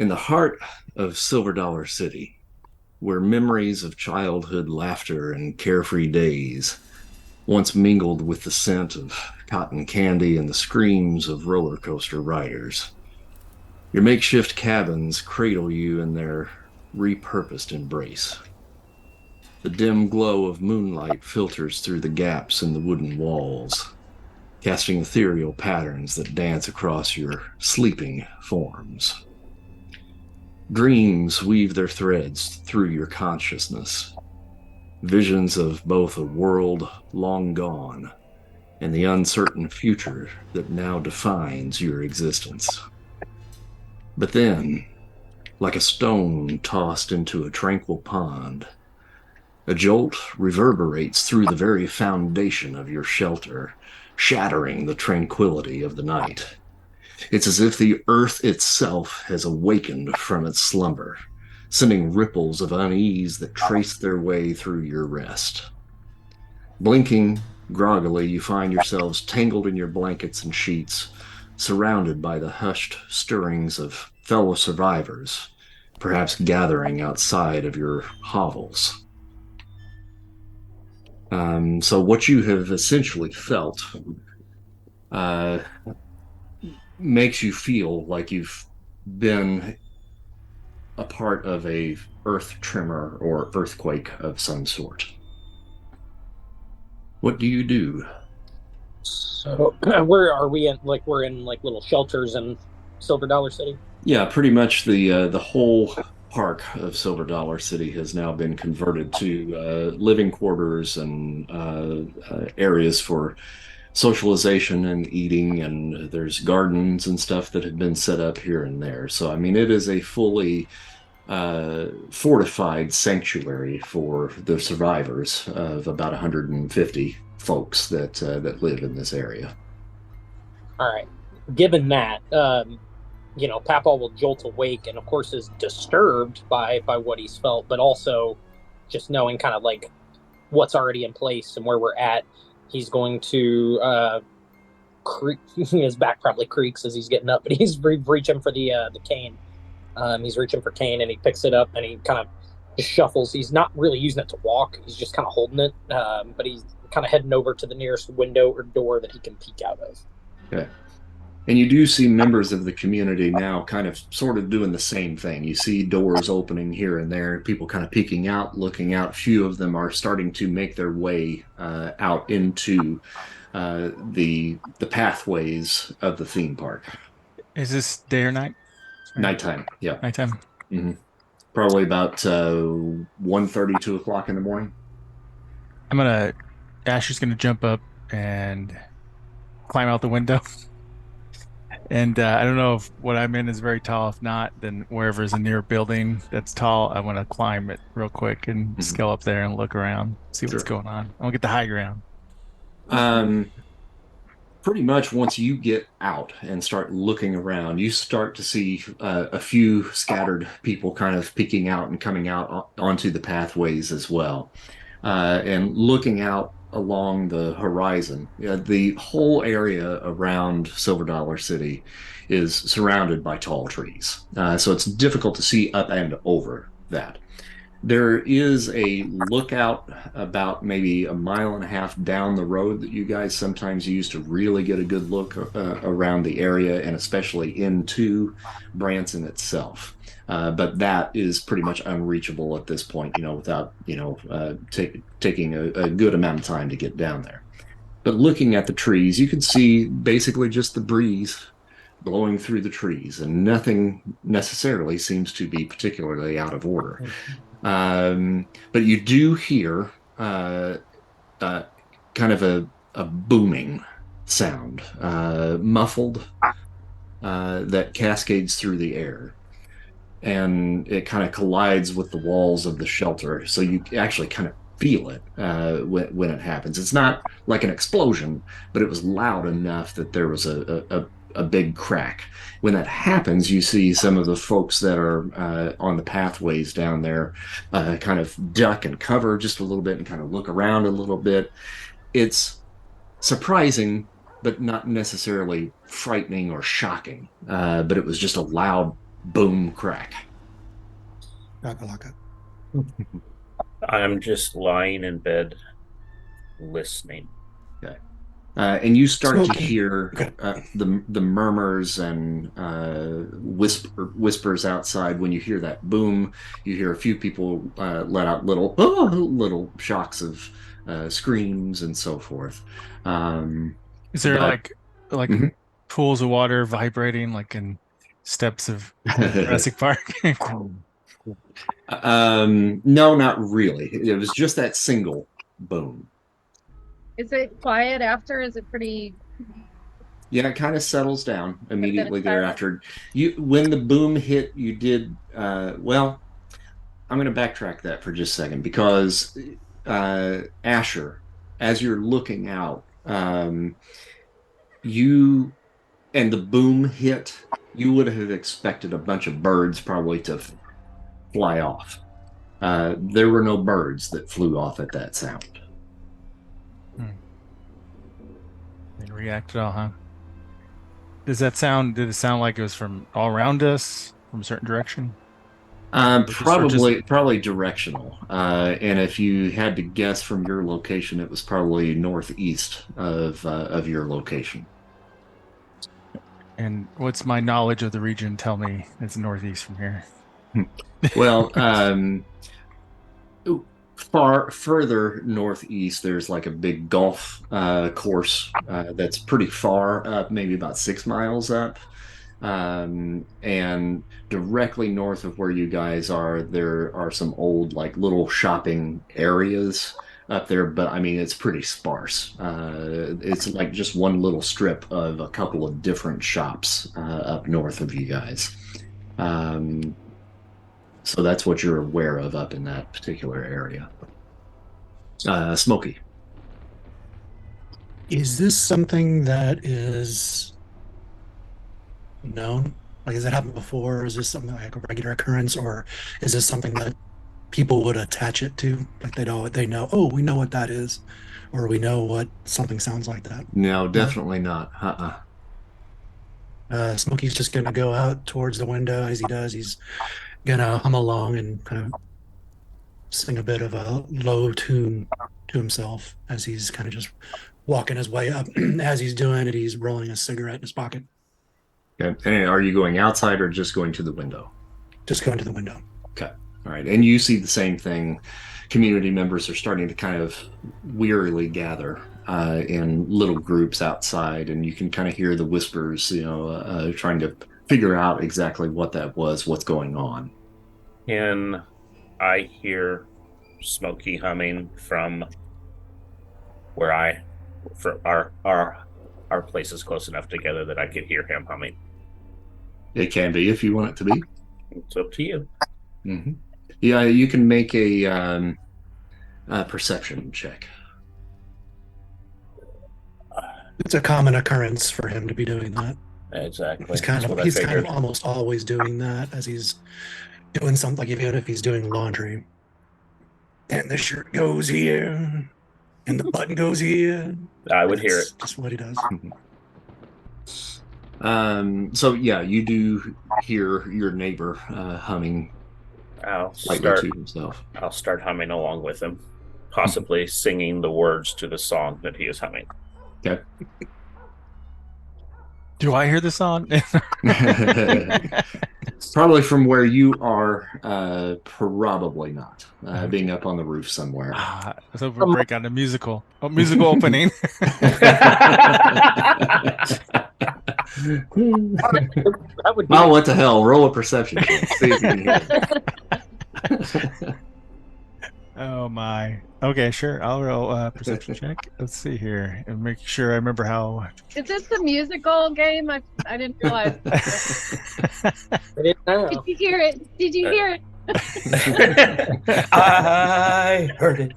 In the heart of Silver Dollar City, where memories of childhood laughter and carefree days once mingled with the scent of cotton candy and the screams of roller coaster riders, your makeshift cabins cradle you in their repurposed embrace. The dim glow of moonlight filters through the gaps in the wooden walls, casting ethereal patterns that dance across your sleeping forms. Dreams weave their threads through your consciousness, visions of both a world long gone and the uncertain future that now defines your existence. But then, like a stone tossed into a tranquil pond, a jolt reverberates through the very foundation of your shelter, shattering the tranquility of the night. It's as if the earth itself has awakened from its slumber, sending ripples of unease that trace their way through your rest. Blinking groggily, you find yourselves tangled in your blankets and sheets, surrounded by the hushed stirrings of fellow survivors, perhaps gathering outside of your hovels. So what you have essentially felt uh, makes you feel like you've been a part of a earth tremor or earthquake of some sort. What do you do? So where are we in? Like we're in like little shelters in Silver Dollar City. Yeah, pretty much the whole park of Silver Dollar City has now been converted to living quarters and areas for socialization and eating, and there's gardens and stuff that have been set up here and there. So, I mean, it is a fully fortified sanctuary for the survivors of about 150 folks that live in this area. All right. Given that, Papa will jolt awake and of course is disturbed by what he's felt, but also just knowing kind of like what's already in place and where we're at. He's going to creak. His back probably creaks as he's getting up, but he's reaching for the cane. He's reaching for cane and he picks it up and he kind of just shuffles. He's not really using it to walk. He's just kind of holding it, but he's kind of heading over to the nearest window or door that he can peek out of. Okay. And you do see members of the community now kind of sort of doing the same thing. You see doors opening here and there, people kind of peeking out, looking out. Few of them are starting to make their way out into the pathways of the theme park. Is this day or night? Nighttime, yeah. Nighttime. Hmm. Probably about 1:30, 2 o'clock in the morning. Asher's gonna jump up and climb out the window. And I don't know if what I'm in is very tall. If not, then wherever is a near building that's tall, I want to climb it real quick and scale up there and look around, see what's going on. I want to get the high ground. Um, Pretty much once you get out and start looking around, you start to see a few scattered people kind of peeking out and coming out onto the pathways as well. And looking out along the horizon, the whole area around Silver Dollar City is surrounded by tall trees. So it's difficult to see up and over that. There is a lookout about maybe a mile and a half down the road that you guys sometimes use to really get a good look around the area and especially into Branson itself. But that is pretty much unreachable at this point, without, taking a good amount of time to get down there. But looking at the trees, you can see basically just the breeze blowing through the trees, and nothing necessarily seems to be particularly out of order. But you do hear kind of a booming sound, muffled, that cascades through the air. And it kind of collides with the walls of the shelter. So you actually kind of feel it when it happens. It's not like an explosion, but it was loud enough that there was a big crack. When that happens, you see some of the folks that are on the pathways down there kind of duck and cover just a little bit and kind of look around a little bit. It's surprising, but not necessarily frightening or shocking. But it was just a loud boom, crack. Rakalaka. I'm just lying in bed listening. Okay. And you start to Smoky. hear Okay. the murmurs and whispers outside. When you hear that boom, you hear a few people let out little shocks of screams and so forth. Is there But like Mhm. pools of water vibrating like in steps of Jurassic Park? No, not really. It was just that single boom. Is it quiet after? Is it pretty? Yeah, it kind of settles down immediately silent? thereafter. When the boom hit, you did well. I'm going to backtrack that for just a second because Asher, as you're looking out, you and the boom hit, you would have expected a bunch of birds probably to fly off. There were no birds that flew off at that sound. Didn't react at all, huh? Did it sound like it was from all around us, from a certain direction? Probably directional. And if you had to guess from your location, it was probably northeast of your location. And what's my knowledge of the region tell me it's northeast from here? Well, further northeast, there's like a big golf course that's pretty far up, maybe about 6 miles up. And directly north of where you guys are, there are some old, like little shopping areas up there, but I mean, it's pretty sparse. It's like just one little strip of a couple of different shops up north of you guys. So that's what you're aware of up in that particular area. Smoky. Is this something that is known? Like, has that happened before? Is this something like a regular occurrence, or is this something that people would attach it to? Like they know, oh, we know what that is, or we know what something sounds like that. No, definitely not. Smokey's just gonna go out towards the window. As he does, he's gonna hum along and kind of sing a bit of a low tune to himself as he's kind of just walking his way up. As he's doing it, he's rolling a cigarette in his pocket. Okay. And are you going outside or just going to the window? Just going to the window. Okay. All right. And you see the same thing. Community members are starting to kind of wearily gather in little groups outside, and you can kind of hear the whispers, trying to figure out exactly what that was, what's going on. And I hear Smokey humming from where our place is close enough together that I could hear him humming. It can be if you want it to be. It's up to you. Mm-hmm. Yeah, you can make a perception check. It's a common occurrence for him to be doing that. Exactly. He's kind That's of what I figured. almost always doing that as he's doing something, like even if he's doing laundry. And the shirt goes here, and the button goes here. I would hear it. That's what he does. So yeah, you do hear your neighbor humming I'll lightly to himself. I'll start humming along with him, possibly singing the words to the song that he is humming. Okay. Do I hear the song? Probably from where you are, probably not. Being up on the roof somewhere. I was hoping to break out a musical opening. That would be Well, what the hell? Roll a perception check. See if you can hear it. Oh my. Okay, sure. I'll roll a perception check. Let's see here and make sure I remember how. Is this the musical game? I didn't realize. I didn't know. Did you hear it? Did you hear it? I heard it.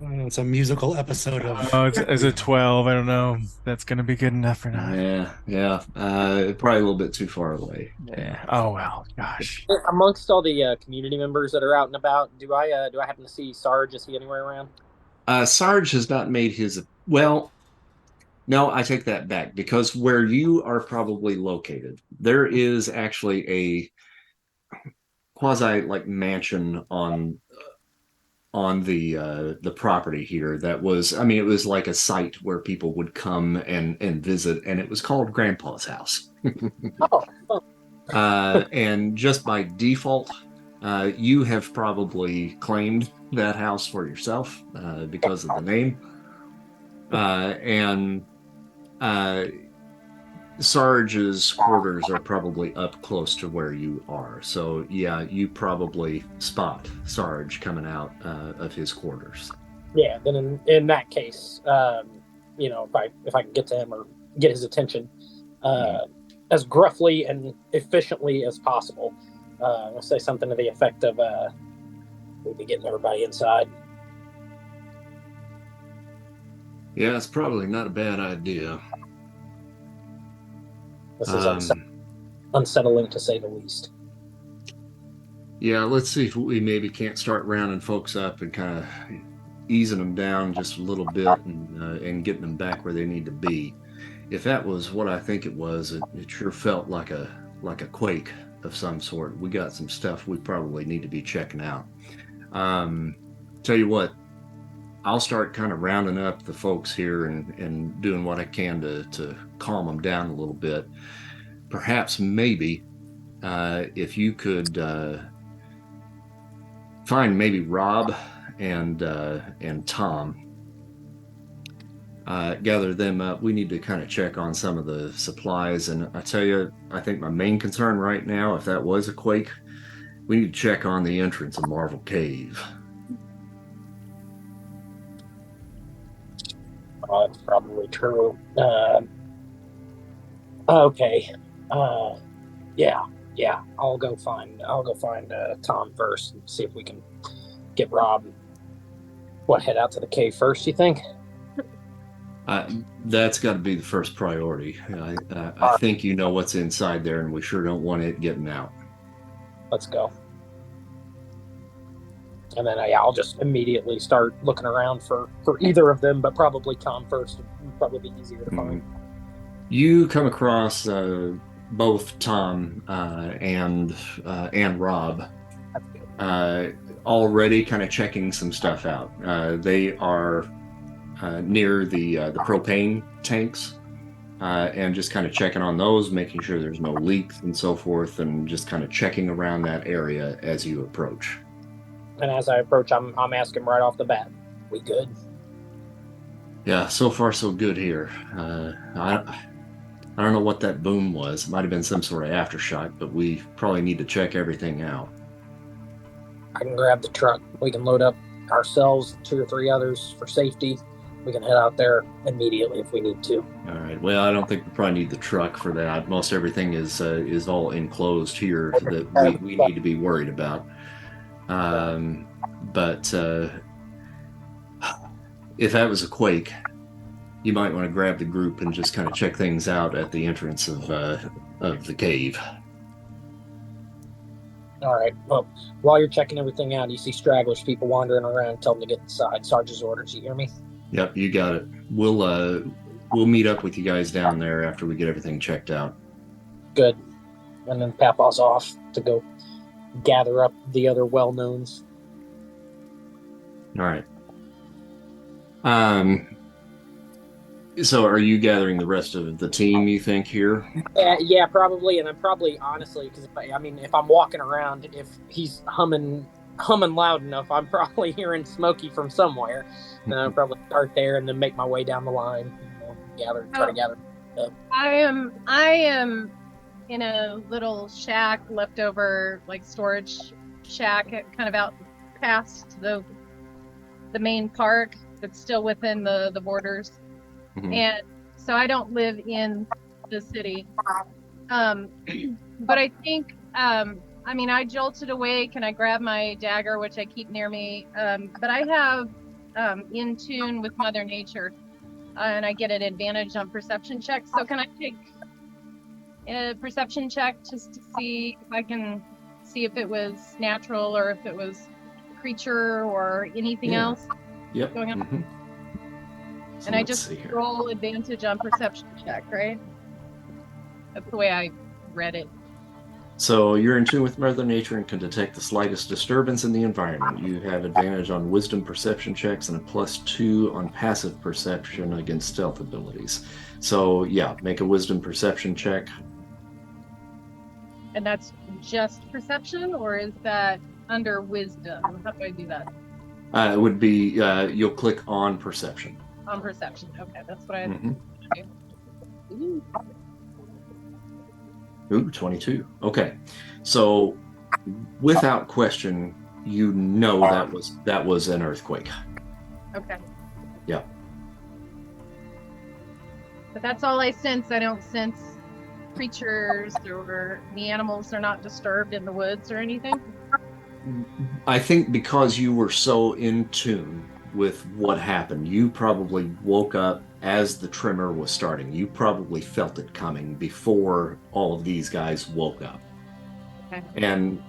It's a musical episode of. Oh, it's a 12. I don't know. That's gonna be good enough or not. Yeah. Probably a little bit too far away. Yeah. Oh well. Gosh. Amongst all the community members that are out and about, do I happen to see Sarge? Is he anywhere around? Sarge has not made his. Well, No, I take that back because where you are probably located, there is actually a quasi like mansion on the property here that was, I mean, it was like a site where people would come and visit, and it was called Grandpa's house. Oh, oh, And just by default, you have probably claimed that house for yourself because of the name. And uh, Sarge's quarters are probably up close to where you are. So, yeah, you probably spot Sarge coming out of his quarters. yeah. Then in that case, if I can get to him or get his attention, as gruffly and efficiently as possible, I'll say something to the effect of, "We'll be getting everybody inside." Yeah, it's probably not a bad idea. This is Um, unsettling to say the least. yeah, let's see if we maybe can't start rounding folks up and kind of easing them down just a little bit and getting them back where they need to be. If that was what I think it was, it sure felt like a quake of some sort. We got some stuff we probably need to be checking out. Um, Tell you what, I'll start kind of rounding up the folks here and doing what I can to calm them down a little bit. Perhaps maybe if you could find maybe Rob and Tom, gather them up. We need to kind of check on some of the supplies. And I tell you, I think my main concern right now, if that was a quake, we need to check on the entrance of Marvel Cave. That's probably true. Okay. Yeah. I'll go find Tom first and see if we can get Rob. Head out to the cave first, you think? That's got to be the first priority. I think you know what's inside there, and we sure don't want it getting out. Let's go. And then I'll just immediately start looking around for either of them, but probably Tom first. Would probably be easier to find. You come across both Tom and Rob already kind of checking some stuff out. They are near the propane tanks and just kind of checking on those, making sure there's no leaks and so forth, and just kind of checking around that area as you approach. And as I approach, I'm asking right off the bat, "We good?" Yeah, so far so good here. I don't know what that boom was. It might have been some sort of aftershock, but we probably need to check everything out. I can grab the truck. We can load up ourselves, 2 or 3 others for safety. We can head out there immediately if we need to. All right. Well, I don't think we probably need the truck for that. Most everything is all enclosed here that we need to be worried about. But if that was a quake, you might want to grab the group and just kind of check things out at the entrance of the cave. All right. Well, while you're checking everything out, you see stragglers, people wandering around. Tell them to get inside. Sergeant's orders. You hear me? Yep, you got it. We'll meet up with you guys down there after we get everything checked out. Good. And then Papa's off to go gather up the other well-knowns. All right. So are you gathering the rest of the team, you think, here? Yeah, probably. And I'm probably, honestly, because if I'm walking around, if he's humming loud enough, I'm probably hearing Smokey from somewhere. And I'll probably start there and then make my way down the line. Try to gather up. I am in a little shack, leftover like storage shack, kind of out past the main park, but still within the borders. Mhm. And so I don't live in the city. But I think I jolted awake and I grabbed my dagger, which I keep near me. But I have in tune with Mother Nature, and I get an advantage on perception checks. So can I take a perception check just to see if I can see if it was natural or if it was a creature or anything else Yep. going on? Mhm. So And I let's just see here. roll advantage on perception check, right? That's the way I read it. So you're in tune with Mother Nature and can detect the slightest disturbance in the environment. You have advantage on wisdom perception checks and a +2 on passive perception against stealth abilities. So yeah, make a wisdom perception check. And that's just perception, or is that under wisdom? How do I do that? It would be you'll click on perception. On perception. Okay, that's what I Mhm. do. Ooh, 22. Okay. So without question, you know that was an earthquake. Okay. Yeah. But that's all I sense. I don't sense creatures or the animals are not disturbed in the woods or anything. I think because you were so in tune with what happened, you probably woke up as the tremor was starting. You probably felt it coming before all of these guys woke up. Okay. And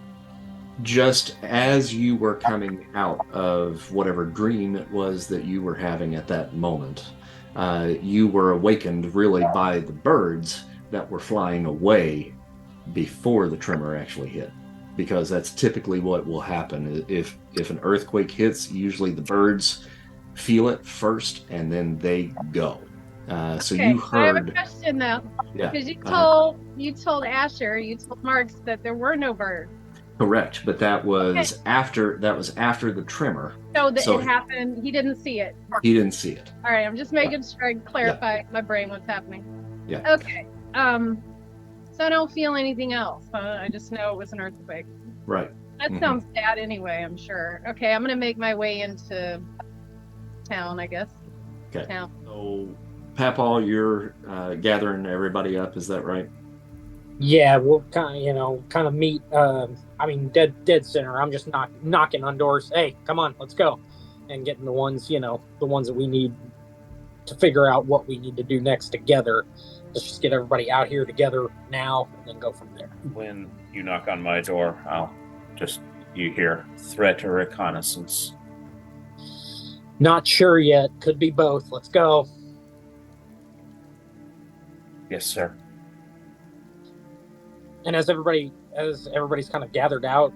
just as you were coming out of whatever dream it was that you were having at that moment, you were awakened really by the birds that were flying away before the tremor actually hit, because that's typically what will happen. If an earthquake hits, usually the birds feel it first and then they go. So Okay, you I have a heard, question though, yeah, because you told Asher, you told Marks that there were no birds. correct, but that was after the tremor, So that so it happened. He didn't see it. he didn't see it. All right, I'm just making sure I clarify in my brain what's happening. Yeah. Okay. So I don't feel anything else. I just know it was an earthquake. Right. That sounds bad anyway, I'm sure. Okay, I'm gonna make my way into town, I guess. Okay. Town. So, Papaw, you're gathering everybody up. Is that right? Yeah, we'll kind of meet. I mean, dead center. I'm just knocking on doors. Hey, come on, let's go, and getting the ones that we need to figure out what we need to do next together. Let's just get everybody out here together now, and then go from there. When you knock on my door, you hear threat or reconnaissance. Not sure yet. Could be both. Let's go. Yes, sir. And as everybody's kind of gathered out,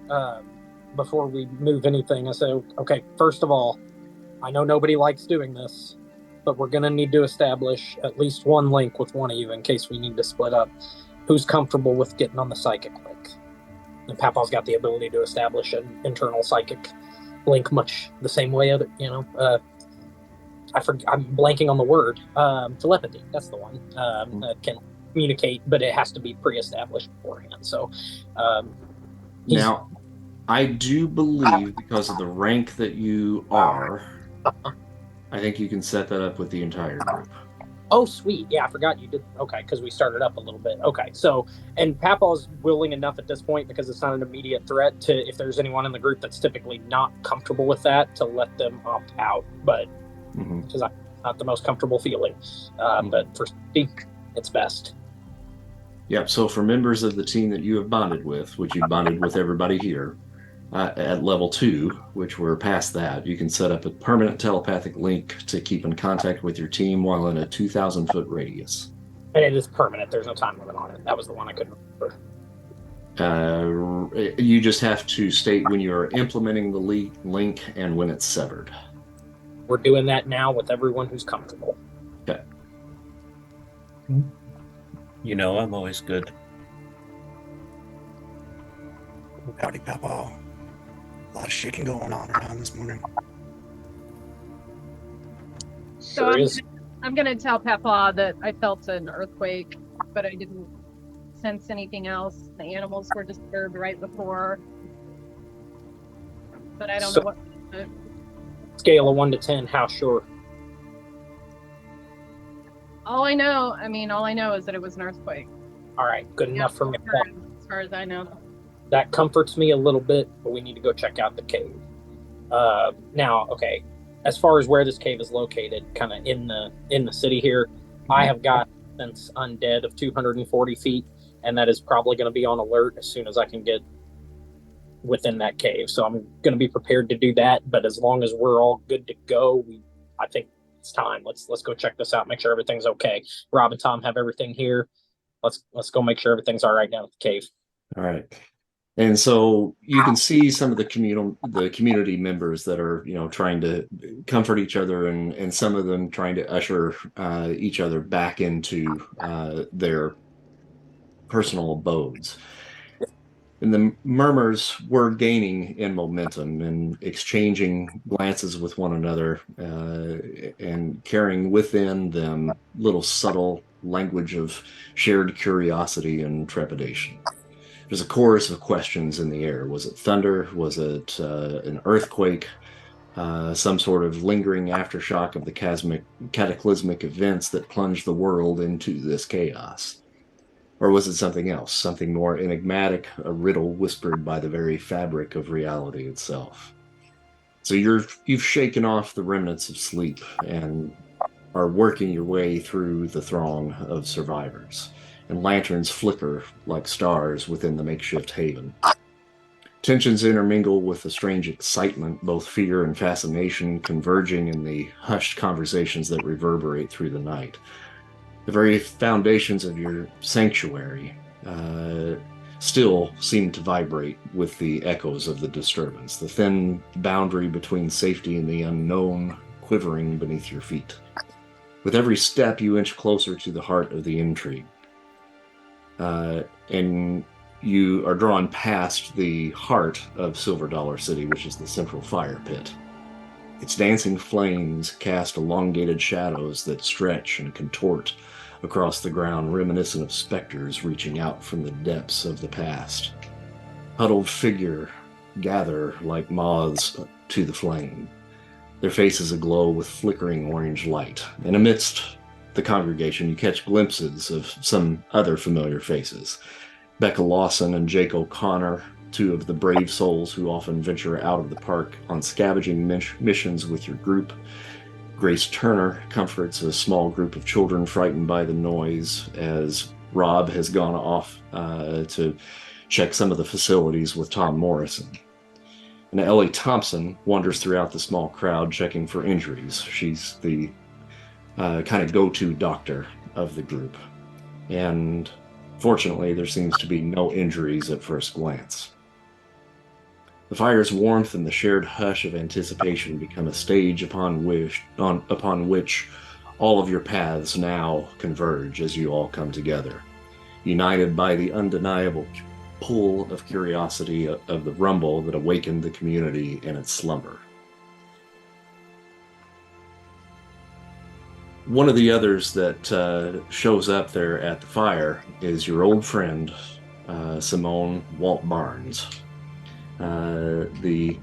before we move anything, I say, okay, first of all, I know nobody likes doing this, but we're going to need to establish at least one link with one of you in case we need to split up. Who's comfortable with getting on the psychic link? And Papaw's got the ability to establish an internal psychic link much the same way I'm blanking on the word. Telepathy, that's the one. That can communicate, but it has to be pre-established beforehand. So now, I do believe because of the rank that you are, I think you can set that up with the entire group. Oh, sweet. Yeah, I forgot you did. Okay, because we started up a little bit. Okay, so, and Papaw's willing enough at this point, because it's not an immediate threat, to, if there's anyone in the group that's typically not comfortable with that, to let them opt out. But, because I'm not the most comfortable feeling. But for Steve, it's best. Yep, so for members of the team that you have bonded with, which you bonded with everybody here, at level 2, which we're past that, you can set up a permanent telepathic link to keep in contact with your team while in a 2,000-foot radius. And it is permanent. There's no time limit on it. That was the one I couldn't remember. You just have to state when you're implementing the link and when it's severed. We're doing that now with everyone who's comfortable. Okay. You know, I'm always good. Howdy, Papaw. A lot of shaking going on around this morning. So I'm gonna tell Papaw that I felt an earthquake, but I didn't sense anything else. The animals were disturbed right before, but I don't know what. Scale of 1 to 10, how sure? All I know is that it was an earthquake. All right, good enough for me. As far as I know. That comforts me a little bit, but we need to go check out the cave. Now, okay, as far as where this cave is located, kind of in the city here, I have got sense undead of 240 feet, and that is probably going to be on alert as soon as I can get within that cave. So I'm going to be prepared to do that. But as long as we're all good to go, I think it's time. Let's go check this out. Make sure everything's okay. Rob and Tom have everything here. Let's go make sure everything's all right down at the cave. All right. And so you can see some of the community members that are, trying to comfort each other, and some of them trying to usher each other back into their personal abodes. And the murmurs were gaining in momentum and exchanging glances with one another, and carrying within them little subtle language of shared curiosity and trepidation. There's a chorus of questions in the air. Was it thunder? Was it an earthquake? Some sort of lingering aftershock of the cataclysmic events that plunged the world into this chaos? Or was it something else, something more enigmatic, a riddle whispered by the very fabric of reality itself? So you've shaken off the remnants of sleep and are working your way through the throng of survivors, and lanterns flicker like stars within the makeshift haven. Tensions intermingle with a strange excitement, both fear and fascination converging in the hushed conversations that reverberate through the night. The very foundations of your sanctuary still seem to vibrate with the echoes of the disturbance, the thin boundary between safety and the unknown quivering beneath your feet. With every step, you inch closer to the heart of the intrigue. And you are drawn past the heart of Silver Dollar City, which is the central fire pit. Its dancing flames cast elongated shadows that stretch and contort across the ground, reminiscent of specters reaching out from the depths of the past. Huddled figure gather like moths to the flame, their faces aglow with flickering orange light. And amidst the congregation, you catch glimpses of some other familiar faces. Becca Lawson and Jake O'Connor, two of the brave souls who often venture out of the park on scavenging missions with your group. Grace Turner comforts a small group of children frightened by the noise as Rob has gone off to check some of the facilities with Tom Morrison. And Ellie Thompson wanders throughout the small crowd checking for injuries. She's the kind of go-to doctor of the group. And fortunately, there seems to be no injuries at first glance. The fire's warmth and the shared hush of anticipation become a stage upon which all of your paths now converge as you all come together, united by the undeniable pull of curiosity of the rumble that awakened the community in its slumber. One of the others that shows up there at the fire is your old friend, Simone Walt Barnes. The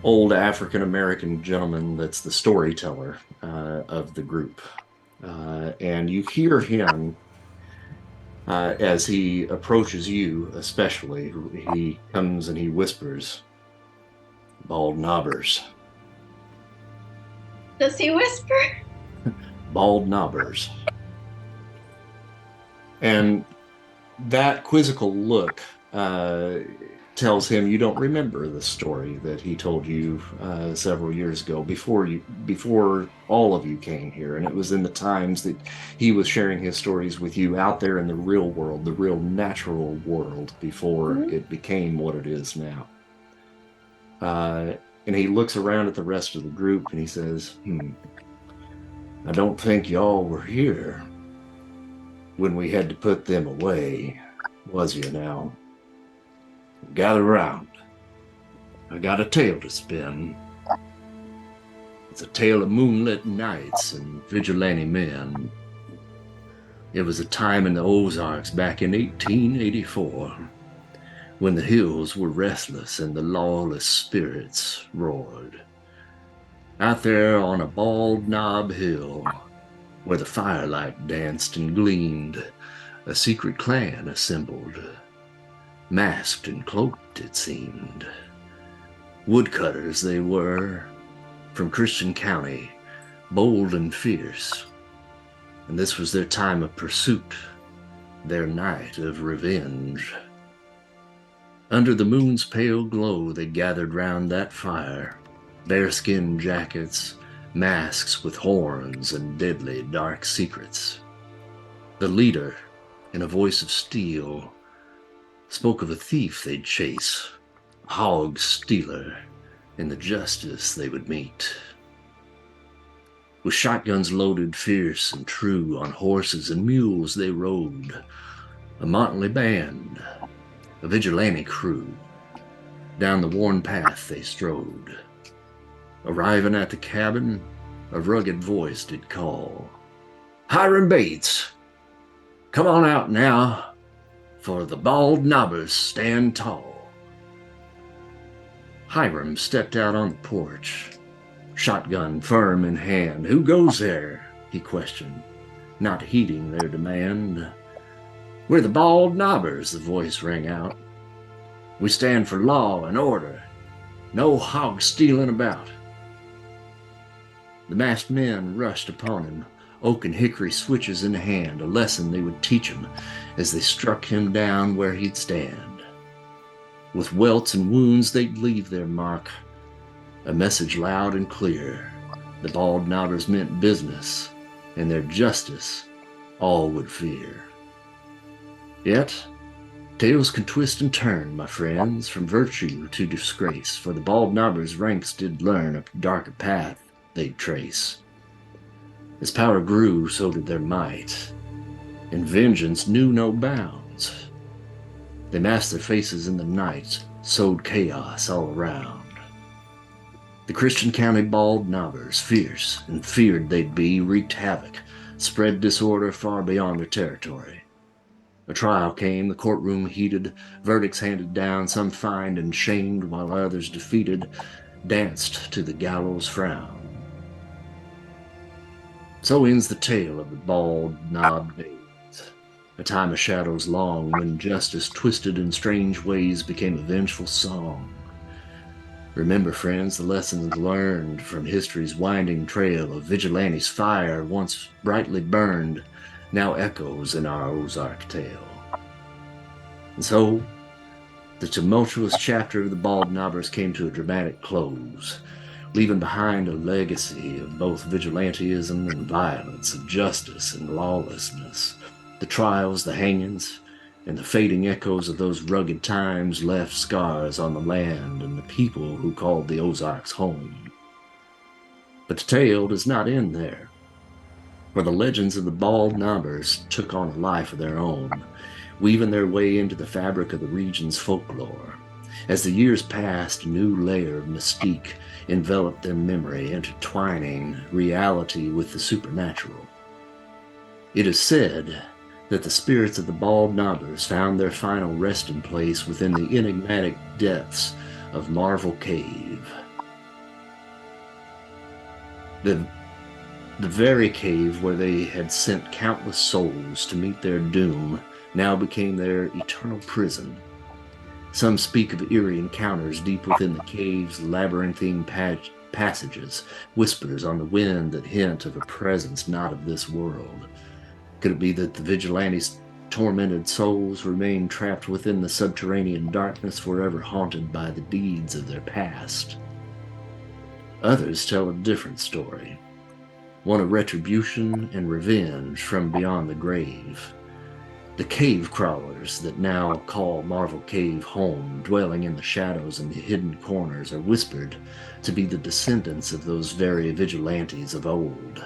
old African-American gentleman that's the storyteller of the group. And you hear him as he approaches you, especially. He comes and he whispers, "Bald knobbers." Does he whisper? Bald knobbers. And that quizzical look tells him you don't remember the story that he told you several years ago before all of you came here. And it was in the times that he was sharing his stories with you out there in the real world, the real natural world, before it became what it is now. And he looks around at the rest of the group and he says, "I don't think y'all were here when we had to put them away, was you now? Gather round. I got a tale to spin. It's a tale of moonlit nights and vigilante men. It was a time in the Ozarks back in 1884, when the hills were restless and the lawless spirits roared. Out there on a bald knob hill, where the firelight danced and gleamed, a secret clan assembled. Masked and cloaked, it seemed. Woodcutters they were, from Christian County, bold and fierce. And this was their time of pursuit, their night of revenge. Under the moon's pale glow, they gathered round that fire, bearskin jackets, masks with horns and deadly dark secrets. The leader, in a voice of steel, spoke of a thief they'd chase, a hog stealer, and the justice they would meet. With shotguns loaded fierce and true, on horses and mules they rode, a motley band, a vigilante crew. Down the worn path they strode. Arriving at the cabin, a rugged voice did call, "Hiram Bates, come on out now, for the bald knobbers stand tall." Hiram stepped out on the porch, shotgun firm in hand. "Who goes there?" he questioned, not heeding their demand. "We're the bald knobbers," the voice rang out. "We stand for law and order, no hog stealing about." The masked men rushed upon him, oak and hickory switches in hand, a lesson they would teach him as they struck him down where he'd stand. With welts and wounds they'd leave their mark, a message loud and clear. The bald knobbers meant business, and their justice all would fear. Yet, tales can twist and turn, my friends, from virtue to disgrace, for the bald knobbers' ranks did learn a darker path they'd trace. As power grew, so did their might, and vengeance knew no bounds. They masked their faces in the night, sowed chaos all around. The Christian County bald knobbers, fierce and feared they'd be, wreaked havoc, spread disorder far beyond their territory. A trial came, the courtroom heated, verdicts handed down, some fined and shamed, while others defeated, danced to the gallows frown. So ends the tale of the bald knobbed Bates, a time of shadows long, when justice twisted in strange ways became a vengeful song. Remember, friends, the lessons learned from history's winding trail of vigilantes' fire once brightly burned, now echoes in our Ozark tale. And so, the tumultuous chapter of the bald knobbers came to a dramatic close, leaving behind a legacy of both vigilantism and violence, of justice and lawlessness. The trials, the hangings, and the fading echoes of those rugged times left scars on the land and the people who called the Ozarks home. But the tale does not end there, for the legends of the bald knobbers took on a life of their own, weaving their way into the fabric of the region's folklore. As the years passed, a new layer of mystique enveloped their memory, intertwining reality with the supernatural. It is said that the spirits of the bald knobbers found their final resting place within the enigmatic depths of Marvel Cave. The very cave where they had sent countless souls to meet their doom now became their eternal prison. Some speak of eerie encounters deep within the cave's labyrinthine passages, whispers on the wind that hint of a presence not of this world. Could it be that the vigilantes' tormented souls remain trapped within the subterranean darkness, forever haunted by the deeds of their past? Others tell a different story, one of retribution and revenge from beyond the grave. The cave crawlers that now call Marvel Cave home, dwelling in the shadows and the hidden corners, are whispered to be the descendants of those very vigilantes of old.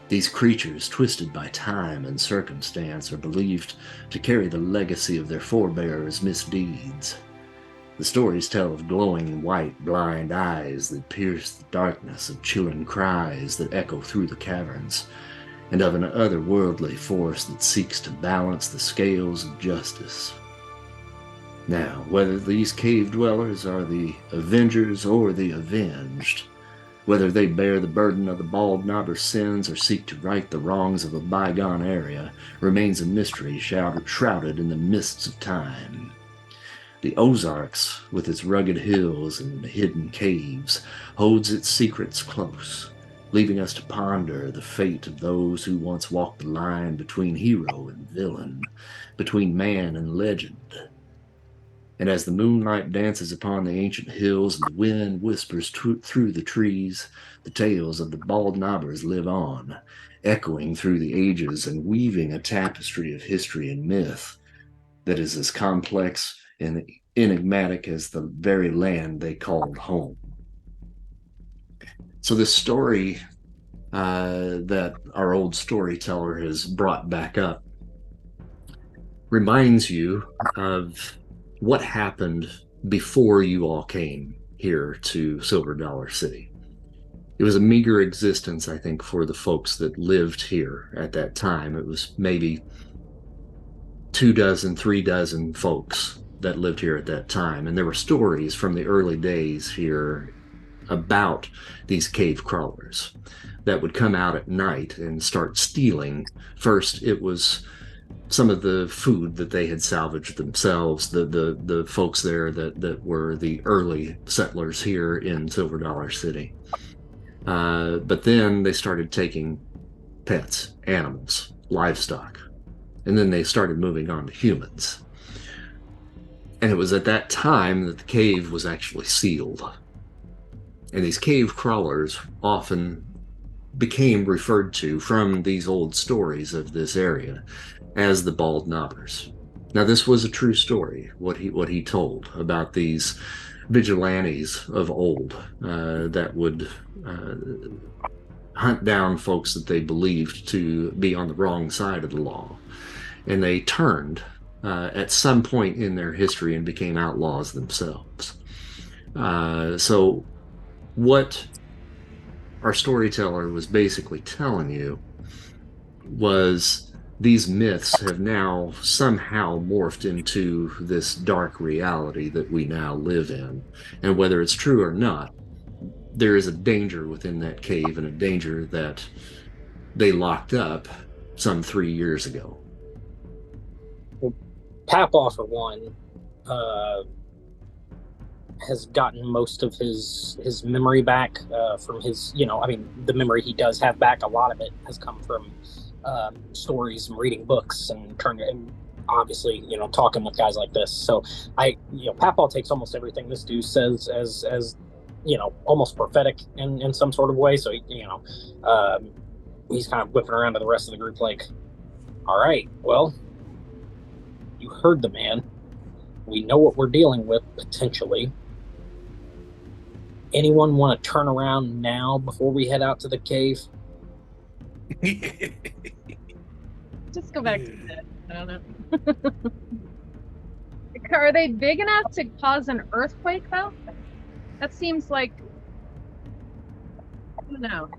These creatures, twisted by time and circumstance, are believed to carry the legacy of their forebears' misdeeds. The stories tell of glowing white, blind eyes that pierce the darkness, of chilling cries that echo through the caverns, and of an otherworldly force that seeks to balance the scales of justice. Now, whether these cave dwellers are the avengers or the avenged, whether they bear the burden of the bald knobber's sins or seek to right the wrongs of a bygone era, remains a mystery shrouded in the mists of time. The Ozarks, with its rugged hills and hidden caves, holds its secrets close, leaving us to ponder the fate of those who once walked the line between hero and villain, between man and legend. And as the moonlight dances upon the ancient hills and the wind whispers through the trees, the tales of the bald knobbers live on, echoing through the ages and weaving a tapestry of history and myth that is as complex and enigmatic as the very land they called home. So this story that our old storyteller has brought back up reminds you of what happened before you all came here to Silver Dollar City. It was a meager existence, I think, for the folks that lived here at that time. It was maybe 24, 3 folks that lived here at that time. And there were stories from the early days here about these cave crawlers that would come out at night and start stealing. First, it was some of the food that they had salvaged themselves, the folks there that were the early settlers here in Silver Dollar City. But then they started taking pets, animals, livestock, and then they started moving on to humans. And it was at that time that the cave was actually sealed. And these cave crawlers often became referred to from these old stories of this area as the bald knobbers. Now, this was a true story, what he told about these vigilantes of old that would hunt down folks that they believed to be on the wrong side of the law. And they turned at some point in their history and became outlaws themselves. So what our storyteller was basically telling you was these myths have now somehow morphed into this dark reality that we now live in. And whether it's true or not, there is a danger within that cave, and a danger that they locked up some 3 years ago. Papaw, for one, has gotten most of his memory back from his, the memory he does have back. A lot of it has come from stories and reading books and obviously, talking with guys like this. So Papaw takes almost everything this dude says as almost prophetic in some sort of way. So he's kind of whipping around to the rest of the group like, all right, well, you heard the man. We know what we're dealing with, potentially. Anyone want to turn around now before we head out to the cave? Just go back to bed. I don't know. Are they big enough to cause an earthquake, though? That seems like... I don't know.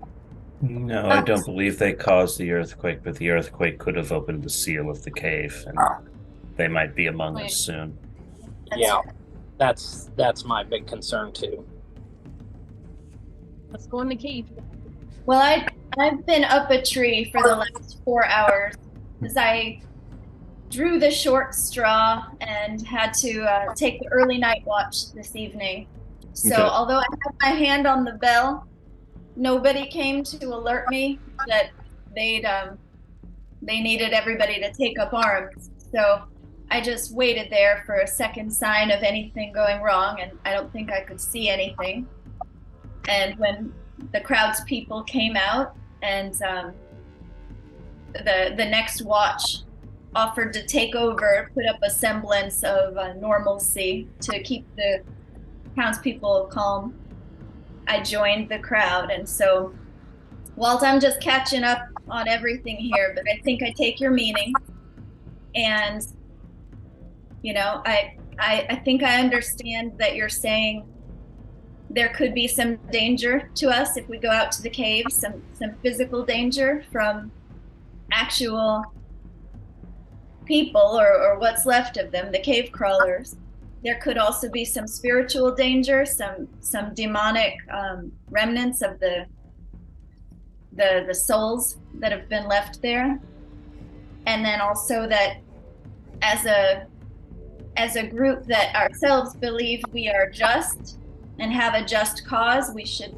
No, I don't believe they caused the earthquake, but the earthquake could have opened the seal of the cave, and they might be among us soon. Yeah, that's my big concern too. Let's go in the cave. Well, I've been up a tree for the last 4 hours as I drew the short straw and had to take the early night watch this evening. So Okay. although I had my hand on the bell, nobody came to alert me that they needed everybody to take up arms. So I just waited there for a second sign of anything going wrong, and I don't think I could see anything. And when the crowd's people came out, and the next watch offered to take over, put up a semblance of normalcy to keep the townspeople calm, I joined the crowd. And so, Walt, I'm just catching up on everything here, but I think I take your meaning, and I think I understand that you're saying there could be some danger to us if we go out to the cave, some physical danger from actual people or what's left of them, the cave crawlers. There could also be some spiritual danger, some demonic remnants of the souls that have been left there. And then also that as a group that ourselves believe we are just and have a just cause, we should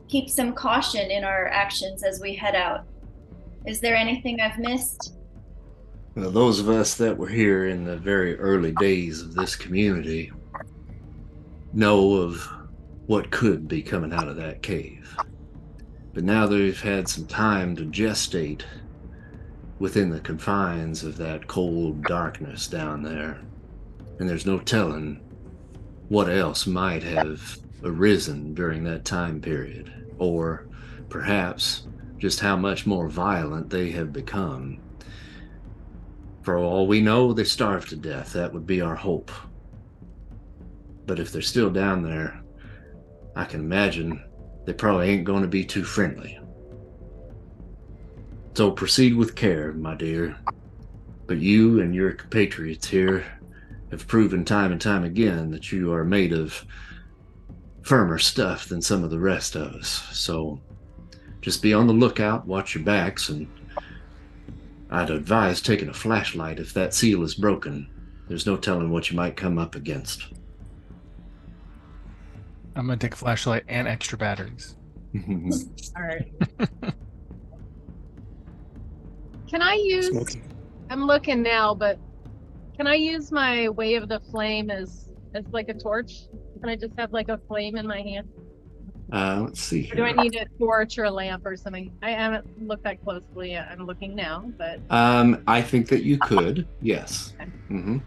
keep some caution in our actions as we head out. Is there anything I've missed? Well, those of us that were here in the very early days of this community know of what could be coming out of that cave. But now they've had some time to gestate within the confines of that cold darkness down there. And there's no telling what else might have arisen during that time period, or perhaps just how much more violent they have become. For all we know, they starved to death. That would be our hope. But if they're still down there, I can imagine they probably ain't going to be too friendly. So proceed with care, my dear. But you and your compatriots here have proven time and time again that you are made of firmer stuff than some of the rest of us. So just be on the lookout, watch your backs, and I'd advise taking a flashlight if that seal is broken. There's no telling what you might come up against. I'm gonna take a flashlight and extra batteries. All right. Can I use? Smoky. I'm looking now, but can I use my way of the flame as like a torch? Can I just have like a flame in my hand? Let's see Or do I here. need a torch or a lamp or something? I haven't looked that closely. I'm looking now, but I think that you could, yes. Okay. Mm-hmm.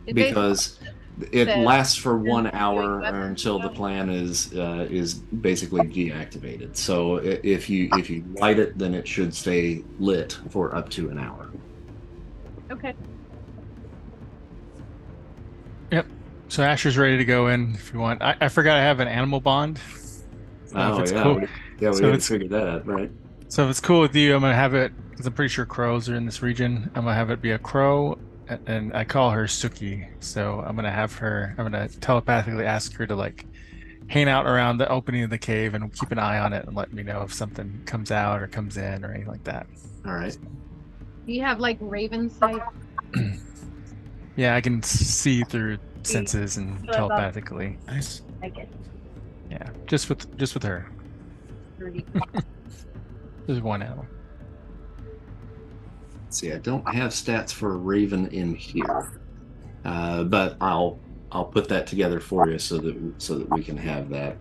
it Because it says- lasts for 1 doing hour weapons until the stuff. plan is basically deactivated. So if you light it, then it should stay lit for up to an hour. Okay. So Asher's ready to go in if you want. I forgot I have an animal bond. So if it's cool. Yeah, we So had it's- to figure that out, right? So if it's cool with you, I'm gonna have it because I'm pretty sure crows are in this region. I'm gonna have it be a crow, and I call her Suki. So I'm gonna telepathically ask her to like hang out around the opening of the cave and keep an eye on it and let me know if something comes out or comes in or anything like that. All right. Do you have like raven sight? Yeah, I can see through senses and So I thought- telepathically. Nice. I get Yeah, just with her. 30. There's one animal. See, I don't have stats for a raven in here, but I'll put that together for you so that we can have that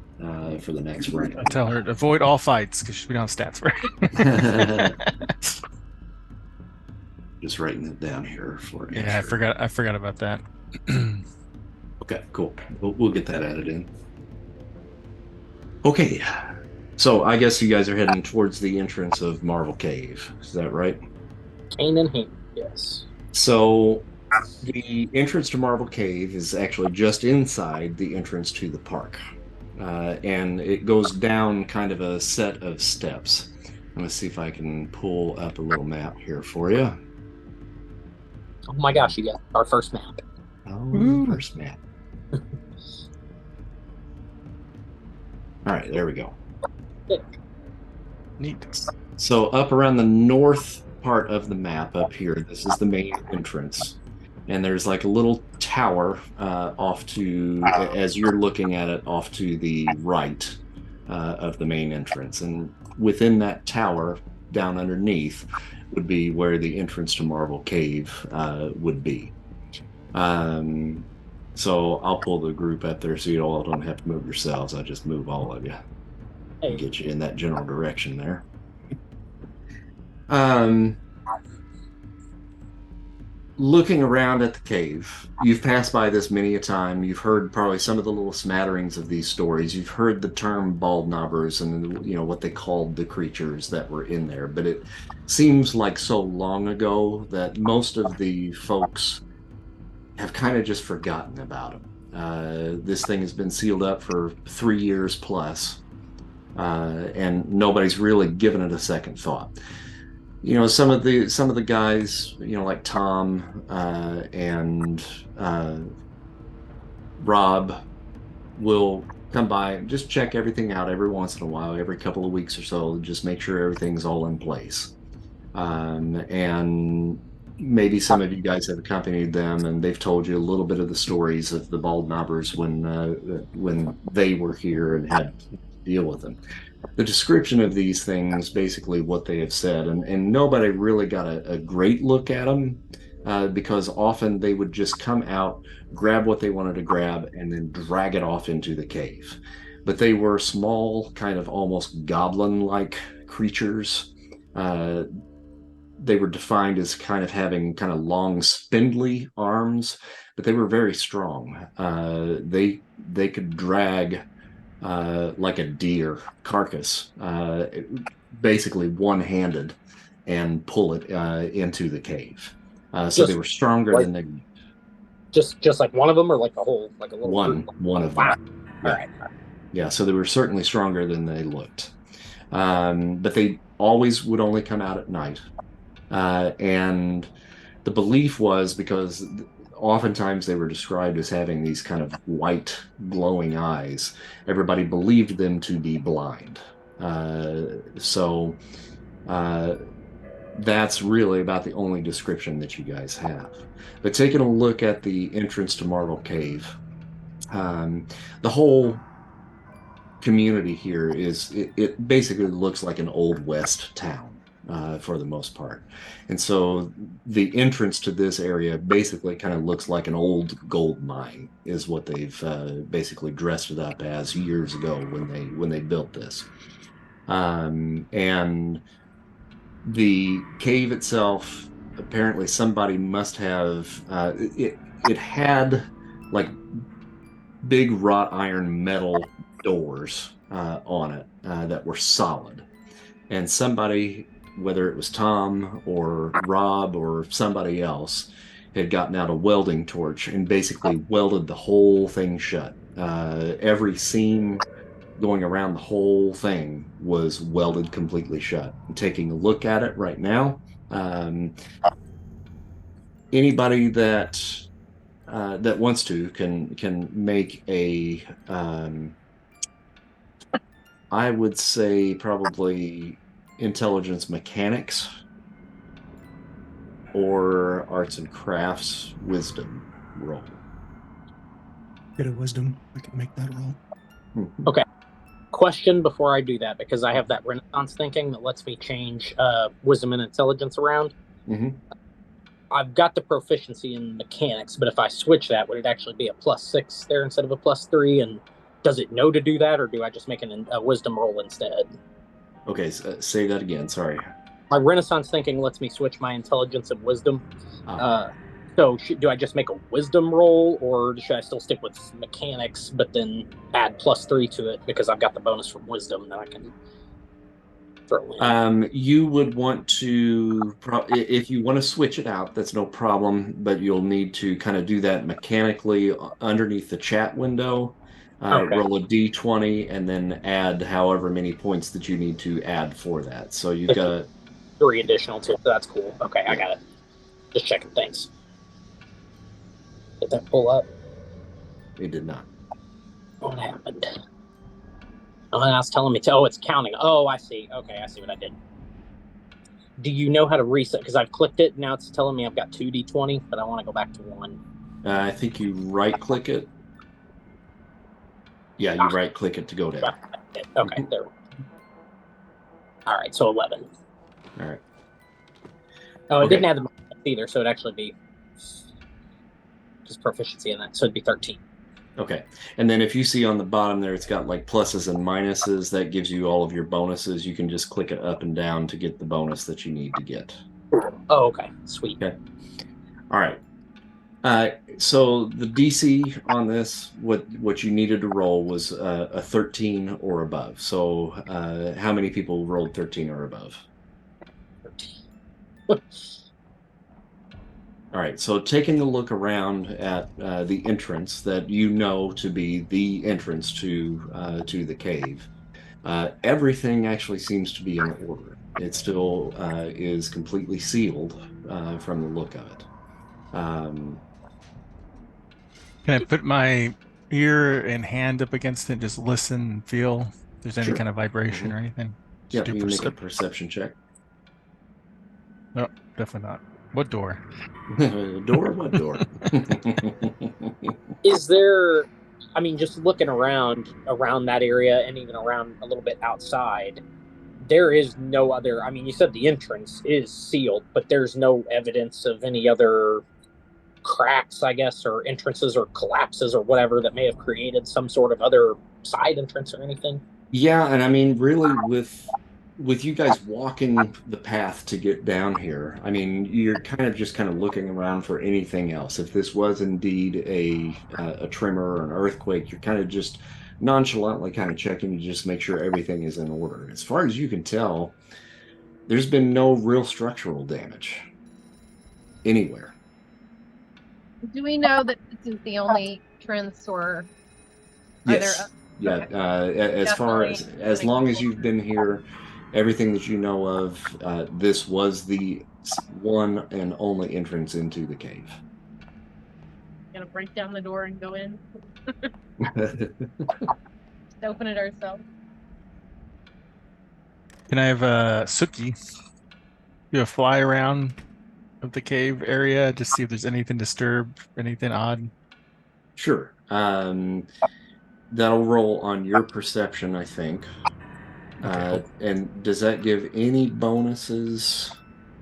for the next round. I tell her to avoid all fights because we don't have stats for her. Just writing it down here for you. Yeah, I forgot about that. Okay, cool. We'll get that added in. Okay, so I guess you guys are heading towards the entrance of Marvel Cave. Is that right? Cane in hand. Yes. So the entrance to Marvel Cave is actually just inside the entrance to the park. And it goes down kind of a set of steps. I'm going to see if I can pull up a little map here for you. Oh my gosh, you got our first map. Oh, Ooh. first map. All right, there we go. Neat. So up around the north part of the map up here, this is the main entrance. And there's like a little tower off to, as you're looking at it, off to the right of the main entrance. And within that tower, down underneath, would be where the entrance to Marvel Cave would be. So I'll pull the group up there so you all don't have to move yourselves. I just move all of you and Hey, get you in that general direction there. Looking around at the cave, you've passed by this many a time. You've heard probably some of the little smatterings of these stories. You've heard the term bald knobbers and what they called the creatures that were in there. But it seems like so long ago that most of the folks have kind of just forgotten about them. This thing has been sealed up for 3 years plus, and nobody's really given it a second thought. Some of the guys, like Tom and Rob, will come by and just check everything out every once in a while, every couple of weeks or so, just make sure everything's all in place. And maybe some of you guys have accompanied them, and they've told you a little bit of the stories of the bald knobbers when they were here and had to deal with them. the description of these things, basically what they have said, and nobody really got a great look at them because often they would just come out, grab what they wanted to grab, and then drag it off into the cave. But they were small, kind of almost goblin-like creatures. Uh, they were defined as kind of having kind of long, spindly arms, but they were very strong. They could drag like a deer carcass, basically one-handed, and pull it into the cave. So they were stronger than they. Just like one of them, or like a whole, like a little one of them. Wow. Yeah. All right. Yeah, so they were certainly stronger than they looked. But they always would only come out at night. And the belief was because oftentimes they were described as having these kind of white glowing eyes. Everybody believed them to be blind. So that's really about the only description that you guys have. But taking a look at the entrance to Marble Cave, the whole community here it basically looks like an Old West town. For the most part. And so the entrance to this area basically kind of looks like an old gold mine is what they've basically dressed it up as years ago when they built this. And the cave itself, apparently somebody must have it had like big wrought iron metal doors on it that were solid. And somebody, whether it was Tom or Rob or somebody else, had gotten out a welding torch and basically welded the whole thing shut. Every seam going around the whole thing was welded completely shut. I'm taking a look at it right now. Anybody that wants to can make a I would say probably intelligence mechanics or arts and crafts wisdom roll. Get a wisdom. I can make that roll. Okay. Question before I do that, because I have that Renaissance thinking that lets me change wisdom and intelligence around. Mm-hmm. I've got the proficiency in mechanics, but if I switch that, would it actually be a +6 there instead of a +3? And does it know to do that, or do I just make a wisdom roll instead? Okay, say that again. Sorry. My Renaissance thinking lets me switch my intelligence and wisdom. So do I just make a wisdom roll, or should I still stick with mechanics, but then add +3 to it because I've got the bonus from wisdom that I can throw in? You would want to, if you want to switch it out, that's no problem, but you'll need to kind of do that mechanically underneath the chat window. Okay. Roll a d20 and then add however many points that you need to add for that. So you've got 3 additional too. That's cool. Okay, I got it. Just checking. Thanks. Did that pull up? It did not. What happened? Oh, and I was telling me to. Oh, it's counting. Oh, I see. Okay, I see what I did. Do you know how to reset? Because I've clicked it. Now it's telling me I've got 2d20, but I want to go back to 1. I think you right-click it. Yeah, you right-click it to go down. Okay, there. All right, so 11. All right. Oh, it didn't add the either, so it'd actually be just proficiency in that, so it'd be 13. Okay, and then if you see on the bottom there, it's got like pluses and minuses. That gives you all of your bonuses. You can just click it up and down to get the bonus that you need to get. Oh, okay, sweet. Okay. All right. So the DC on this, what you needed to roll was a 13 or above. So how many people rolled 13 or above? 13. All right, so taking a look around at the entrance that you know to be the entrance to the cave, everything actually seems to be in order. It still is completely sealed from the look of it. Can I put my ear and hand up against it, just listen and feel if there's any kind of vibration or anything? Yeah, you make a perception check. No, definitely not. What door? Door? What door? Is there I mean, just looking around that area and even around a little bit outside, there is no other. I mean, you said the entrance is sealed, but there's no evidence of any other cracks, I guess, or entrances or collapses or whatever that may have created some sort of other side entrance or anything. Yeah, and I mean, really, with you guys walking the path to get down here, I mean, you're kind of looking around for anything else. If this was indeed a tremor or an earthquake, you're kind of just nonchalantly kind of checking to just make sure everything is in order. As far as you can tell, there's been no real structural damage anywhere. Do we know that this is the only entrance, or are there? Yes. Yeah. Okay. As far Definitely as long as you've been here, everything that you know of, this was the one and only entrance into the cave. Gonna break down the door and go in. Just open it ourselves. Can I have Suki do a fly around of the cave area, just see if there's anything disturbed, anything odd? Sure. That'll roll on your perception, I think. Okay. And does that give any bonuses?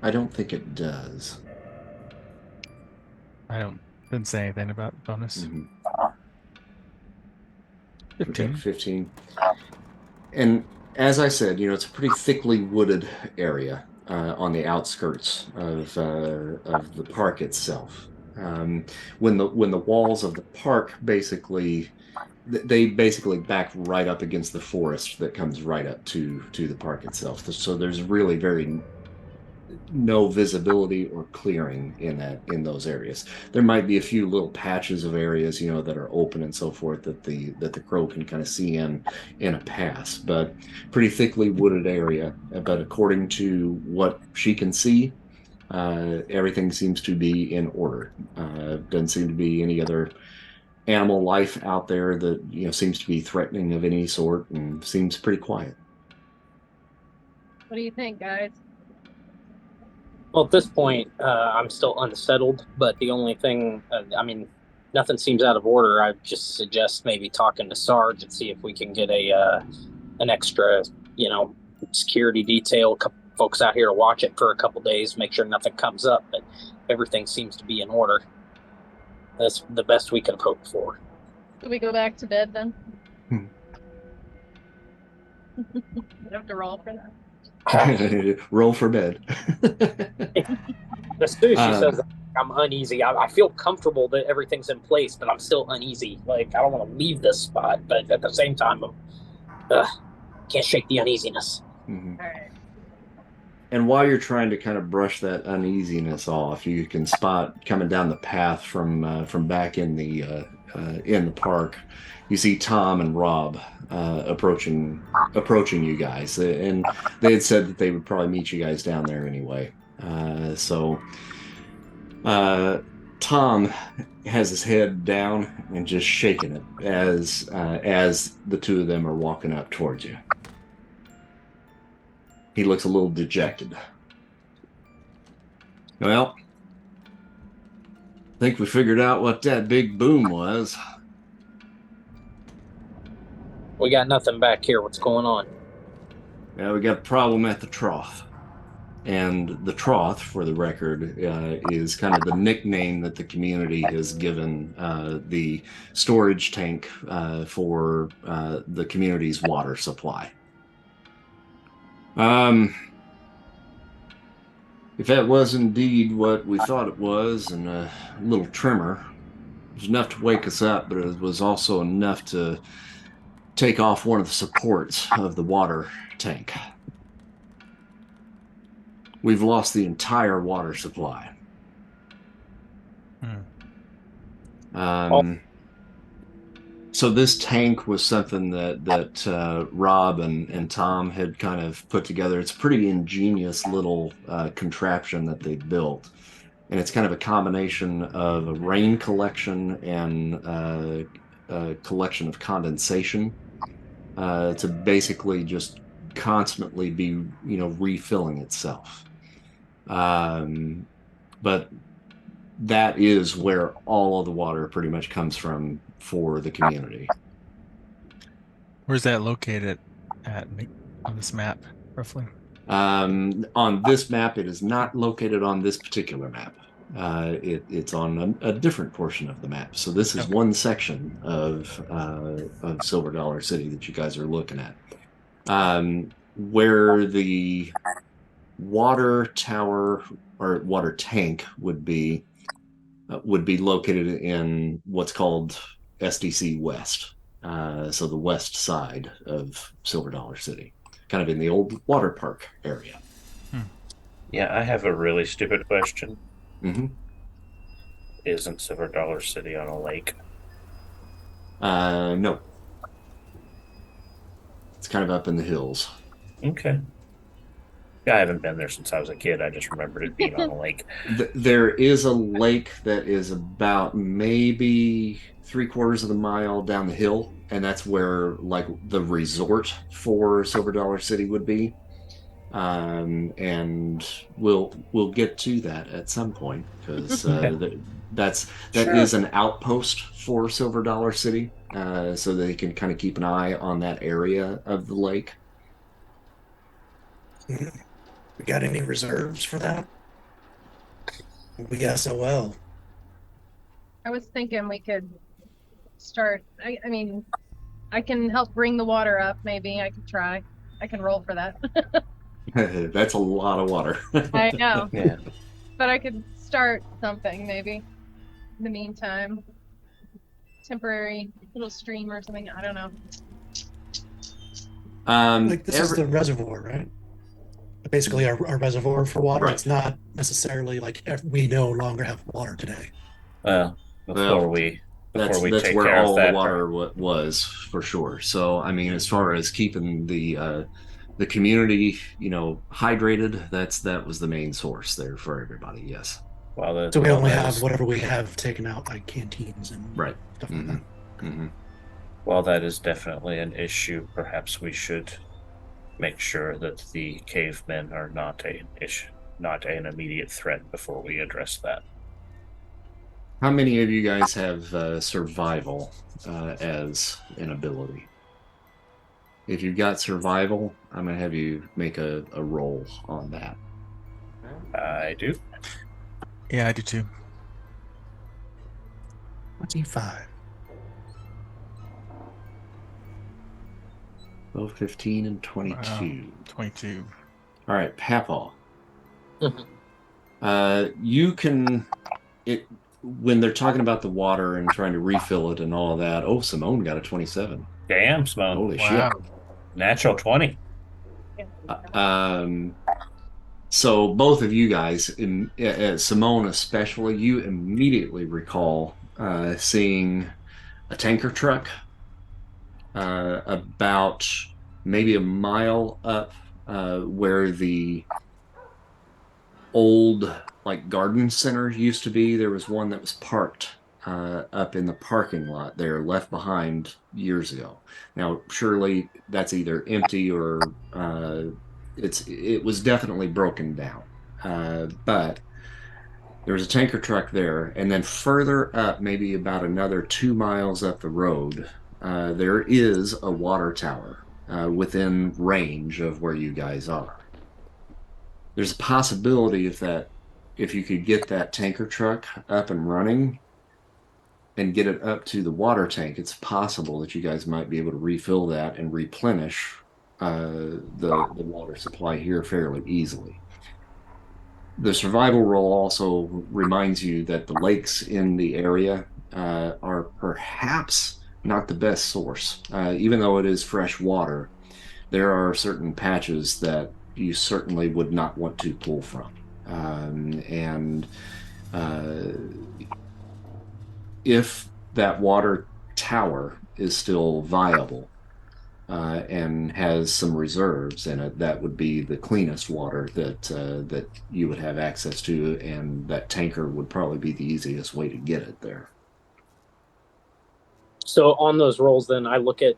I don't think it does. Didn't say anything about bonus. Mhm. 15. Okay, 15. And as I said, it's a pretty thickly wooded area on the outskirts of the park itself. When the walls of the park they basically back right up against the forest that comes right up to the park itself. So there's really very no visibility or clearing in those areas. There might be a few little patches of areas, that are open and so forth that the crow can kind of see in a pass, but pretty thickly wooded area. But according to what she can see, everything seems to be in order. Doesn't seem to be any other animal life out there that seems to be threatening of any sort, and seems pretty quiet. What do you think, guys? Well, at this point, I'm still unsettled, but the only thing, I mean, nothing seems out of order. I just suggest maybe talking to Sarge and see if we can get an extra, security detail, a couple folks out here to watch it for a couple days, make sure nothing comes up, but everything seems to be in order. That's the best we could have hoped for. Do we go back to bed then? Hmm. I have to roll for that. Roll for bed. As soon as she says that, I'm uneasy. I feel comfortable that everything's in place, but I'm still uneasy. Like, I don't want to leave this spot, but at the same time, can't shake the uneasiness. Mhm. All right. And while you're trying to kind of brush that uneasiness off, you can spot coming down the path from back in the park. You see Tom and Rob approaching you guys, and they had said that they would probably meet you guys down there anyway. So Tom has his head down and just shaking it as the two of them are walking up towards you. He looks a little dejected. Well, I think we figured out what that big boom was. We got nothing back here. What's going on? Yeah, we got a problem at the trough. And the trough, for the record, is kind of the nickname that the community has given the storage tank for the community's water supply. If that was indeed what we thought it was, and a little tremor, it was enough to wake us up, but it was also enough to take off one of the supports of the water tank. We've lost the entire water supply. So this tank was something that Rob and Tom had kind of put together. It's a pretty ingenious little contraption that they built. And it's kind of a combination of a rain collection and a collection of condensation to basically just constantly be, refilling itself. But that is where all of the water pretty much comes from for the community. Where's that located on this map, roughly? On this map, it is not located on this particular map. It's on a different portion of the map. So this is one section of Silver Dollar City that you guys are looking at. Where the water tower or water tank would be located in what's called SDC West. So the west side of Silver Dollar City, kind of in the old water park area. Yeah, I have a really stupid question. Mm-hmm. Isn't Silver Dollar City on a lake? No. It's kind of up in the hills. Okay. Yeah, I haven't been there since I was a kid. I just remembered it being on a lake. There is a lake that is about maybe 3/4 of a mile down the hill, and that's where like the resort for Silver Dollar City would be. And we'll get to that at some point because that is an outpost for Silver Dollar City, so they can kind of keep an eye on that area of the lake. We got any reserves for that? We SOL. I was thinking we could start. I mean, I can help bring the water up. Maybe I could try. I can roll for that. That's a lot of water. I know. Yeah. But I could start something maybe. In the meantime, temporary little stream or something. I don't know. Like this is the reservoir, right? Basically, our reservoir for water. Right. It's not necessarily like we no longer have water today. Well, before we that's take where care all of that, the water was for sure. So I mean, as far as keeping the community, hydrated, that was the main source there for everybody. Yes. Well, So we only have whatever we have taken out, like canteens and stuff like that. Mm-hmm. While that is definitely an issue, perhaps we should make sure that the cavemen are not an immediate threat before we address that. How many of you guys have survival as an ability? If you've got survival, I'm going to have you make a roll on that. I do. Yeah, I do too. 25. 12, 15, and 22. Wow. 22. All right, Papaw. Mhm. You can... when they're talking about the water and trying to refill it and all of that. Oh, Simone got a 27. Damn, Simone. Holy Wow. shit. Natural 20. So both of you guys, Simone especially, you immediately recall seeing a tanker truck about maybe a mile up where the old garden center used to be. There was one that was parked up in the parking lot there, left behind years ago. Now, surely that's either empty or it was definitely broken down. But there was a tanker truck there, and then further up, maybe about another 2 miles up the road, there is a water tower within range of where you guys are. There's a possibility if you could get that tanker truck up and running and get it up to the water tank, it's possible that you guys might be able to refill that and replenish the water supply here fairly easily. The survival roll also reminds you that the lakes in the area are perhaps not the best source. Even though it is fresh water, there are certain patches that you certainly would not want to pull from. If that water tower is still viable and has some reserves in it, that would be the cleanest water that you would have access to, and that tanker would probably be the easiest way to get it there. So on those rolls, then I look at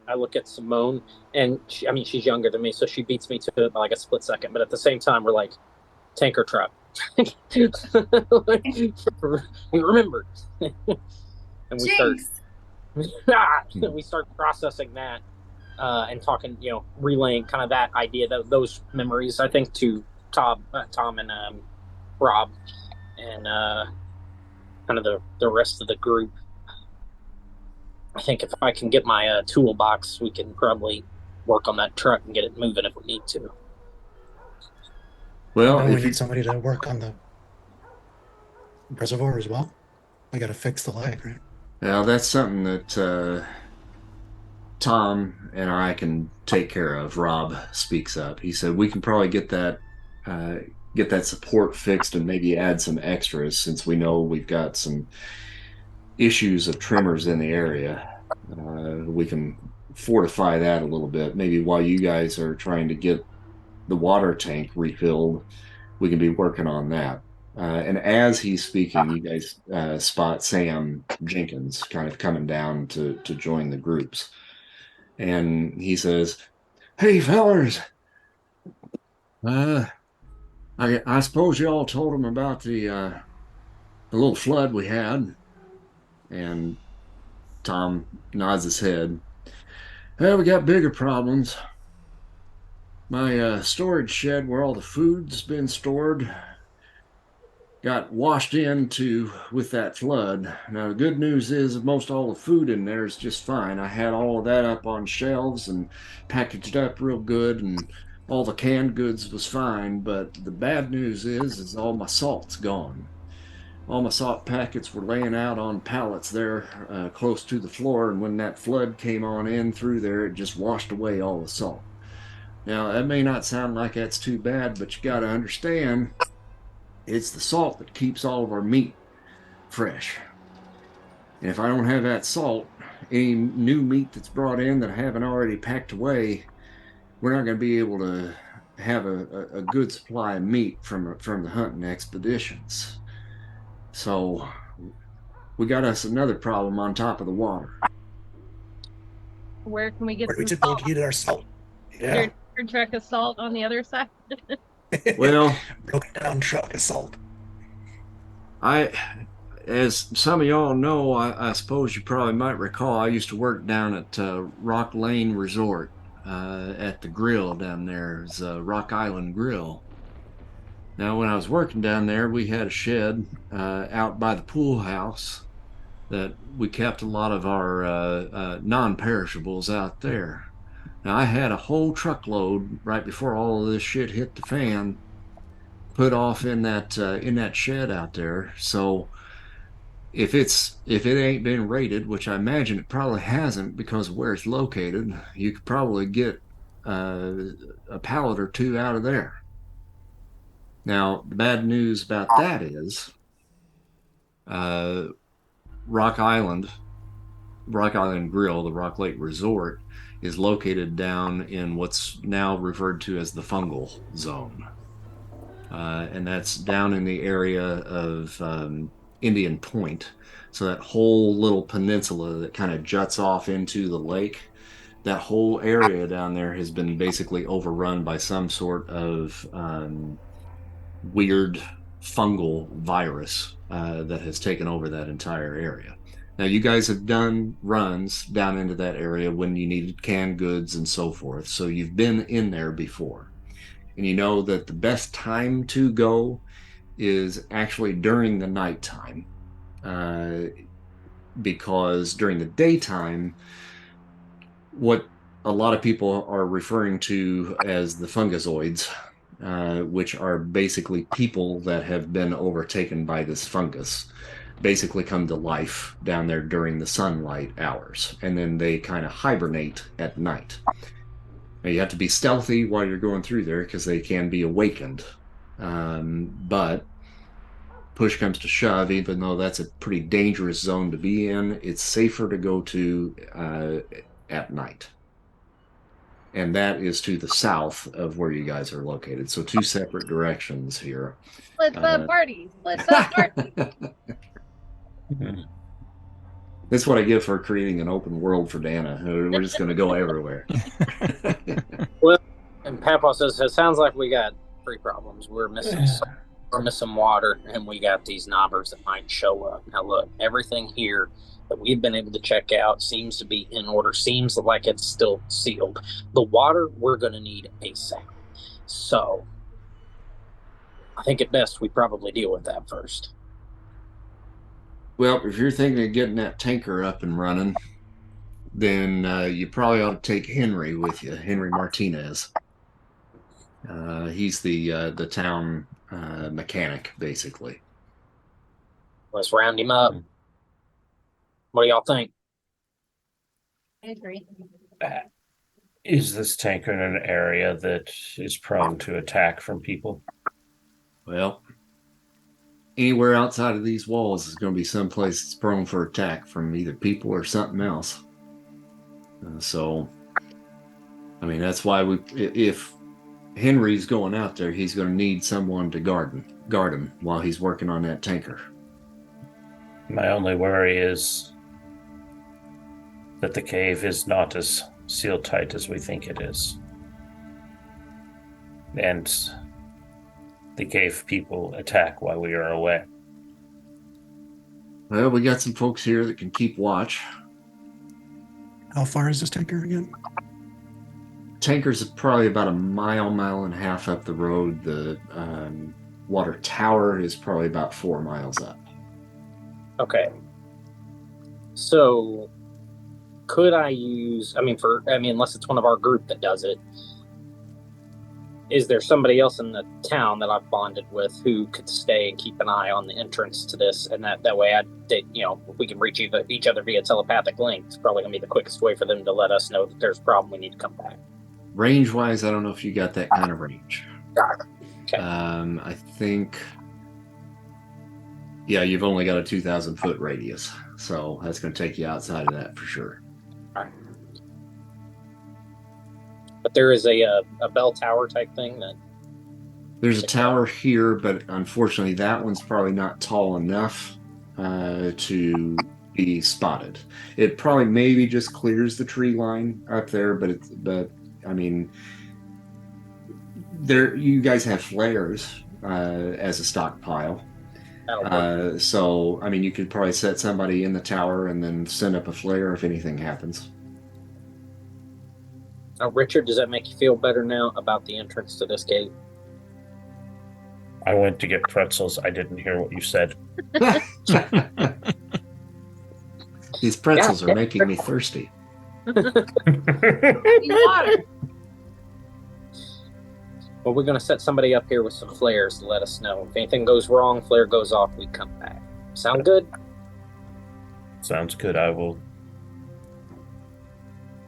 Simone, and she's younger than me, so she beats me to it by like a split second. But at the same time, we're like tanker truck. We remembered, and we start. Jinx. We start processing that and talking, relaying kind of that idea, those memories, I think, to Tom and Rob and kind of the rest of the group. I think if I can get my toolbox, we can probably work on that truck and get it moving if we need to. Well, we if you need somebody to work on the reservoir as well. I got to fix the leg, right? Now that's something that Tom and I can take care of. Rob speaks up. He said we can probably get that support fixed and maybe add some extras since we know we've got some issues of tremors in the area. We can fortify that a little bit. Maybe while you guys are trying to get the water tank refilled, we can be working on that. And as he's speaking, you guys spot Sam Jenkins kind of coming down to join the groups. And he says, "Hey, fellers, I suppose you all told him about the little flood we had." And Tom nods his head. "Well, we got bigger problems. My storage shed where all the food's been stored got washed into with that flood. Now, the good news is most all the food in there is just fine. I had all of that up on shelves and packaged up real good, and all the canned goods was fine. But the bad news is all my salt's gone. All my salt packets were laying out on pallets there close to the floor, and when that flood came on in through there, it just washed away all the salt. Now, that may not sound like that's too bad, but you got to understand it's the salt that keeps all of our meat fresh. And if I don't have that salt, any new meat that's brought in that I haven't already packed away, we're not going to be able to have a good supply of meat from the hunting expeditions. So we got us another problem on top of the water." Where can we get Where do we some just go salt? to get our salt? Is Yeah. there a truck of salt on the other side? Well, broken down truck of salt. As some of y'all know, I suppose you probably might recall, I used to work down at Rock Lane Resort at the grill down there. It's Rock Island Grill. Now, when I was working down there, we had a shed out by the pool house that we kept a lot of our non-perishables out there. Now, I had a whole truckload right before all of this shit hit the fan put off in that shed out there. So if it ain't been raided, which I imagine it probably hasn't because of where it's located, you could probably get a pallet or two out of there. Now, the bad news about that is Rock Island Grill, the Rock Lake Resort, is located down in what's now referred to as the fungal zone. And that's down in the area of Indian Point. So that whole little peninsula that kind of juts off into the lake, that whole area down there has been basically overrun by some sort of weird fungal virus that has taken over that entire area. Now, you guys have done runs down into that area when you needed canned goods and so forth. So you've been in there before. And you know that the best time to go is actually during the nighttime. Because during the daytime, what a lot of people are referring to as the fungusoids, which are basically people that have been overtaken by this fungus, basically come to life down there during the sunlight hours, and then they kind of hibernate at night. Now, you have to be stealthy while you're going through there because they can be awakened. But push comes to shove, even though that's a pretty dangerous zone to be in, it's safer to go to at night. And that is to the south of where you guys are located. So two separate directions here. Let's party. Let's party. That's what I get for creating an open world for Dana. We're just going to go everywhere. Well, and Papa says, it sounds like we got three problems. We're missing water, and we got these knobbers that might show up. Now, look, everything here that we've been able to check out seems to be in order, seems like it's still sealed. The water we're going to need ASAP. So I think at best we probably deal with that first. Well, if you're thinking of getting that tanker up and running, then you probably ought to take Henry with you, Henry Martinez. He's the town mechanic, basically. Let's round him up. What do y'all think? I agree. Is this tanker in an area that is prone to attack from people? Well, anywhere outside of these walls is going to be someplace that's prone for attack from either people or something else. So, I mean, that's why if Henry's going out there, he's going to need someone to guard him while he's working on that tanker. My only worry is that the cave is not as sealed tight as we think it is. And the cave people attack while we are away. Well, we got some folks here that can keep watch. How far is this tanker again? Tanker's probably about a mile and a half up the road. The water tower is probably about 4 miles up. Okay. So could I use, unless it's one of our group that does it, is there somebody else in the town that I've bonded with who could stay and keep an eye on the entrance to this? And that way, if we can reach each other via telepathic link, it's probably going to be the quickest way for them to let us know that there's a problem, we need to come back. Range-wise, I don't know if you got that kind of range. Got it. Okay. I think, yeah, you've only got a 2,000-foot radius, so that's going to take you outside of that for sure. All right. But there is a bell tower type thing that. There's a tower here, but unfortunately, that one's probably not tall enough to be spotted. It probably maybe just clears the tree line up there, but I mean, there you guys have flares as a stockpile. So I mean, you could probably set somebody in the tower and then send up a flare if anything happens. Richard, does that make you feel better now about the entrance to this cave? I went to get pretzels. I didn't hear what you said. These pretzels are making me thirsty. Water. Well, we're going to set somebody up here with some flares to let us know. If anything goes wrong, flare goes off, we come back. Sound good? Sounds good.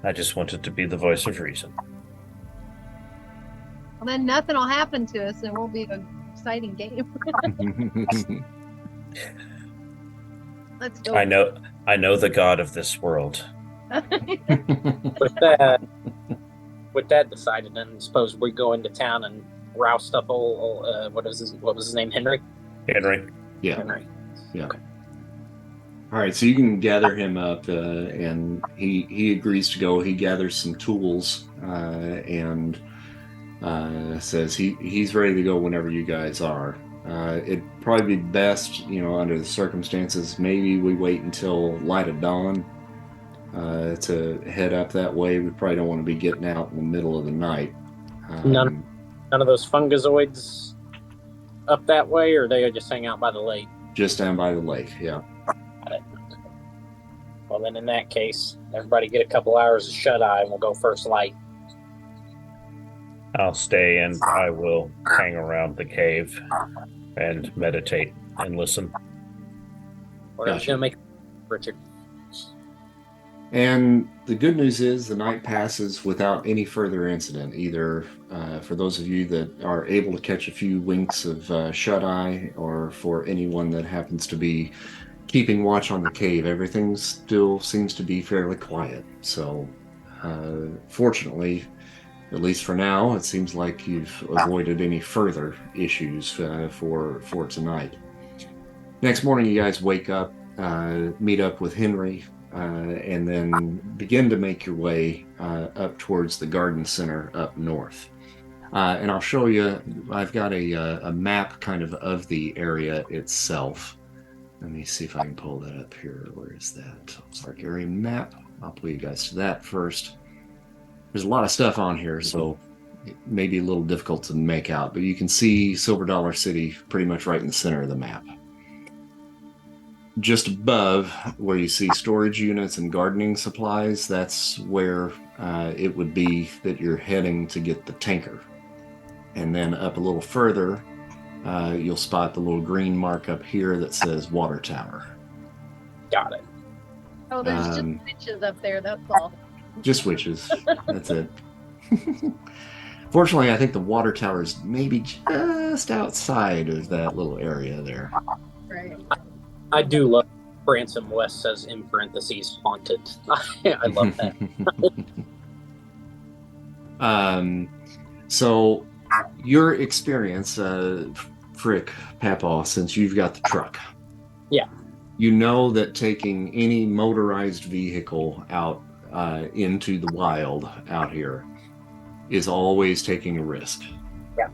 I just wanted to be the voice of reason. Well, then nothing will happen to us. It won't be an exciting game. Let's go. I know the God of this world. With that decided, then suppose we go into town and roust up old what was his name? Henry? Yeah. Henry. Yeah. Okay. All right, so you can gather him up, and he agrees to go. He gathers some tools and says he's ready to go whenever you guys are. It'd probably be best, under the circumstances, maybe we wait until light of dawn to head up that way. We probably don't want to be getting out in the middle of the night. None of those fungozoids up that way, or they just hang out by the lake? Just down by the lake, yeah. Well, then in that case, everybody get a couple hours of shut-eye and we'll go first light. I'll stay and I will hang around the cave and meditate and listen. Whatever's Gotcha. going to make Richard. And the good news is the night passes without any further incident, either for those of you that are able to catch a few winks of shut-eye, or for anyone that happens to be keeping watch on the cave. Everything still seems to be fairly quiet. So fortunately, at least for now, it seems like you've avoided any further issues for tonight. Next morning, you guys wake up, meet up with Henry, and then begin to make your way up towards the garden center up north. And I'll show you, I've got a map kind of the area itself. Let me see if I can pull that up here. Where is that? Ozark area map. I'll pull you guys to that first. There's a lot of stuff on here, so it may be a little difficult to make out, but you can see Silver Dollar City pretty much right in the center of the map. Just above where you see storage units and gardening supplies, that's where it would be that you're heading to get the tanker. And then up a little further, you'll spot the little green mark up here that says water tower. Got it. Oh, there's just witches up there. That's all. Just witches. That's it. Fortunately, I think the water tower is maybe just outside of that little area there. Right. I do love Branson West says in parentheses haunted. I love that. So your experience, Frick, Papaw, since you've got the truck. Yeah. You know that taking any motorized vehicle out into the wild out here is always taking a risk. Yeah.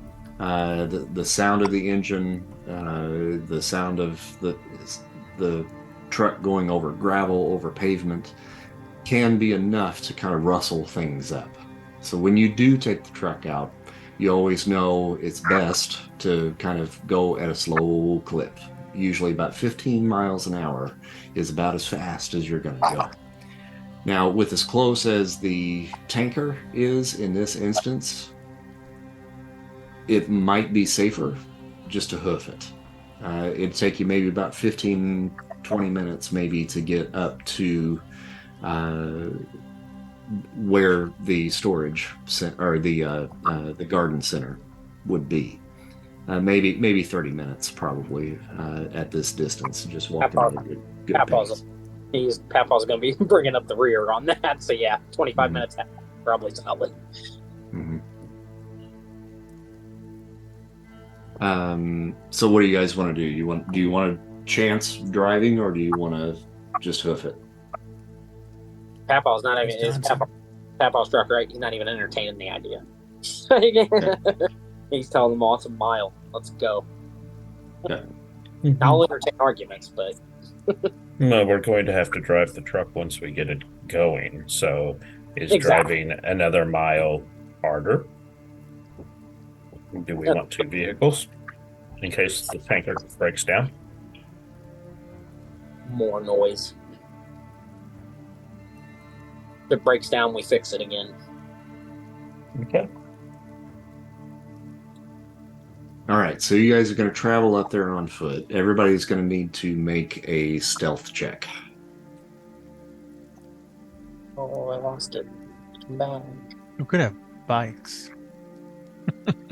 The sound of the engine, the sound of the truck going over gravel, over pavement, can be enough to kind of rustle things up. So when you do take the truck out, you always know it's best to kind of go at a slow clip. Usually about 15 miles an hour is about as fast as you're going to go. Now, with as close as the tanker is in this instance, it might be safer just to hoof it. It'd take you maybe about 15, 20 minutes maybe to get up to where the storage or the garden center would be. Maybe 30 minutes probably at this distance, just walking at a good pace. Papaw's going to be bringing up the rear on that. So yeah, 25 minutes probably solid. So what do you guys want to do? Do you want to chance driving, or do you want to just hoof it? Papaw's not even Papaw's truck, right? He's not even entertaining the idea. He's telling them all it's a mile. Let's go. Okay. I'll entertain arguments, but No, we're going to have to drive the truck once we get it going. So is Exactly. driving another mile harder? Do we want two vehicles in case the tanker breaks down? more noise. If it breaks down, we fix it again. Okay. All right, so you guys are going to travel up there on foot. Everybody's going to need to make a stealth check. Oh, I lost it. Bad. We could have bikes.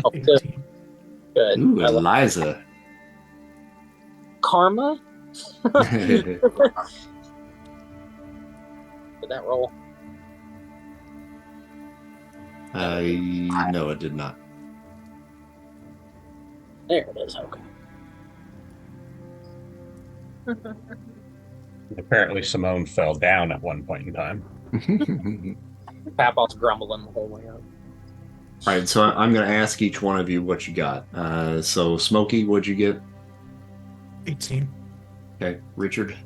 Oh, good. Good. Ooh, I love Eliza. Karma? Did that roll? No, it did not. There it is. Okay. Apparently Simone fell down at one point in time. Papaw's grumbling the whole way up. All right, so I'm going to ask each one of you what you got. So, Smokey, what'd you get? 18. Okay, Richard,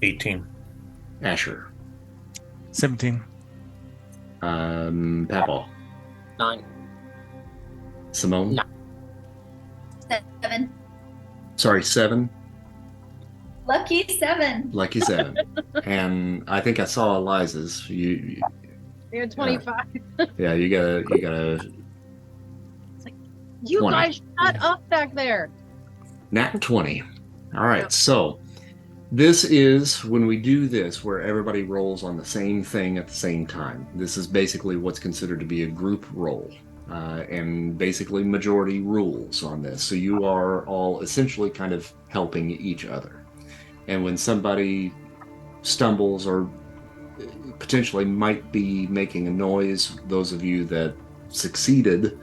18. Asher, 17. Papaw, 9. Simone. No. 7. Sorry, 7. Lucky 7. Lucky 7. And I think I saw Eliza's. You You're 25. yeah, you gotta. You 20. guys shut up back there. Nat 20. All right, Yeah. so this is when we do this where everybody rolls on the same thing at the same time. This is basically what's considered to be a group roll, and basically majority rules on this. So you are all essentially kind of helping each other. And when somebody stumbles or potentially might be making a noise, those of you that succeeded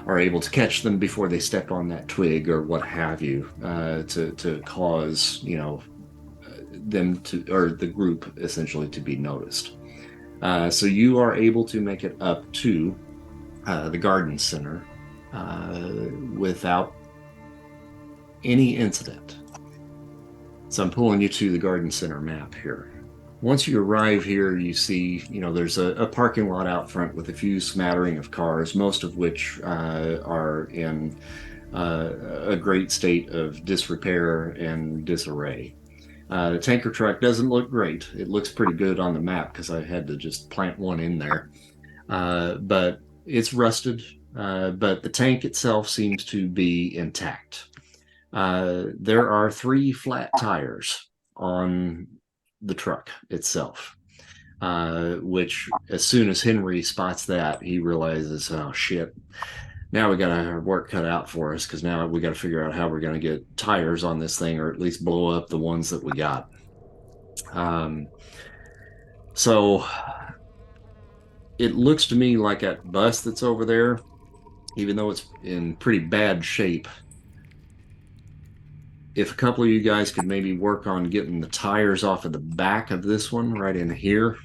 are able to catch them before they step on that twig or what have you, to cause, them to, or the group essentially, to be noticed. So you are able to make it up to the garden center without any incident. So I'm pulling you to the garden center map here. Once you arrive here, you see, there's a parking lot out front with a few smattering of cars, most of which are in a great state of disrepair and disarray. The tanker truck doesn't look great. It looks pretty good on the map because I had to just plant one in there. But it's rusted, but the tank itself seems to be intact. There are 3 flat tires on the truck itself, which as soon as Henry spots that, he realizes, oh shit, now we got our work cut out for us, because now we got to figure out how we're going to get tires on this thing, or at least blow up the ones that we got. So it looks to me like that bus that's over there, even though it's in pretty bad shape, if a couple of you guys could maybe work on getting the tires off of the back of this one right in here,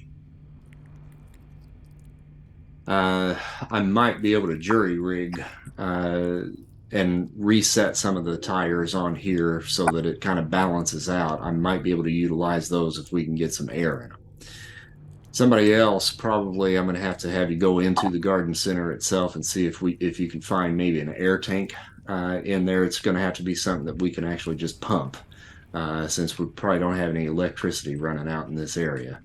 I might be able to jury rig and reset some of the tires on here so that it kind of balances out. I might be able to utilize those if we can get some air in them. Somebody else, probably I'm going to have you go into the garden center itself and see if you can find maybe an air tank in there. It's going to have to be something that we can actually just pump, since we probably don't have any electricity running out in this area.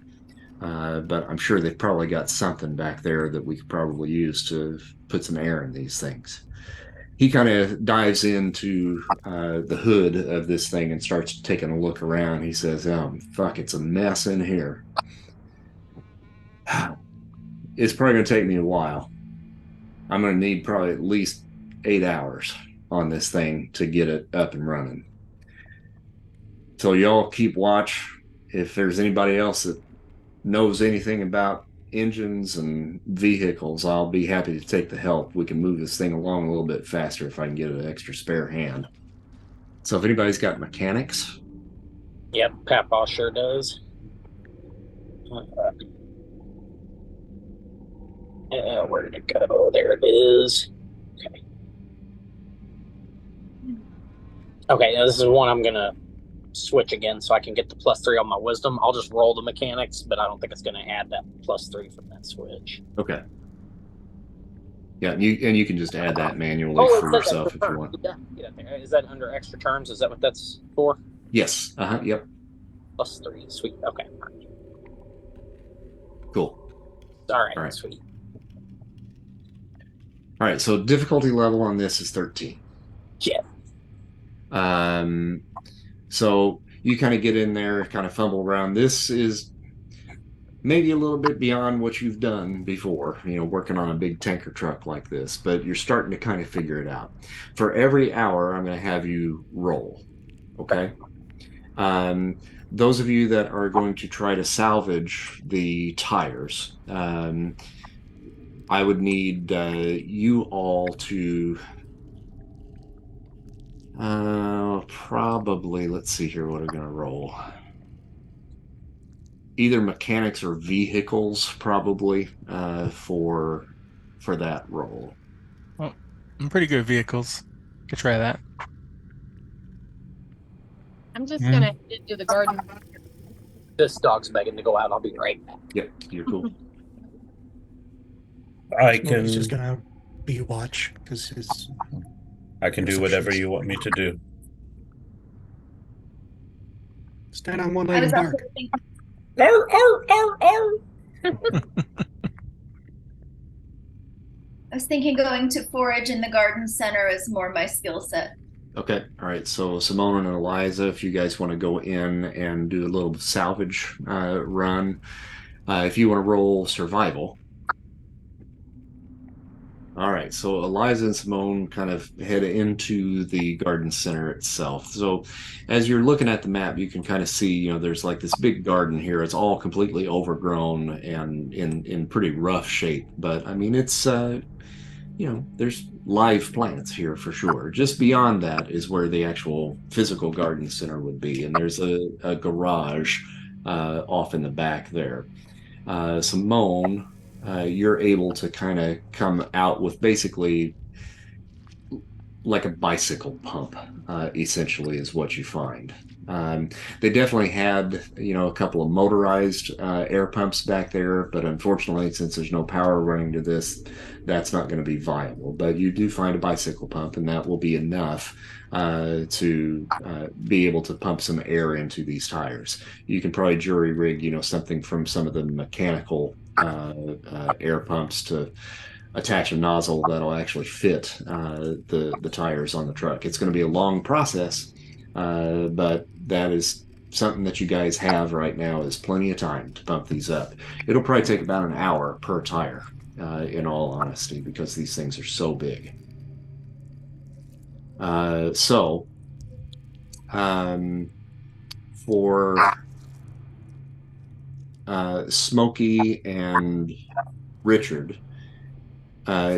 But I'm sure they've probably got something back there that we could probably use to put some air in these things. He kind of dives into the hood of this thing and starts taking a look around. He says, oh, fuck, it's a mess in here. It's probably going to take me a while. I'm going to need probably at least 8 hours on this thing to get it up and running. So y'all keep watch. If there's anybody else that knows anything about engines and vehicles, I'll be happy to take the help. We can move this thing along a little bit faster if I can get an extra spare hand. So if anybody's got mechanics. Yep, Papa sure does. Where did it go? There it is. Okay. Okay, now this is one I'm gonna switch again so I can get the +3 on my wisdom. I'll just roll the mechanics, but I don't think it's gonna add that +3 from that switch. Okay. Yeah, you can just add that manually for yourself if you want. Yeah, is that under extra terms? Is that what that's for? Yes. Yep. +3. Sweet. Okay. Cool. All right. Sweet. All right. So difficulty level on this is 13. Yeah. So you kind of get in there, kind of fumble around. This is maybe a little bit beyond what you've done before, working on a big tanker truck like this, but you're starting to kind of figure it out. For every hour, I'm going to have you roll. Okay. Those of you that are going to try to salvage the tires, I would need you all to probably, let's see here what I'm going to roll. Either mechanics or vehicles, probably, for that roll. Well, I'm pretty good at vehicles. Could try that. I'm just gonna do the garden. This dog's begging to go out. I'll be right back. Yep, you're cool. He's just gonna be watch because I can do whatever you want me to do. Stand on one leg and bark. I was thinking going to forage in the garden center is more my skill set. Okay. All right. So Simone and Eliza, if you guys want to go in and do a little salvage run, if you want to roll survival. All right. So Eliza and Simone kind of head into the garden center itself. So as you're looking at the map, you can kind of see, there's like this big garden here. It's all completely overgrown and in pretty rough shape. But I mean, it's, there's live plants here for sure. Just beyond that is where the actual physical garden center would be. And there's a garage off in the back there. Simone, you're able to kind of come out with basically like a bicycle pump, essentially, is what you find. They definitely had, a couple of motorized air pumps back there, but unfortunately, since there's no power running to this, that's not going to be viable. But you do find a bicycle pump, and that will be enough to be able to pump some air into these tires. You can probably jury rig, something from some of the mechanical air pumps to attach a nozzle that'll actually fit the tires on the truck. It's going to be a long process, but that is something that you guys have right now is plenty of time to pump these up. It'll probably take about an hour per tire, in all honesty, because these things are so big. So for Smokey and Richard,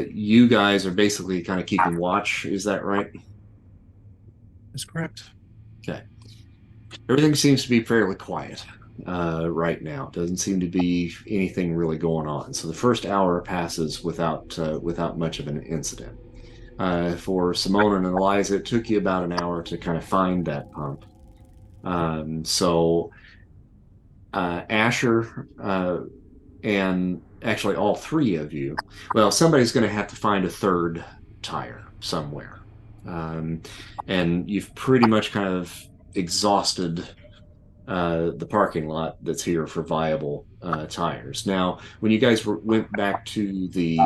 you guys are basically kind of keeping watch. Is that right? That's correct. Okay. Everything seems to be fairly quiet right now. Doesn't seem to be anything really going on. So the first hour passes without much of an incident. For Simone and Eliza, it took you about an hour to kind of find that pump. So Asher and actually all three of you, well, somebody's going to have to find a third tire somewhere. And you've pretty much kind of exhausted the parking lot that's here for viable tires. Now, when you guys went back to the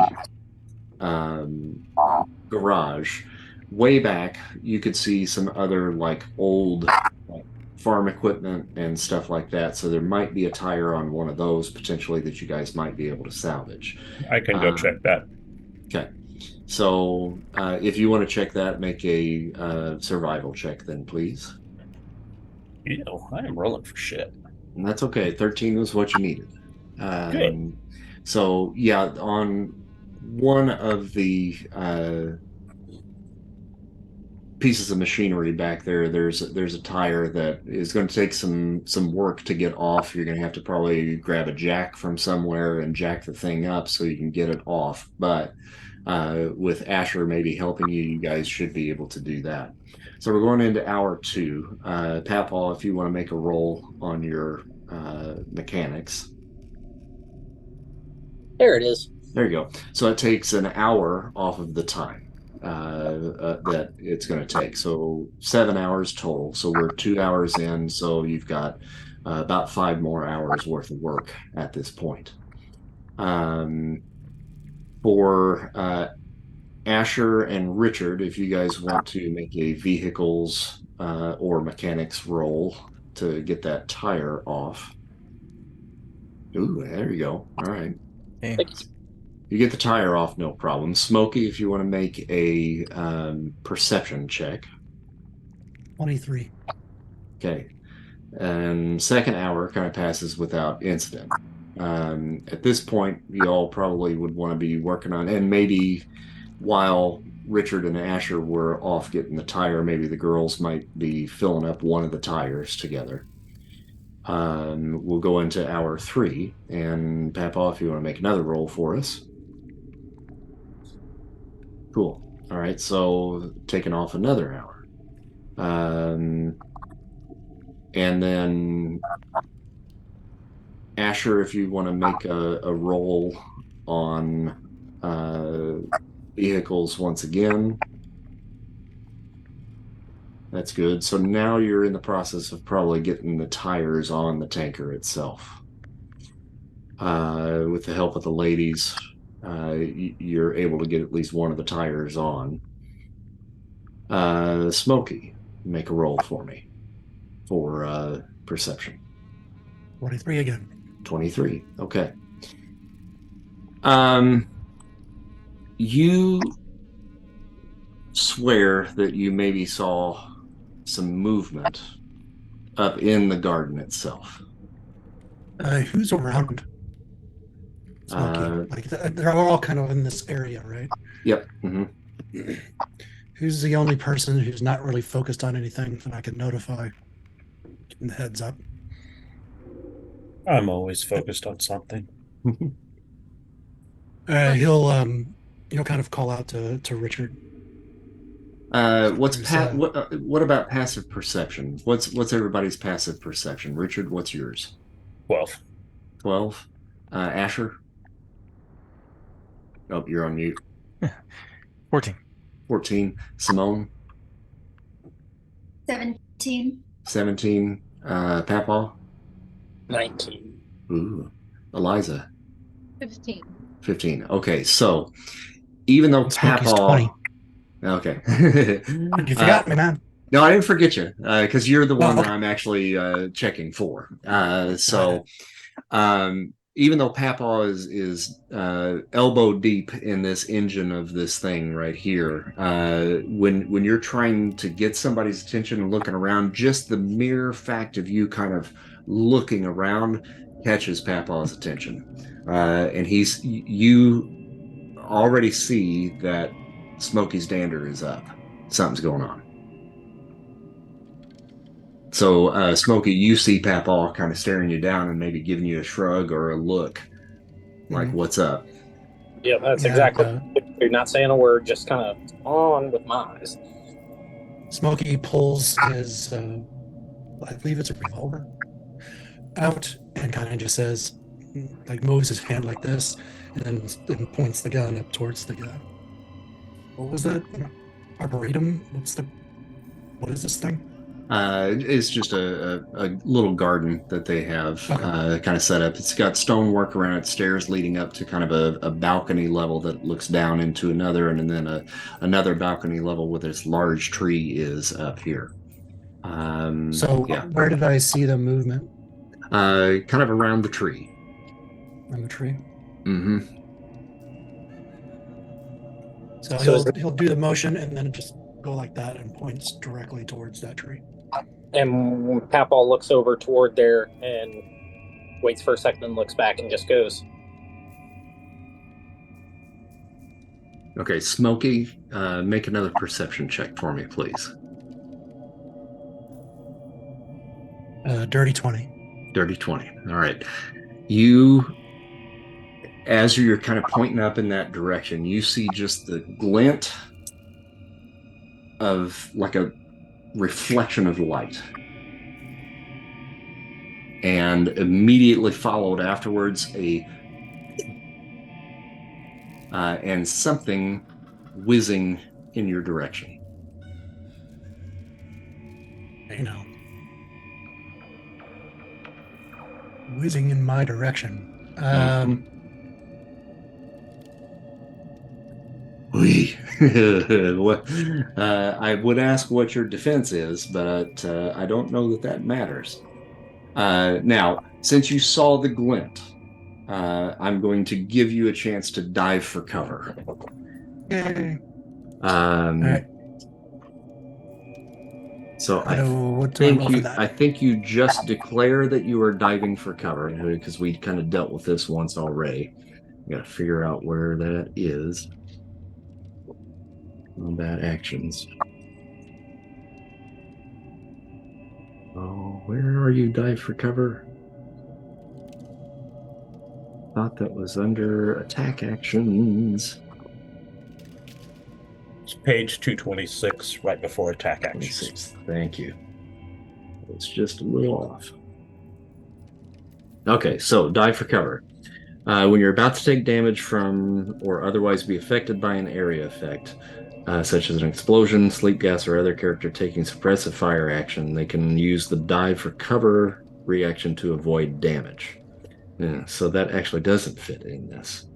garage, way back, you could see some other like old farm equipment and stuff like that. So there might be a tire on one of those potentially that you guys might be able to salvage. I can go check that. Okay. So if you want to check that, make a survival check then, please. I am rolling for shit. And that's okay. 13 was what you needed. Good. So yeah, on one of the pieces of machinery back there, there's a tire that is going to take some work to get off. You're going to have to probably grab a jack from somewhere and jack the thing up so you can get it off. But with Asher maybe helping you, you guys should be able to do that. So we're going into hour 2. Papaw, if you want to make a roll on your mechanics. There it is. There you go. So it takes an hour off of the time that it's going to take. So 7 hours total. So we're 2 hours in. So you've got about 5 more hours worth of work at this point. For Asher and Richard, if you guys want to make a vehicles or mechanics roll to get that tire off. Ooh, there you go. All right. Okay. You get the tire off, no problem. Smokey, if you want to make a perception check. 23. Okay. And second hour kind of passes without incident. At this point, you all probably would want to be working on, and maybe while Richard and Asher were off getting the tire, maybe the girls might be filling up one of the tires together. We'll go into hour 3, and Papaw, if you want to make another roll for us. Cool. All right, so taking off another hour. And then Asher, if you want to make a roll on vehicles once again. That's good. So now you're in the process of probably getting the tires on the tanker itself. With the help of the ladies, you're able to get at least one of the tires on. Smokey, make a roll for me for perception. 23 again. 23. Okay. You swear that you maybe saw some movement up in the garden itself. Who's around? Smokey. They're all kind of in this area, right? Yep. Mm-hmm. Who's the only person who's not really focused on anything that I can notify? Getting the heads up. I'm always focused on something. He'll kind of call out to Richard. What about passive perception? What's everybody's passive perception? Richard, what's yours? 12. 12. Asher? Oh, you're on mute. 14. 14. Simone? 17. 17. Papaw? 19. Ooh. Eliza? 15. 15. Okay, so even though Smokey's Papaw... 20. Okay. You forgot me, man. No, I didn't forget you, because you're the one that okay. I'm actually checking for. Got Even though Papaw is elbow deep in this engine of this thing right here, when you're trying to get somebody's attention and looking around, just the mere fact of you kind of looking around catches Papaw's attention, and you already see that Smokey's dander is up. Something's going on. So, Smokey, you see Papaw kind of staring you down and maybe giving you a shrug or a look, like, what's up? Yeah, that's exactly. You're not saying a word, just kind of on with my eyes. Smokey pulls his, I believe it's a revolver, out and kind of just says, like, moves his hand like this, and then points the gun up towards the what was that? Arboretum? What is this thing? It's just a little garden that they have kind of set up. It's got stonework around it, stairs leading up to kind of a balcony level that looks down into another, and then another balcony level where this large tree is up here. Where did I see the movement? Kind of around the tree. On the tree? Mm-hmm. So he'll do the motion and then just go like that and points directly towards that tree. And Papaw looks over toward there and waits for a second and looks back and just goes. Okay, Smokey, make another perception check for me, please. Dirty 20. Dirty 20. All right. You, as you're kind of pointing up in that direction, you see just the glint of like a reflection of light. And immediately followed afterwards and something whizzing in your direction. You know. Whizzing in my direction. I would ask what your defense is, but I don't know that matters. Now, since you saw the glint, I'm going to give you a chance to dive for cover. Yay. All right. So I think you just declare that you are diving for cover, because we kind of dealt with this once already. I got to figure out where that is. Combat actions. Oh, where are you? Dive for cover. Thought that was under attack actions. It's page 226, right before attack actions. Thank you. It's just a little off. Okay, so dive for cover. When you're about to take damage from or otherwise be affected by an area effect, such as an explosion, sleep gas, or other character taking suppressive fire action, they can use the dive for cover reaction to avoid damage. Yeah, so that actually doesn't fit in this.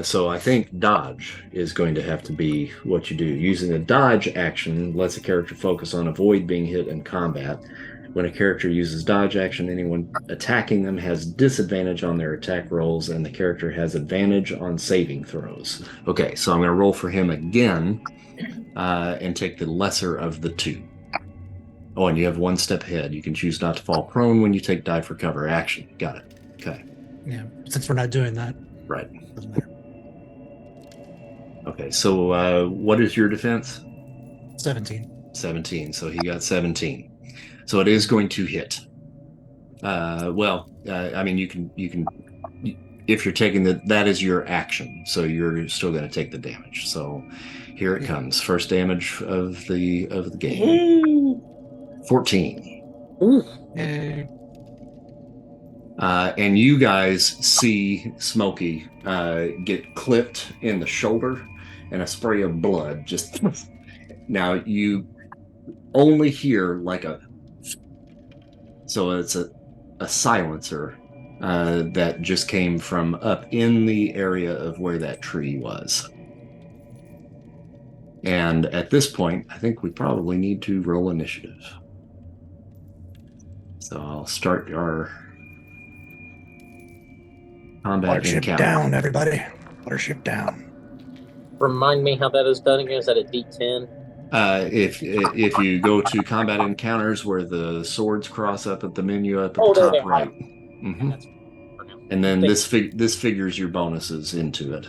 So I think dodge is going to have to be what you do. Using a dodge action lets a character focus on avoid being hit in combat. When a character uses dodge action, anyone attacking them has disadvantage on their attack rolls, and the character has advantage on saving throws. Okay, so I'm going to roll for him again and take the lesser of the two. Oh, and you have one step ahead. You can choose not to fall prone when you take dive for cover action. Got it. Okay. Yeah, since we're not doing that. Right. Doesn't matter. Okay, so what is your defense? 17. 17, so he got 17. So it is going to hit. I mean, you can, if you're taking that is your action, so you're still going to take the damage. So Here it comes. First damage of the game. 14. Ooh. Yay. And you guys see Smokey get clipped in the shoulder and a spray of blood just now you only hear like so it's a silencer that just came from up in the area of where that tree was. And at this point, I think we probably need to roll initiative. So I'll start our combat Watership encounter. down, everybody. Watership down. Remind me how that is done again. Is that a D10? If you go to combat encounters where the swords cross up at the menu up at Oh, the there top they are. right. Yeah, that's for now. And then Thank this figures your bonuses into it.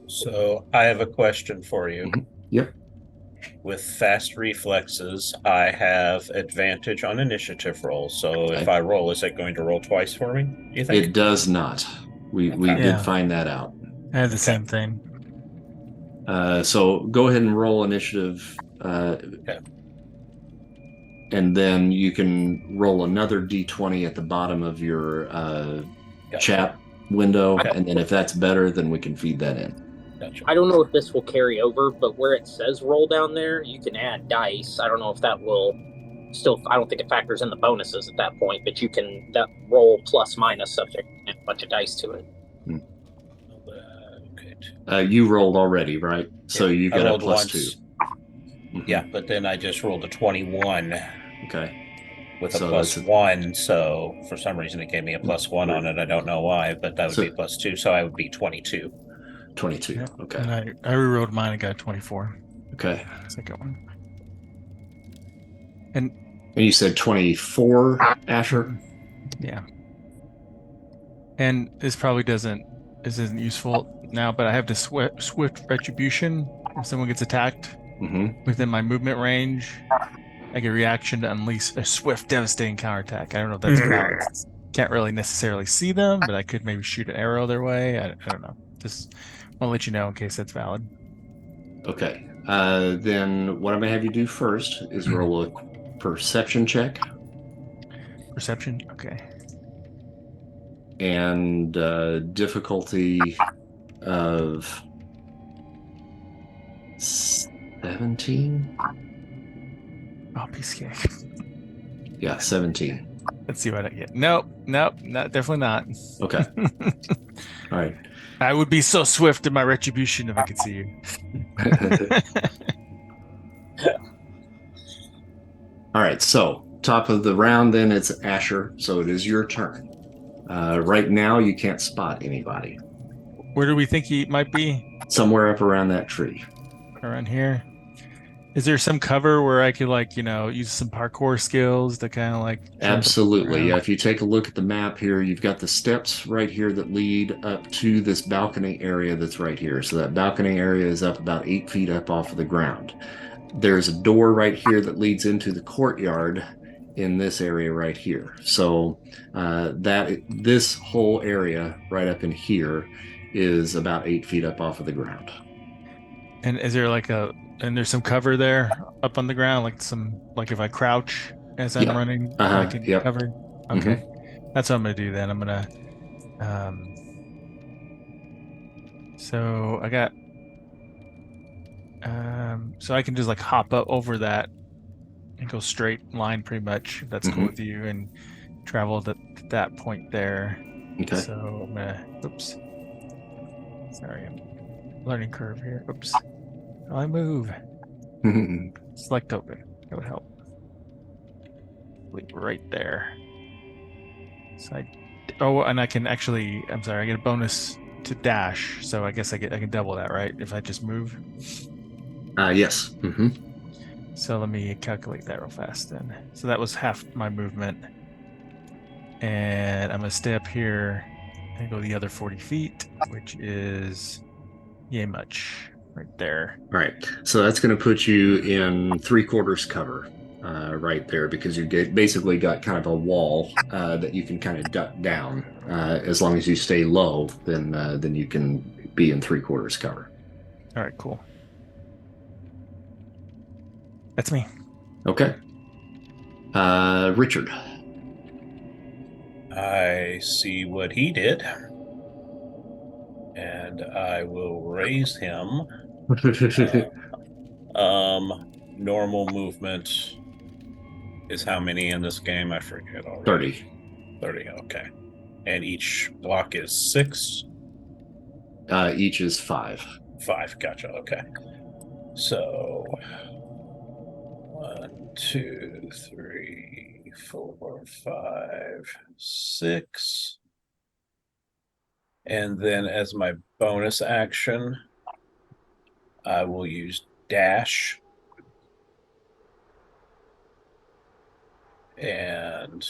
So I have a question for you. Yep. With fast reflexes, I have advantage on initiative rolls. So Okay. if I roll, is it going to roll twice for me? Do you think? It does not. We Okay. did Yeah. find that out. I had the Okay. same thing. So go ahead and roll initiative. And then you can roll another d20 at the bottom of your chat window. And then if that's better, then we can feed that in. Gotcha. I don't know if this will carry over, but where it says roll down there, you can add dice. I don't know if that will still, I don't think it factors in the bonuses at that point, but you can that roll plus minus subject and a bunch of dice to it. Okay. You rolled already, right? So Yeah, you I got a rolled plus once. 2. Mhm. Yeah, but then I just rolled a 21 Okay. with a So plus that's 1. So for some reason it gave me a plus 1 on it. I don't know why, but that would So- be plus 2. So I would be 22. 22. Yeah. Okay. And I rerolled mine and got a 24. Okay. Second one. And you said 24, Asher? Yeah. And this probably isn't useful now, but I have the swift retribution. If someone gets attacked Mm-hmm. within my movement range, I get a reaction to unleash a swift, devastating counterattack. I don't know if that's valid. Can't really necessarily see them, but I could maybe shoot an arrow their way. I don't know. Just want to let you know in case that's valid. Okay. Then what I'm going to have you do first is roll a perception check. Perception? Okay. And difficulty of 17? Oh, piece of cake. Yeah, 17. Let's see what I get. Nope, definitely not. Okay. All right. I would be so swift in my retribution if I could see you. All right, so top of the round then it's Asher, so it is your turn. Right now you can't spot anybody. Where do we think he might be? Somewhere up around that tree. Around here? Is there some cover where I could use some parkour skills to kind of Absolutely. Yeah, if you take a look at the map here, you've got the steps right here that lead up to this balcony area that's right here. So that balcony area is up about 8 feet up off of the ground. There's a door right here that leads into the courtyard in this area right here. So this whole area right up in here is about 8 feet up off of the ground. And is there and there's some cover there up on the ground, if I crouch as I'm running, I can cover? Okay. That's what I'm gonna do then. I'm gonna so I got so I can just hop up over that and go straight line pretty much, if that's cool with you, and travel to that point there. Okay. So I'm gonna sorry, I'm learning curve here. Oops. I move. Select open. That would help. Right there. So and I can actually. I'm sorry. I get a bonus to dash, so I guess I can double that, right? If I just move. Yes. So let me calculate that real fast then. So that was half my movement, and I'm gonna stay up here and go the other 40 feet, which is yay much. Right there. All right. So that's going to put you in 3/4 cover right there, because you basically got kind of a wall that you can kind of duck down. As long as you stay low, then you can be in 3/4 cover. All right, cool. That's me. Okay. Richard. I see what he did, and I will raise him. Normal movement is how many in this game? I forget already. 30. 30, okay. And each block is 6? Each is 5. 5, gotcha, okay. So 1, 2, 3, 4, 5, 6. And then as my bonus action, I will use dash. And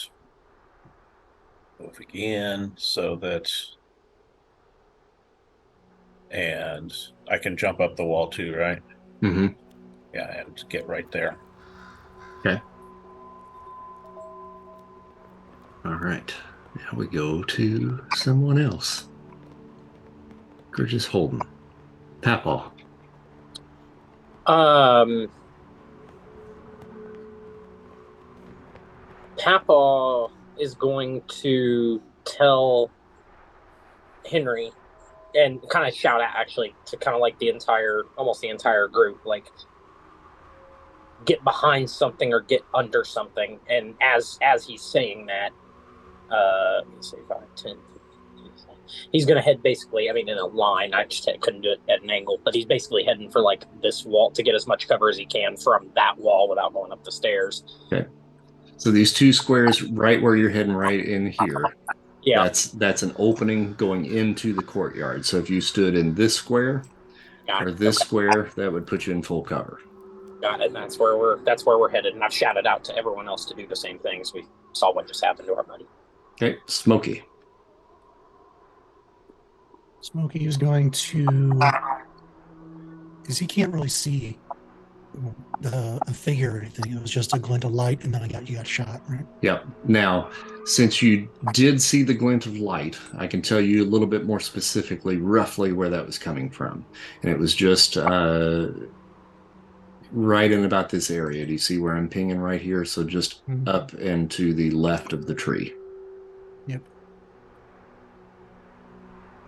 move again so that, and I can jump up the wall too, right? Mm-hmm. Yeah, and get right there. Okay. All right. Now we go to someone else. Gorgeous Holden. Papaw. Papaw is going to tell Henry and kind of shout out actually to kind of like almost the entire group, like get behind something or get under something. And as he's saying that, let's say 5, 10, 15, he's going to head basically, in a line. I just couldn't do it at an angle, but he's basically heading for like this wall to get as much cover as he can from that wall without going up the stairs. Okay. So these 2 squares right where you're heading right in here. Yeah. That's an opening going into the courtyard. So if you stood in this square or this square, that would put you in full cover. Got it. That's where we're headed. And I've shouted out to everyone else to do the same things. We saw what just happened to our buddy. Okay. Smokey. Smokey is going to, because he can't really see a figure or anything. It was just a glint of light, and then you got shot, right? Yep. Now, since you did see the glint of light, I can tell you a little bit more specifically, roughly where that was coming from. And it was just right in about this area. Do you see where I'm pinging right here? So just up and to the left of the tree. Yep.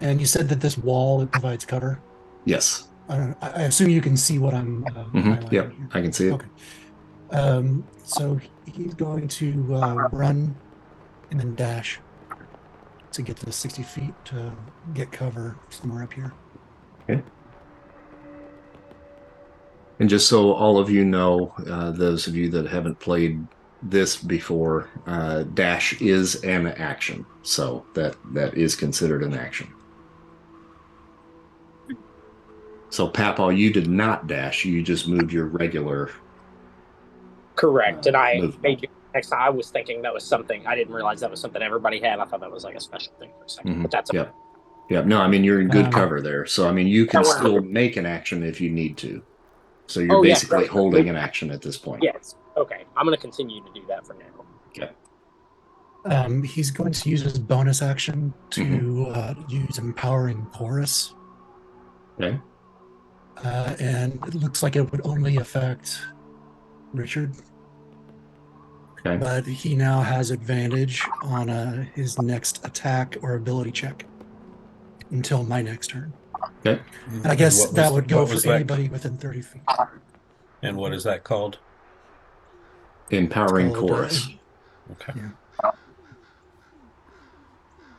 And you said that this wall provides cover? Yes. I assume you can see what I'm highlighting. Yep, here. I can see it. Okay. So he's going to run and then dash to get to the 60 feet to get cover somewhere up here. Okay. And just so all of you know, those of you that haven't played this before, dash is an action. So that is considered an action. So, Papaw, you did not dash. You just moved your regular. Correct. And I movement. made you next time. I was thinking that was something. I didn't realize that was something everybody had. I thought that was like a special thing for a 2nd. But that's Yep. No, you're in good cover there. So, you can still make an action if you need to. So you're basically holding an action at this point. Yes. Okay. I'm going to continue to do that for now. Okay. He's going to use his bonus action to use Empowering Chorus. Okay. And it looks like it would only affect Richard. Okay. But he now has advantage on his next attack or ability check until my next turn. Okay. And I guess that would go for anybody within 30 feet. And what is that called? Empowering Chorus. Okay.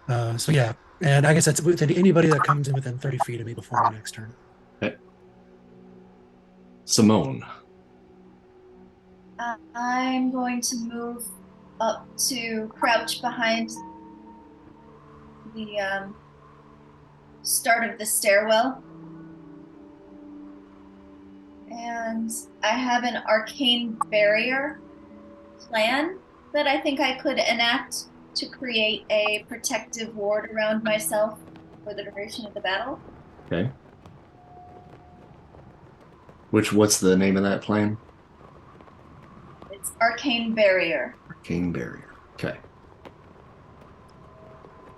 Yeah. So yeah, and I guess that's within anybody that comes in within 30 feet of me before my next turn. Okay. Simone. I'm going to move up to crouch behind the start of the stairwell. And I have an arcane barrier plan that I think I could enact to create a protective ward around myself for the duration of the battle. Okay. What's the name of that plan? It's Arcane Barrier. Arcane Barrier. Okay.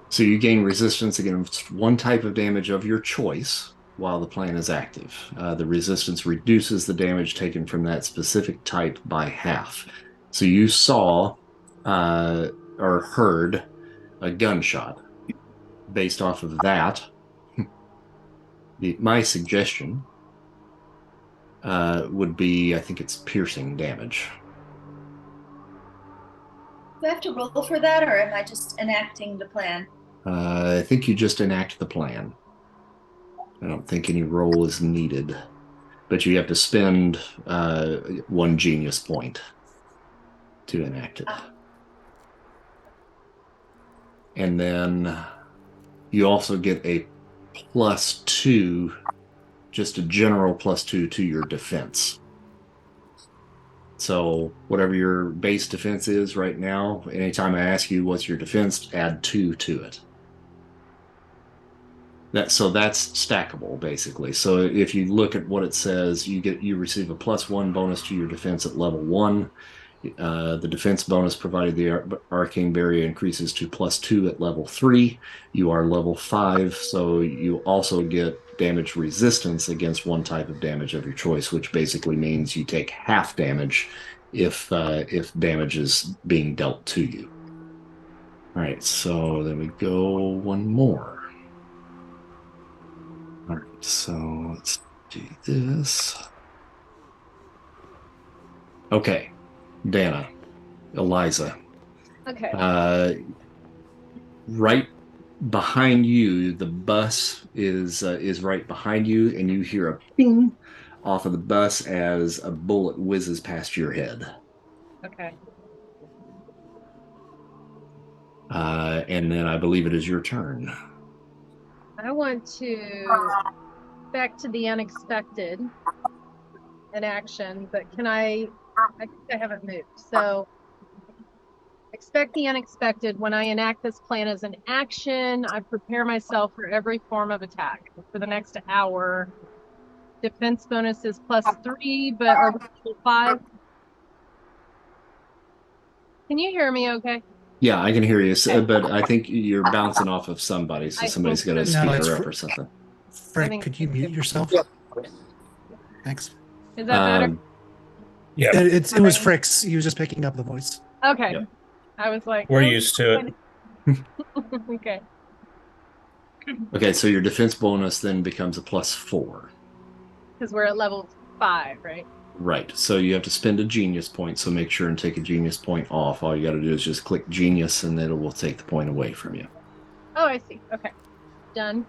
So you gain resistance against one type of damage of your choice, while the plan is active. The resistance reduces the damage taken from that specific type by half. So you saw or heard a gunshot. Based off of that, my suggestion would be, I think it's piercing damage. Do I have to roll for that, or am I just enacting the plan? I think you just enact the plan. I don't think any roll is needed, but you have to spend 1 genius point to enact it. And then you also get a +2, just a general +2 to your defense. So whatever your base defense is right now, anytime I ask you what's your defense, add 2 to it. So that's stackable, basically. So if you look at what it says, you receive a +1 bonus to your defense at level 1. The defense bonus provided the arcane barrier increases to +2 at level 3. You are level 5, so you also get damage resistance against one type of damage of your choice, which basically means you take half damage if damage is being dealt to you. All right, so then we go one more. All right, so let's do this. Okay, Dana, Eliza. Okay. Right behind you, the bus is right behind you, and you hear a ping off of the bus as a bullet whizzes past your head. Okay. And then I believe it is your turn. I want to back to the unexpected in action, but I think I haven't moved. So expect the unexpected. When I enact this plan as an action, I prepare myself for every form of attack for the next hour. Defense bonus is +3, but are we level 5? Can you hear me okay? Yeah, I can hear you, but I think you're bouncing off of somebody, so I somebody's think got a so. No, it's speaker up or something. Frick, could you mute yourself? Yep. Thanks. Is that better? Yeah, It was Frick's. He was just picking up the voice. Okay. Yep. I was like, we're oh, used to it. okay. Okay, so your defense bonus then becomes a +4. Because we're at level 5, right? Right, so you have to spend a genius point, so make sure and take a genius point off. All you got to do is just click genius, and then it will take the point away from you. Oh, I see. Okay. Done.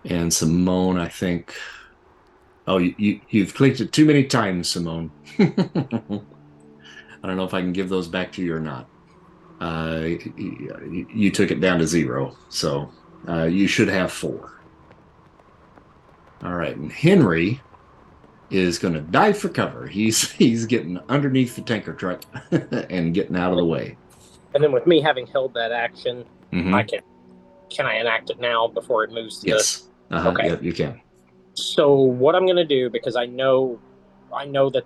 And Simone, I think... Oh, you've clicked it too many times, Simone. I don't know if I can give those back to you or not. You took it down to 0, so you should have 4. All right, and Henry is going to dive for cover. He's getting underneath the tanker truck and getting out of the way. And then with me having held that action, Mhm. I can I enact it now before it moves to Yes. Okay. Yep, you can. So what I'm going to do, because I know that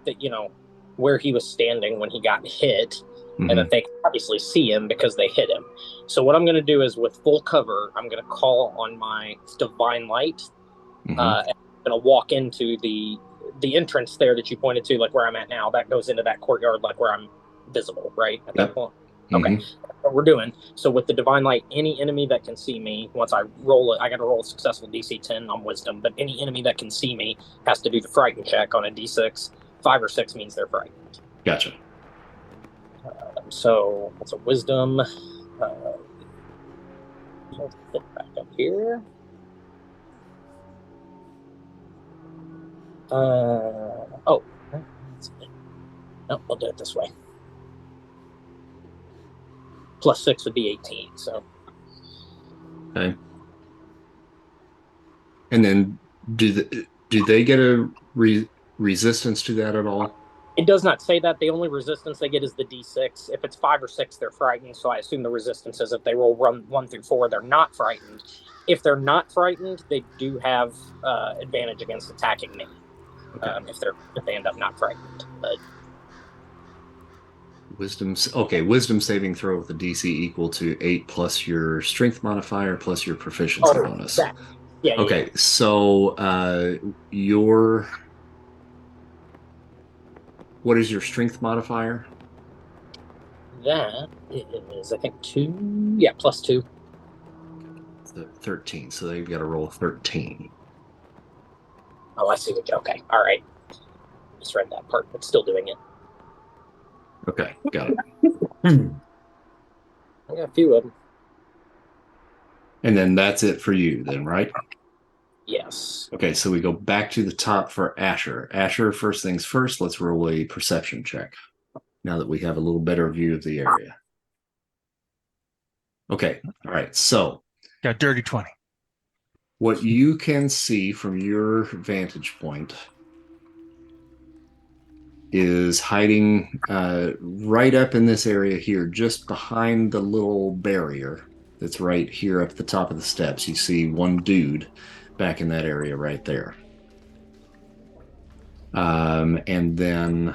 where he was standing when he got hit, Mhm. and that they can obviously see him because they hit him. So what I'm going to do is, with full cover, I'm going to call on my divine light. Mhm. And I'm going to walk into the entrance there that you pointed to, like where I'm at now. That goes into that courtyard, like where I'm visible, right at that point. Okay, Mhm. that's what we're doing. So with the divine light, any enemy that can see me, once I roll it, I got to roll a successful DC 10 on wisdom. But any enemy that can see me has to do the frighten check on a D6. 5 or 6 means they're frightened. Gotcha. So that's a wisdom. So let's get back up here. No, we'll do it this way. +6 would be 18. So Okay. And then do they get a resistance to that at all? it does not say that. The only resistance they get is the D6. If it's 5 or 6, they're frightened. So I assume the resistance is if they roll 1 through 4, they're not frightened. If they're not frightened, they do have advantage against attacking me. Okay. If they end up not frightened. But Wisdom saving throw with a DC equal to 8 plus your strength modifier plus your proficiency bonus. Yeah. Okay, so what is your strength modifier? That is, I think, 2. Yeah, +2. 13. So they've got to roll 13. Oh, I see. Okay. All right. Misread that part, but still doing it. Okay, got it. I got a few of them. And then that's it for you, then, right? Yes. Okay, so we go back to the top for Asher. Asher, first things first, let's roll a perception check now that we have a little better view of the area. Okay, all right. So Got dirty 20. what you can see from your vantage point is hiding right up in this area here, just behind the little barrier that's right here up at the top of the steps. You see one dude back in that area right there. And then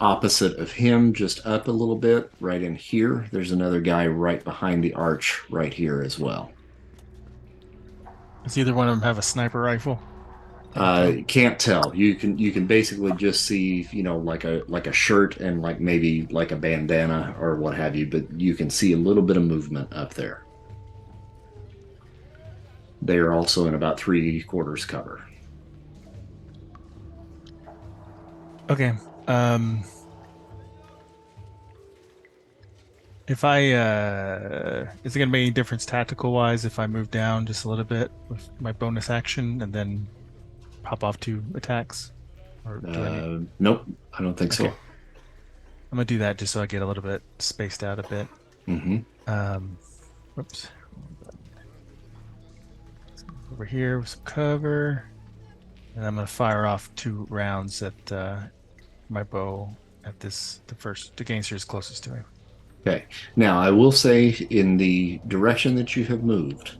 opposite of him, just up a little bit, right in here, there's another guy right behind the arch right here as well. Does either one of them have a sniper rifle? Can't tell. You can basically just see, like a shirt and like maybe like a bandana or what have you, but you can see a little bit of movement up there. They are also in about 3/4 cover. Okay. If I is it gonna make any difference tactical wise if I move down just a little bit with my bonus action and then pop off 2 attacks? Or do I need... Nope, I don't think so. I'm gonna do that just so I get a little bit spaced out a bit. Whoops. Over here with some cover, and I'm gonna fire off 2 rounds at my bow at the gangster is closest to me. Okay. Now, I will say in the direction that you have moved,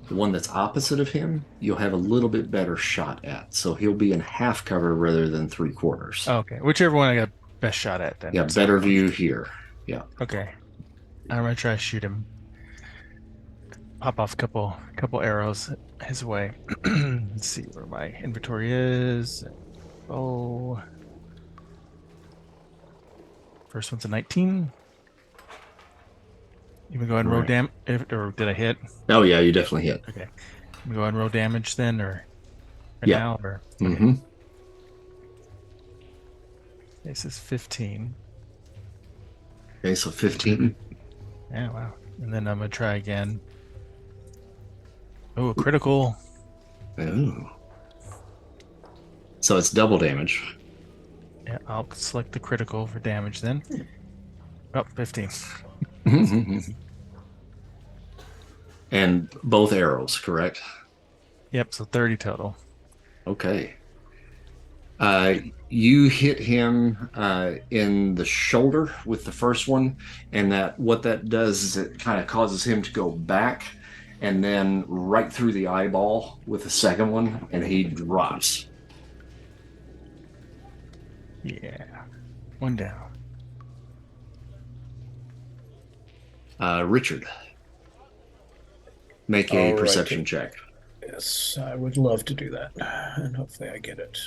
the one that's opposite of him, you'll have a little bit better shot at. So he'll be in half cover rather than 3/4. Oh, okay. Whichever one I got best shot at then. Yeah, better view here. Yeah. Okay. I'm gonna try to shoot him. Pop off a couple arrows his way. Let's see where my inventory is. Oh. First one's a 19. You can go ahead and roll damage, or did I hit? Oh yeah, you definitely hit. Okay. You go ahead and roll damage then, or yeah. now, or okay. This is 15. Okay, so 15. Yeah, wow. And then I'm gonna try again. Oh, a critical. Oh. So it's double damage. Yeah, I'll select the critical for damage then. Oh, 15. And both arrows, correct? Yep, so 30 total. Okay. You hit him in the shoulder with the first one, and what that does is it kind of causes him to go back, and then right through the eyeball with the second one, and he drops. Yeah. One down. Richard, make a perception check. Yes, I would love to do that, and hopefully I get it.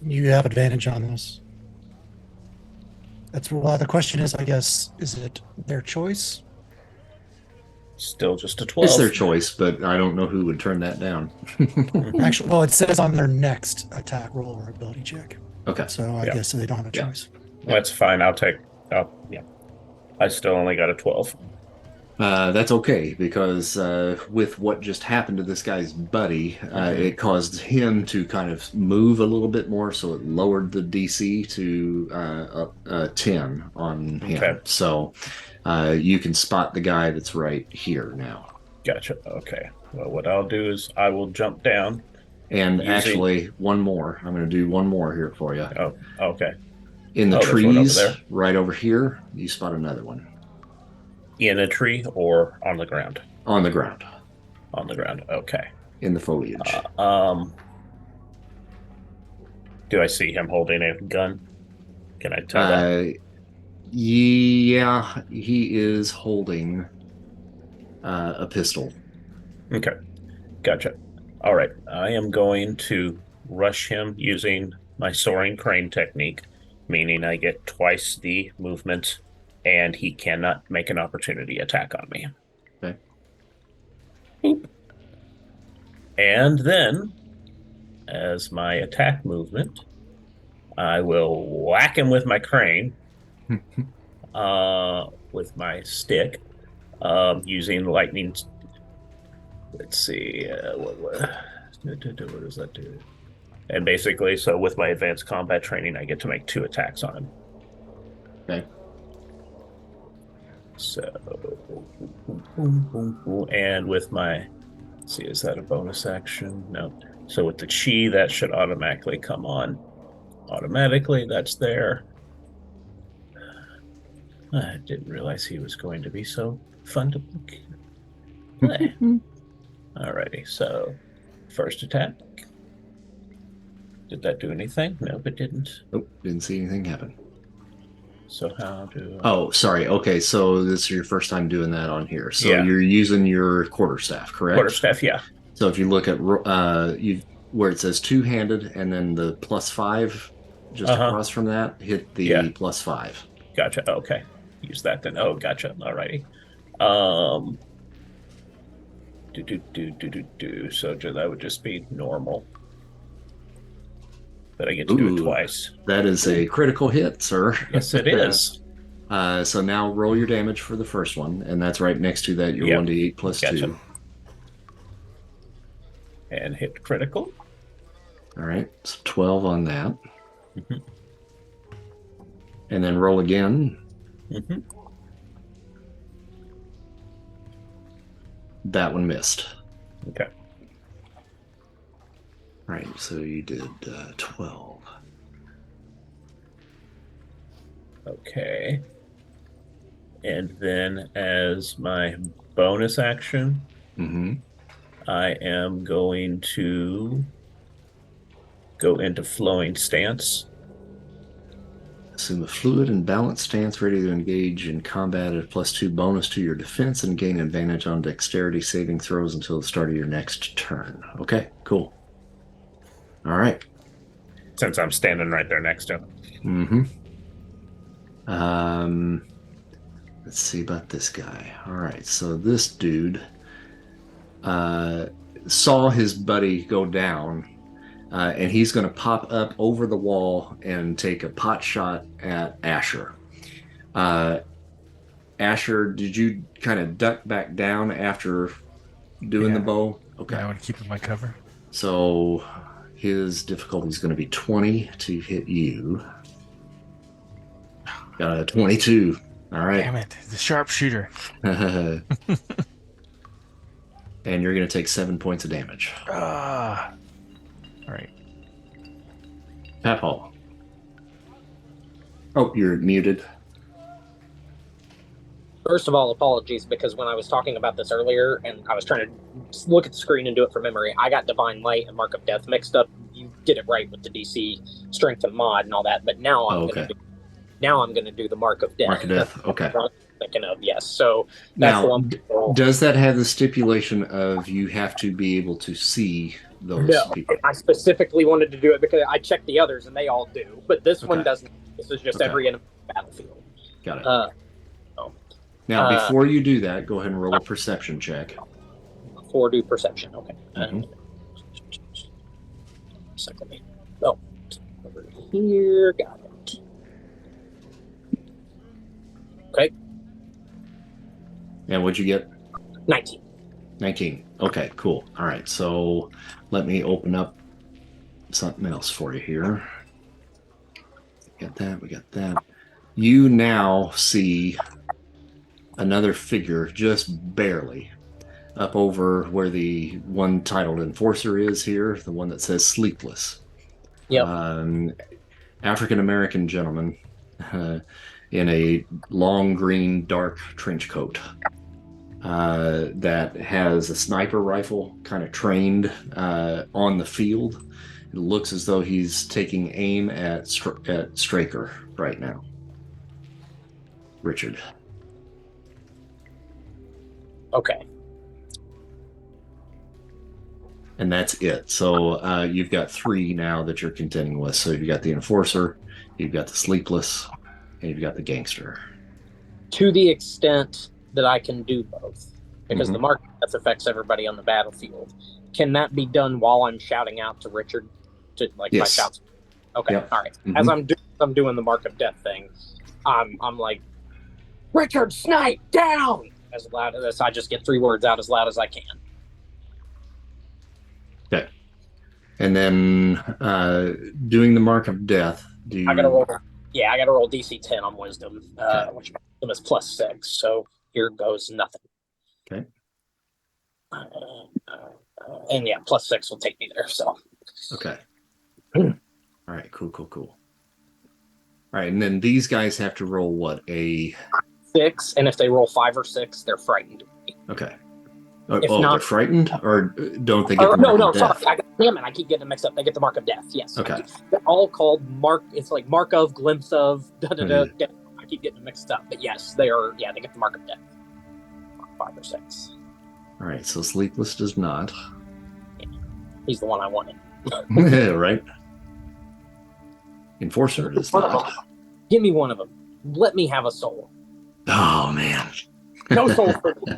You have advantage on this. The question is, I guess, is it their choice? Still just a 12. It's their choice, but I don't know who would turn that down. Actually, well, it says on their next attack roll or ability check. Okay. So I guess they don't have a choice. That's fine. I still only got a 12. That's okay, because with what just happened to this guy's buddy, it caused him to kind of move a little bit more, so it lowered the DC to 10 on him. Okay. So you can spot the guy that's right here now. Gotcha. Okay. Well, what I'll do is I will jump down. And actually, one more. I'm going to do one more here for you. Oh, okay. In the trees, right over here, you spot another one. In a tree or on the ground? On the ground. On the ground. Okay. In the foliage. Do I see him holding a gun? Can I tell that? Yeah, he is holding a pistol. Okay, gotcha. All right, I am going to rush him using my soaring crane technique, meaning I get twice the movement, and he cannot make an opportunity attack on me. Okay. Boop. And then, as my attack movement, I will whack him with my crane, with my stick, using lightning. Let's see, what does that do? And basically, so with my advanced combat training, I get to make 2 attacks on him. Okay. So, and with my, let's see, is that a bonus action? No. So with the chi, that should automatically come on. Automatically, that's there. I didn't realize he was going to be so fun to play. Alrighty, so first attack. Did that do anything? Nope, it didn't. Nope, didn't see anything happen. So how do Oh, sorry. Okay, so this is your first time doing that on here. So Yeah. you're using your quarterstaff, correct? Quarterstaff, yeah. So if you look at you where it says two-handed and then the +5 just across from that, hit the +5. Gotcha. Okay. Use that then. Oh, gotcha. Alrighty. So that would just be normal. But I get to do it twice. That is a critical hit, sir. Yes, it is. So now roll your damage for the first one, and that's right next to that, your 1d8 plus 2. And hit critical. All right, so 12 on that. Mm-hmm. And then roll again. Mm-hmm. That one missed. Okay. All right, so you did 12. Okay. And then as my bonus action, I am going to go into flowing stance. Assume a fluid and balanced stance ready to engage in combat at +2 bonus to your defense and gain advantage on dexterity saving throws until the start of your next turn. Okay, cool. All right. Since I'm standing right there next to him. Let's see about this guy. All right, so this dude saw his buddy go down, and he's going to pop up over the wall and take a pot shot at Asher. Asher, did you kind of duck back down after doing the bow? Okay. Yeah, I want to keep in my cover. So his difficulty is going to be 20 to hit you. Got a 22. All right. Damn it. The sharpshooter. And you're going to take 7 points of damage. All right. Pat Hall. Oh, you're muted. First of all, apologies, because when I was talking about this earlier and I was trying to look at the screen and do it from memory, I got Divine Light and Mark of Death mixed up. You did it right with the DC Strength and Mod and all that, but now I'm going to do the Mark of Death. Mark of Death, okay. That's what I'm thinking of, yes. So that's the one. Does that have the stipulation of you have to be able to see those people? I specifically wanted to do it because I checked the others and they all do, but this one doesn't. This is just every enemy battlefield. Got it. Now, before you do that, go ahead and roll a perception check. Before do perception, okay. Second. Oh, over here, got it. Okay. And what'd you get? 19. 19. Okay, cool. All right, so let me open up something else for you here. We got that. You now see another figure, just barely, up over where the one titled Enforcer is here, the one that says Sleepless. Yep. African-American gentleman in a long green dark trench coat that has a sniper rifle kind of trained on the field. It looks as though he's taking aim at Straker right now. Richard. Okay. And that's it. So you've got 3 now that you're contending with. So you've got the enforcer, you've got the sleepless, and you've got the gangster. To the extent that I can do both, because Mhm. the mark of death affects everybody on the battlefield. Can that be done while I'm shouting out to Richard? To like my Yes. shouts. Okay, Yep. all right. Mhm. As I'm doing the mark of death thing, I'm like, Richard, snipe down as loud as I just get 3 words out as loud as I can. Okay. And then doing the mark of death. Do you? I gotta roll. Yeah, I gotta roll DC 10 on wisdom, Okay. which is +6. So here goes nothing. Okay. And yeah, +6 will take me there. So Okay. All right. Cool. All right. And then these guys have to roll what? A 6, and if they roll 5 or 6, they're frightened. Okay. If oh, not- they're frightened, or don't they get the no, mark of death? sorry. Damn it, I keep getting them mixed up. They get the mark of death. Yes. Okay. They're all called mark. It's like mark of, glimpse of, death. I keep getting them mixed up, but yes, they are. Yeah, they get the mark of death. 5 or 6. All right. So sleepless does not. He's the one I wanted. Right. Enforcer does not. Give me one of them. Let me have a soul. Oh man. No soul for me.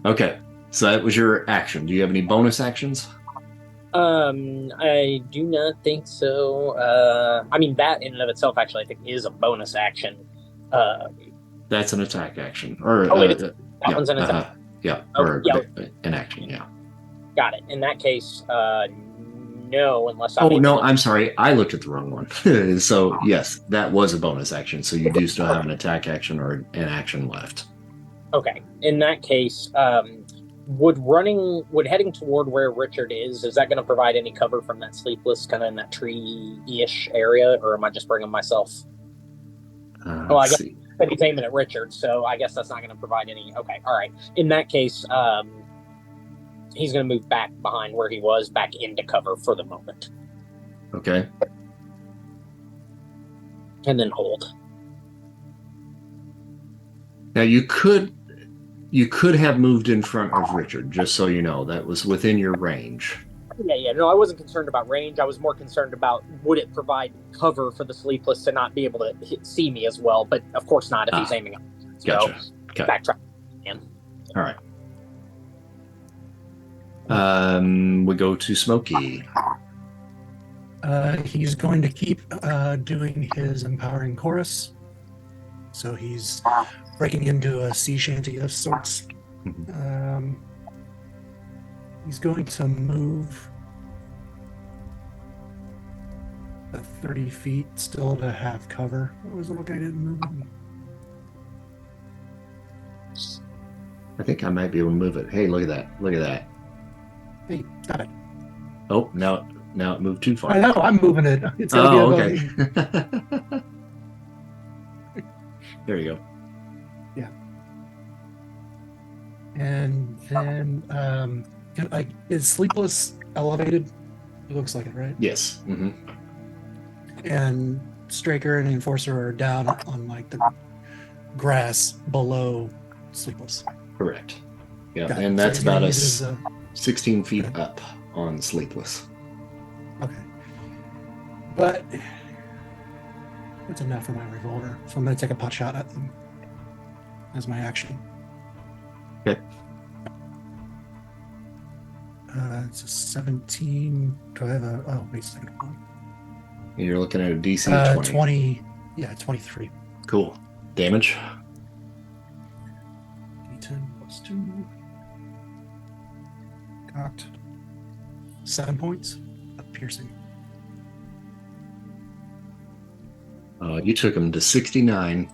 Okay. So that was your action. Do you have any bonus actions? I do not think so. I mean, that in and of itself, actually, I think is a bonus action. That's an attack action, or that yeah, one's an attack. Yeah, Oh, or yeah. an action. Yeah. Got it. In that case, no, unless Oh no, I'm sorry. I looked at the wrong one. So yes, that was a bonus action. So you do still have an attack action or an action left. Okay. In that case, would heading toward where Richard is that going to provide any cover from that sleepless kind of in that tree-ish area, or am I just bringing myself? I guess he's aiming at Richard, so I guess that's not going to provide any. Okay, all right. In that case, he's going to move back behind where he was, back into cover for the moment. Okay. And then hold. Now you could have moved in front of Richard, just so you know. That was within your range. Yeah. No, I wasn't concerned about range. I was more concerned about would it provide cover for the sleepless to not be able to see me as well. But of course not if he's aiming up. So, Gotcha. Okay. Backtrack. All right. We go to Smokey. He's going to keep doing his empowering chorus. So he's breaking into a sea shanty of sorts. He's going to move 30 feet still to have cover. What was the look I didn't move? I think I might be able to move it. Hey, look at that. Look at that. Hey, stop it. Oh, now it moved too far. I know, I'm moving it. It's Oh, gotta be above okay. me. There you go. Yeah. And then, is Sleepless elevated? It looks like it, right? Yes. Mm-hmm. And Straker and Enforcer are down on like the grass below Sleepless. Correct. Yeah, Got it. and So that's he's gonna about use us 16 feet up on Sleepless. Okay. But that's enough for my revolver. So I'm going to take a pot shot at them as my action. Okay. It's a 17. Do I have a... Oh, wait a second. Hold on. You're looking at a DC 20. 20. Yeah, 23. Cool. Damage? D10 plus 2. Got 7 points of piercing. You took him to 69.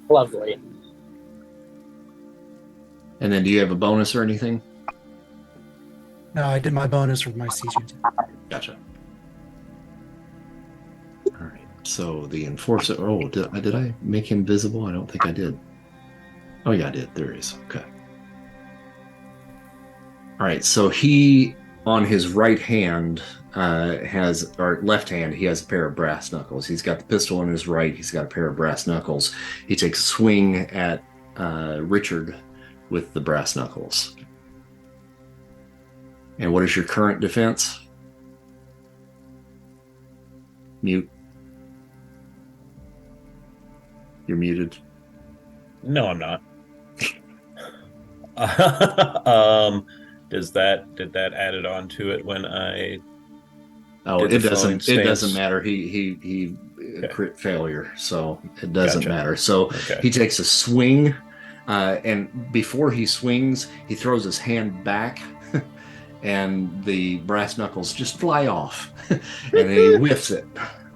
Lovely. And then do you have a bonus or anything? No, I did my bonus for my CG. Gotcha. All right. So the enforcer. Oh, did I make him visible? I don't think I did. Oh, yeah, I did. There he is. Okay. All right. So he, on his right hand, has, or left hand, he has a pair of brass knuckles. He's got the pistol in his right. He's got a pair of brass knuckles. He takes a swing at Richard with the brass knuckles. And what is your current defense? Mute. You're muted. No, I'm not. Did that add it on to it when I Oh, did it the flowing doesn't. It doesn't stance? matter. He Okay. crit failure, so it doesn't Gotcha. matter. So Okay. he takes a swing, and before he swings, he throws his hand back, and the brass knuckles just fly off, and then he whiffs it.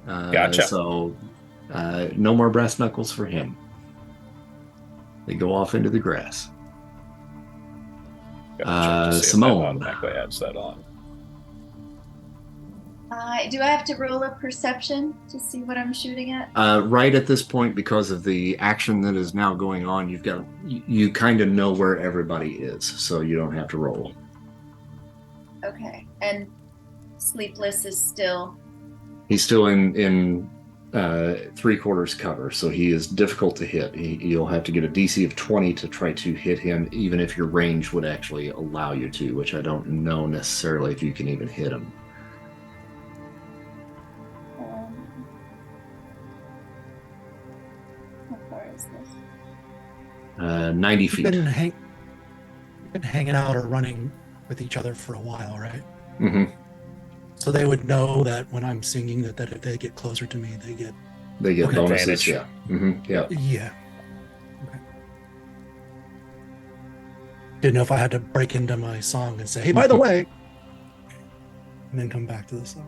Gotcha. So no more brass knuckles for him. They go off into the grass. Gotcha. To see if that Simone. automatically adds that on. Do I have to roll a perception to see what I'm shooting at? Right at this point, because of the action that is now going on, you kind of know where everybody is, so you don't have to roll. Okay. And Sleepless is still. He's still in 3/4 cover, so he is difficult to hit. You'll have to get a DC of 20 to try to hit him, even if your range would actually allow you to, which I don't know necessarily if you can even hit him. How far is this? 90 You've feet. been hanging out or running with each other for a while, right? Mm-hmm. So they would know that when I'm singing that if they get closer to me, they get. They get Okay. bonuses. Advantage. Yeah. Mm-hmm. Yeah. Yeah. Okay. Didn't know if I had to break into my song and say, "Hey, by the way," and then come back to the song.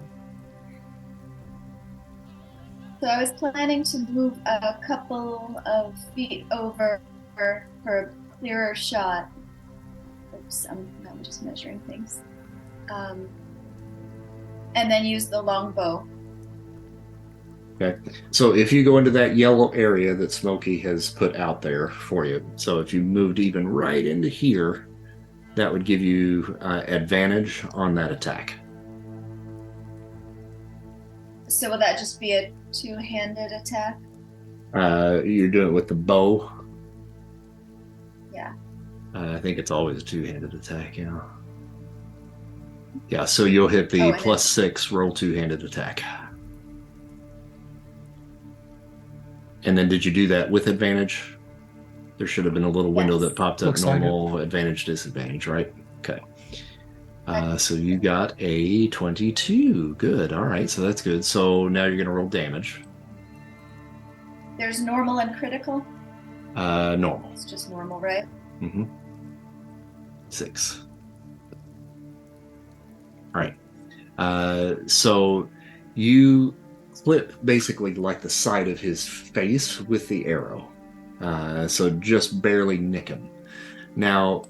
So I was planning to move a couple of feet over for a clearer shot. Oops, I'm just measuring things. And then use the longbow. Okay. So if you go into that yellow area that Smokey has put out there for you, so if you moved even right into here, that would give you advantage on that attack. So will that just be a two-handed attack? You're doing it with the bow. Yeah. I think it's always a two-handed attack, yeah. Yeah, so you'll hit the and +6 roll two-handed attack. And then did you do that with advantage? There should have been a little window Yes. that popped up, Looks like normal, advantage, disadvantage, right? Okay. So you got a 22. Good. All right, so that's good. So now you're going to roll damage. There's normal and critical? Normal. It's just normal, right? Mm-hmm. 6. All right. So you clip basically like the side of his face with the arrow. So just barely nick him. Now,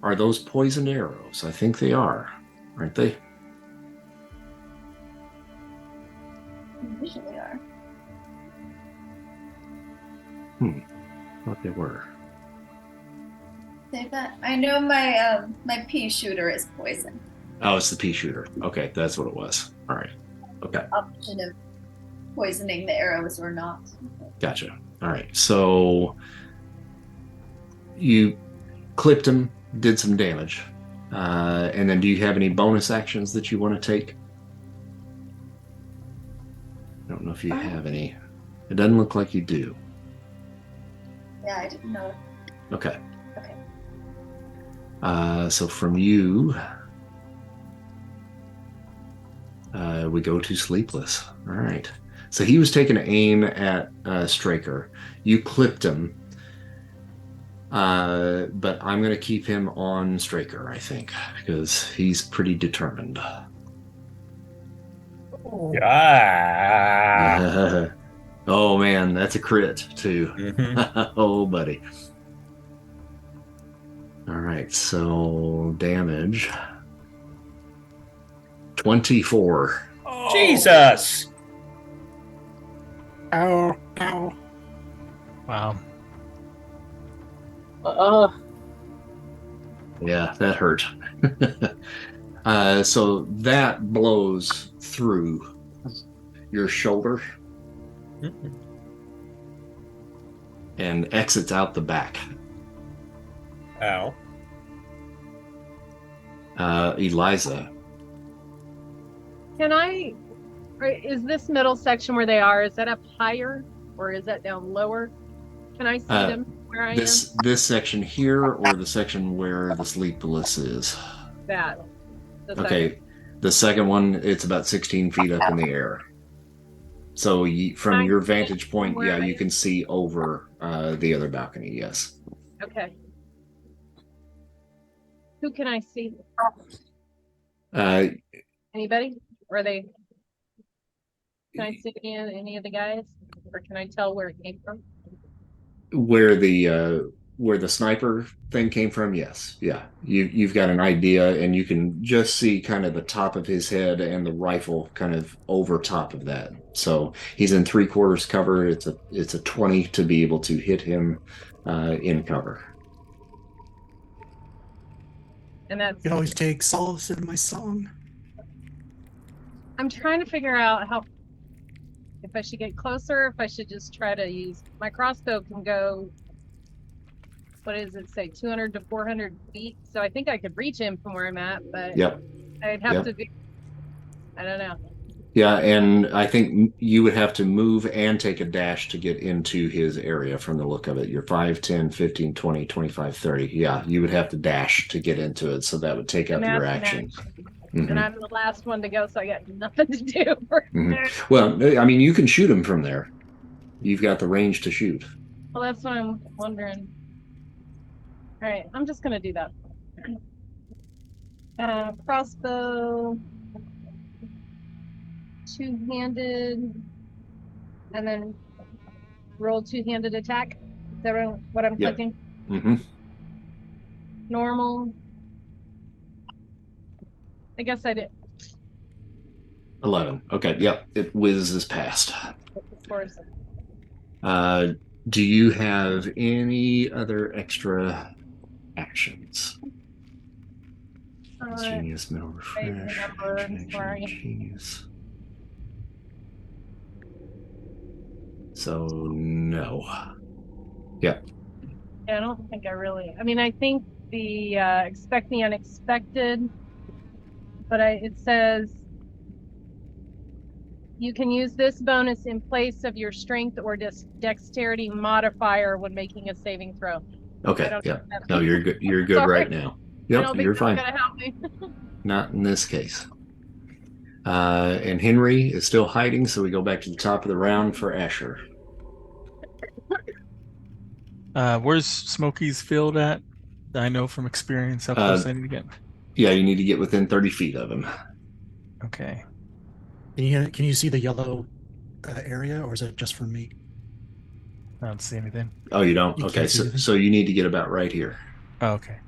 are those poisoned arrows? I think they are, aren't they? They usually are. Thought they were. Save that. I know my my pea shooter is poison. Oh, it's the pea shooter. Okay, that's what it was. All right. Okay. Option of poisoning the arrows or not. Gotcha. All right. So you clipped him, did some damage. And then do you have any bonus actions that you want to take? I don't know if you have any. It doesn't look like you do. Yeah, I didn't know. Okay. Okay. So from you, we go to Sleepless. All right. So he was taking aim at Straker. You clipped him. But I'm going to keep him on Straker, I think, because he's pretty determined. Ah. Oh, man, that's a crit, too. Mhm. Oh, buddy. All right, so damage. 24. Jesus. Ow, ow. Wow. Yeah, that hurt. So that blows through your shoulder Mhm. and exits out the back. Ow. Eliza. Is this middle section where they are, is that up higher or is that down lower? Can I see them where I am? This section here, or the section where the sleepless is? That. The Okay. second. The second one, it's about 16 feet up in the air. So from I your see vantage point, where yeah, I you am. can see over the other balcony. Yes. Okay. Who can I see? Uh, Anybody? Or are they? Can I see any of the guys? Or can I tell where it came from? where the sniper thing came from, yes, yeah, you've got an idea, and you can just see kind of the top of his head and the rifle kind of over top of that. So he's in 3/4 cover. It's a 20 to be able to hit him in cover. And that's. You can always take solace in my song. I'm trying to figure out if I should get closer, if I should just try to use my crossbow can go. What does it say? 200 to 400 feet. So I think I could reach him from where I'm at, but Yep. I'd have Yep. to be. I don't know. Yeah, and I think you would have to move and take a dash to get into his area from the look of it. You're 5, 10, 15, 20, 25, 30. Yeah, you would have to dash to get into it, so that would take up And your that's an action. And Mhm. I'm the last one to go, so I got nothing to do. Well, I mean, you can shoot him from there. You've got the range to shoot. Well, that's what I'm wondering. All right, I'm just gonna do that. Crossbow, two-handed, and then roll two-handed attack. Is that what I'm Yep. clicking? Mm-hmm. Normal. I guess I did. 11. Okay. Yep. It whizzes past. Of course. Do you have any other extra actions? Genius, mental refresh, action, genius. So no. Yeah. I don't think I mean, I think the expect the unexpected, but it says you can use this bonus in place of your strength or dexterity modifier when making a saving throw. Okay. Yeah. No, you're good. You're good right now. Yep. You're fine. Gonna help me. Not in this case. And Henry is still hiding, so we go back to the top of the round for Asher. Where's Smokey's field at? I know from experience how close I need to get. Yeah, you need to get within 30 feet of him. Okay. Can you see the yellow area, or is it just for me? I don't see anything. Oh, you don't? You Okay, can't see anything? so you need to get about right here. Oh, okay.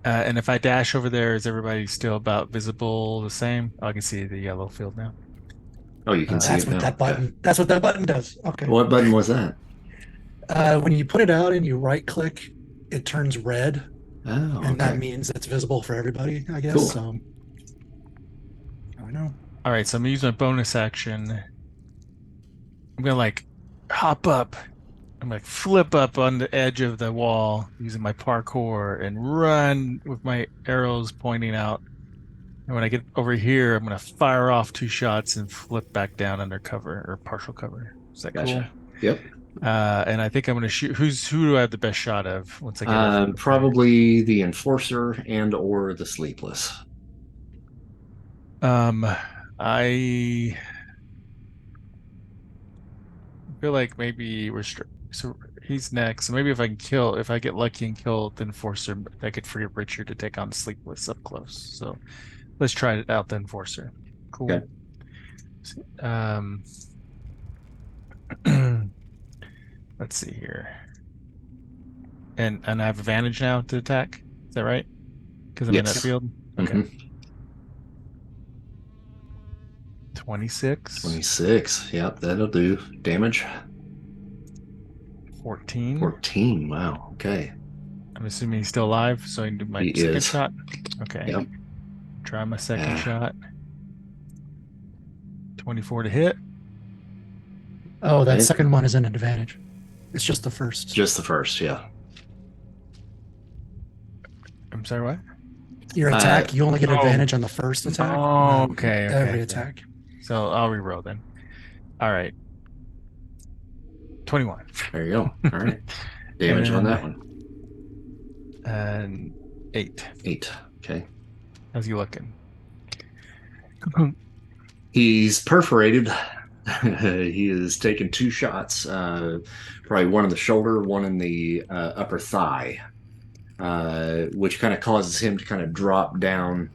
And if I dash over there, is everybody still about visible the same? Oh, I can see the yellow field now. Oh, you can see That's it what now. that button. That's what that button does. Okay. What button was that? When you put it out and you right click, it turns red, Oh, and that okay. means it's visible for everybody, I guess. Cool. So I know. All right, so I'm gonna use my bonus action. I'm gonna like hop up. I'm gonna flip up on the edge of the wall using my parkour and run with my arrows pointing out. And when I get over here, I'm gonna fire off 2 shots and flip back down under cover or partial cover. Is that Gotcha. cool? Yep. And I think I'm gonna shoot. Who do I have the best shot of once I get over? Probably the enforcer and or the sleepless. I feel like maybe so he's next. So maybe if I get lucky and kill the enforcer, I could free up Richard to take on the sleepless up close. So let's try it out, the enforcer. Cool. Okay. Let's see here. And I have advantage now to attack. Is that right? Because I'm in that Yes. field. Okay. Mhm. 26. 26. Yep, that'll do. Damage. 14. 14. Wow. Okay. I'm assuming he's still alive, so I can do my He second is. shot. Okay. Yep. Try my second Yeah. shot. 24 to hit. Oh, that Okay. second one is an advantage. It's just the first. Just the first, yeah. I'm sorry, what? Your attack, you only get oh. advantage on the first attack. Oh, not okay. Every attack. So I'll reroll then. All right. 21. There you go. All right. Damage on that one. And 8. 8. Okay. How's he looking? He's perforated. He has taken 2 shots, probably one in the shoulder, one in the upper thigh, which kind of causes him to kind of drop down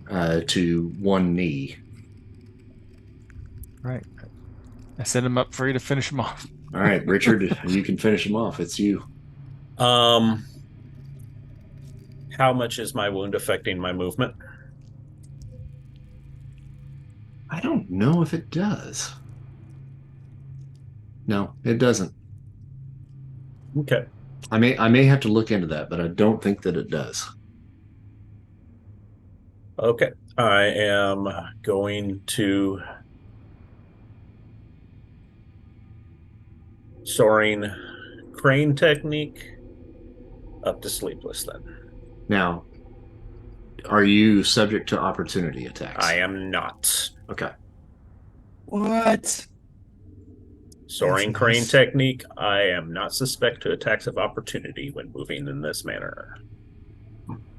to one knee. Right. I set him up for you to finish him off. All right, Richard, you can finish him off. It's you. How much is my wound affecting my movement? I don't know if it does. No, it doesn't. Okay. I may have to look into that, but I don't think that it does. Okay. I am going to soaring crane technique up to sleepless then. Now, are you subject to opportunity attacks? I am not. Okay. What? Soaring That's crane nice. technique, I am not suspect to attacks of opportunity when moving in this manner.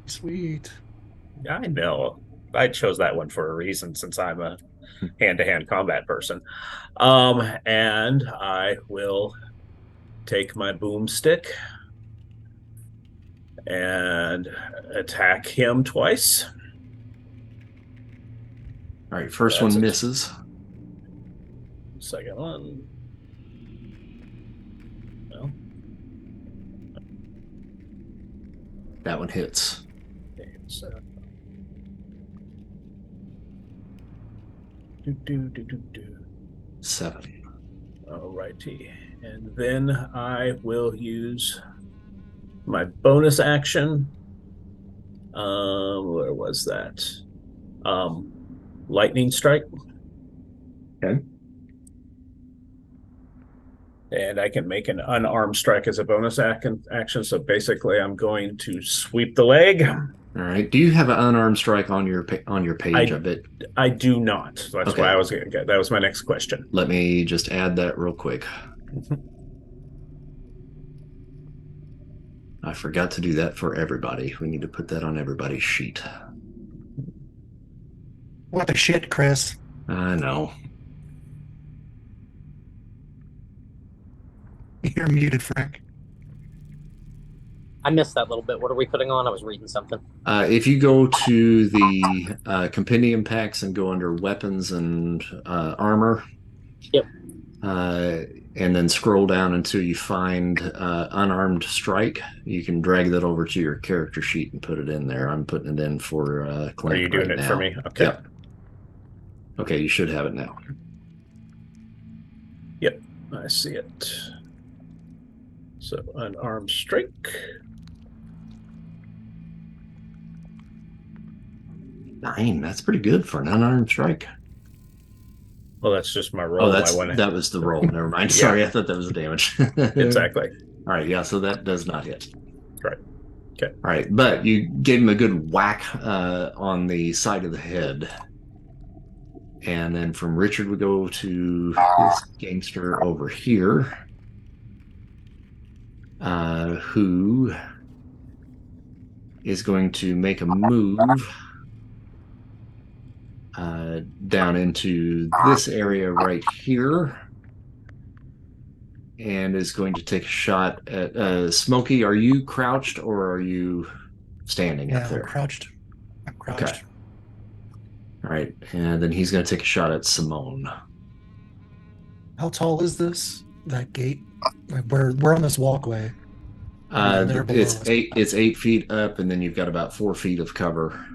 Sweet. I know. I chose that one for a reason since I'm a hand-to-hand combat person. And I will take my boomstick and attack him twice. All right, first That's one it. misses. Second one. Well, That one hits. it's, do. 7. Alrighty. And then I will use my bonus action. Where was that? Lightning strike. Okay. And I can make an unarmed strike as a bonus action. So basically, I'm going to sweep the leg. All right. Do you have an unarmed strike on your page? I bet. I do not. So that's Okay. why I was going to get. That was my next question. Let me just add that real quick. I forgot to do that for everybody. We need to put that on everybody's sheet. What the shit, Chris? I know. You're muted, Frank. I missed that little bit. What are we putting on? I was reading something. If you go to the compendium packs and go under weapons and armor. Yep. And then scroll down until you find unarmed strike. You can drag that over to your character sheet and put it in there. I'm putting it in for Clint. Are you doing right it now. for me? Okay. Yep. Okay, you should have it now. Yep, I see it. So unarmed strike. 9. That's pretty good for an unarmed strike. Well, that's just my roll. Oh, that was the roll. Never mind. Yeah. Sorry, I thought that was the damage. Exactly. All right, yeah, so that does not hit. Right. Okay. All right, but you gave him a good whack on the side of the head. And then from Richard, we go to this gangster over here, who is going to make a move down into this area right here, and is going to take a shot at Smokey. Are you crouched or are you standing up there? I'm crouched. Okay. All right, and then he's going to take a shot at Simone. How tall is this? That gate? Like we're on this walkway. They're below It's us. 8 feet up, and then you've got about 4 feet of cover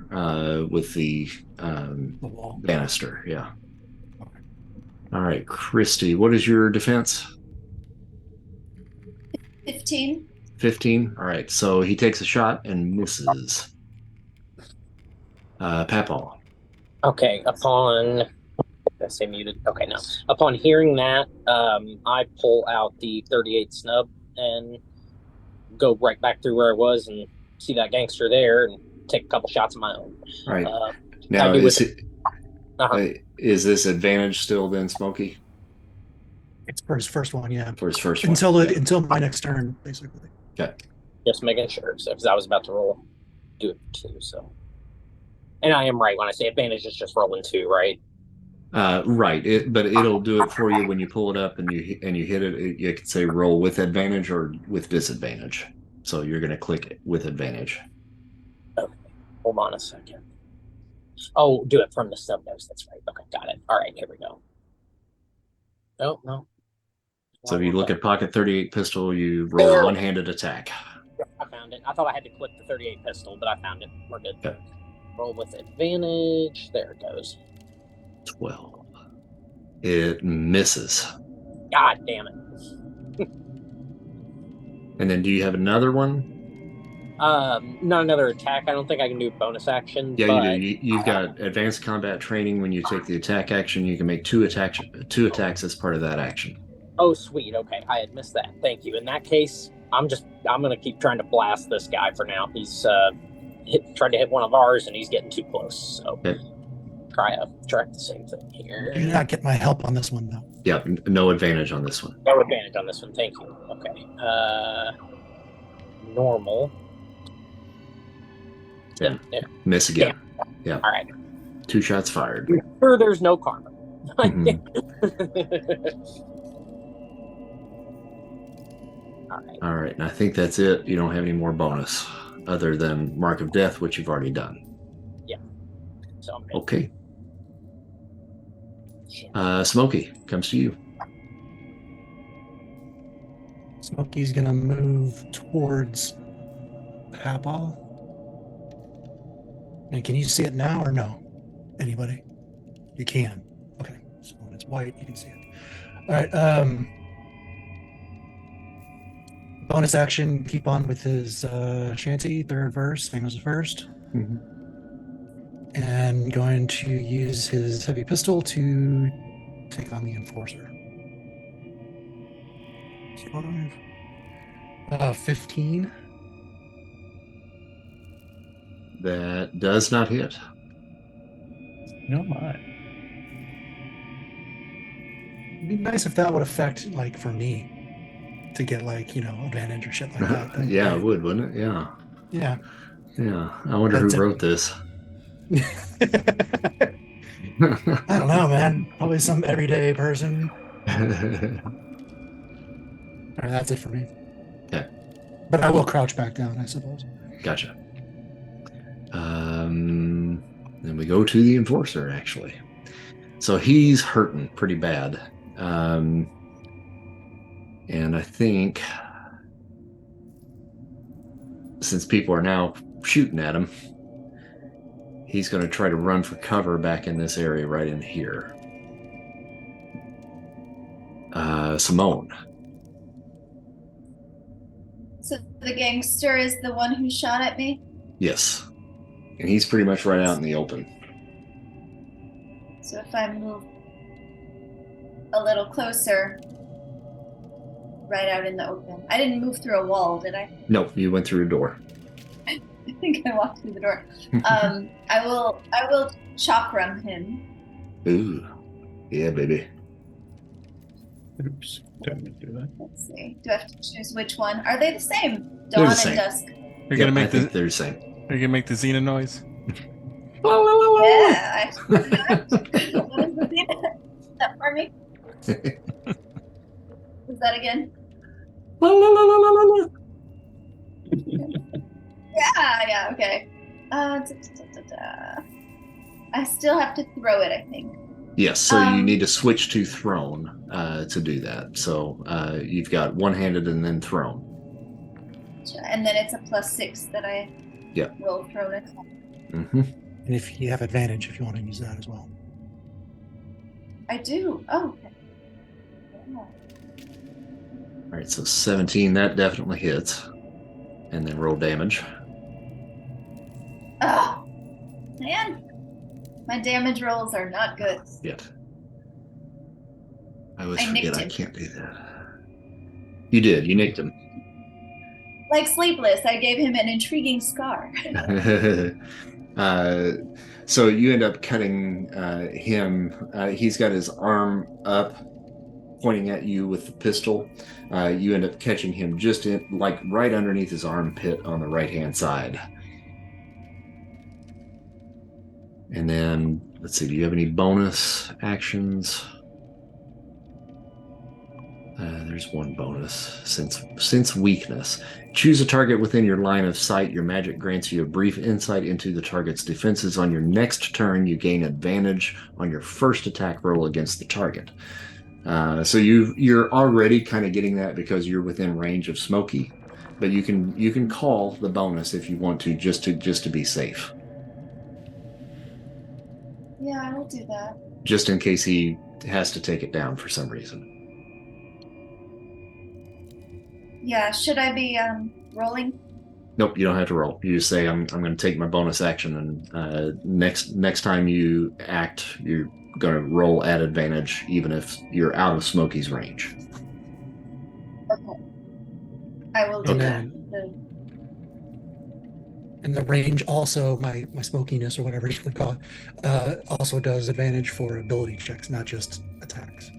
with the The wall. banister. Yeah. Okay. All right, Christy, what is your defense? 15. 15. All right, so he takes a shot and misses. Papal. Okay, upon did I say muted? Okay, no. Upon hearing that, I pull out the 38 snub and go right back through where I was and see that gangster there and take a couple shots of my own. All right. I Now, do with is this advantage still then, Smokey, It's for his first one, yeah. for his first Until one? until my next turn, basically. Okay. just making sure, because I was about to do it too. So, and I am right when I say advantage is just rolling 2, right? Right. But it'll do it for you when you pull it up and you hit it. You can say roll with advantage or with disadvantage. So you're going to click with advantage. Okay, hold on a second. Oh, do it from the snub nose. That's right. Okay, got it. All right, here we go. Oh no. So if you look at pocket 38 pistol, you roll a one-handed attack. I found it. I thought I had to click the 38 pistol, but I found it. We're good. Okay. Roll with advantage. There it goes. 12. It misses. God damn it. And then do you have another one? Not another attack. I don't think I can do bonus action. Yeah, but... you do. You've got advanced combat training. When you take the attack action, you can make two attacks as part of that action. Oh, sweet. Okay, I had missed that. Thank you. In that case, I'm gonna keep trying to blast this guy for now. He's tried to hit one of ours, and he's getting too close. So okay. try the same thing here. You did not get my help on this one, though. Yeah, no advantage on this one. No advantage on this one. Thank you. Okay. Normal. Yeah. Yeah. Miss again. Yeah. All right. 2 shots fired. Sure, there's no karma. Mhm. All right, and I think that's it. You don't have any more bonus other than Mark of Death, which you've already done. Yeah. So I'm good. Okay. Smokey, comes to you. Smokey's gonna move towards Papal. And can you see it now or no? Anybody? You can. Okay. So when it's white, you can see it. All right. Bonus action, keep on with his shanty, third verse, famous first. Mm-hmm. And going to use his heavy pistol to take on the enforcer. 15. That does not hit. No, my. It'd be nice if that would affect, like, for me to get, like, advantage or shit like that. Yeah, it would, wouldn't it? Yeah. Yeah. Yeah. I wonder who wrote this. I don't know, man. Probably some everyday person. All right, that's it for me. Okay. But I will crouch back down, I suppose. Gotcha. Then we go to the enforcer, actually. So he's hurting pretty bad. And I think since people are now shooting at him, he's going to try to run for cover back in this area right in here. Simone. So the gangster is the one who shot at me? Yes. And he's pretty much right out in the open. So if I move a little closer, right out in the open. I didn't move through a wall, did I? No, you went through a door. I think I walked through the door. I will chakram him. Ooh. Yeah, baby. Oops. Didn't do that. Let's see. Do I have to choose which one? Are they the same? They're Dawn the same. and dusk. You're gonna make I think they're the same. Are you gonna make the Xena noise? Yeah. What is the thing? That for me? Was that again? Yeah, okay. I still have to throw it, I think. Yes, so you need to switch to thrown to do that. So you've got one-handed and then thrown. And then it's a +6 that I will throw it. Mm-hmm. And if you have advantage, if you want to use that as well. I do. Oh, okay. Yeah. All right, so 17, that definitely hits. And then roll damage. Oh, man. My damage rolls are not good. Yet. I always I forget nicked I him. can't do that. You did. You nicked him. Like Sleepless, I gave him an intriguing scar. uh, so you end up cutting him. He's got his arm up, pointing at you with the pistol. You end up catching him just in, like right underneath his armpit on the right-hand side. And then, let's see, do you have any bonus actions? There's one bonus. Sense weakness. Choose a target within your line of sight. Your magic grants you a brief insight into the target's defenses. On your next turn, you gain advantage on your first attack roll against the target. So you're already kind of getting that because you're within range of Smokey, but you can call the bonus if you want to, just to be safe. Yeah, I will do that. Just in case he has to take it down for some reason. Yeah, should I be rolling? Nope, you don't have to roll. You just say I'm going to take my bonus action, and next time you act, you're going to roll at advantage, even if you're out of Smokey's range. Okay. I will do And that. And the range also, my smokiness or whatever you would call it, also does advantage for ability checks, not just attacks.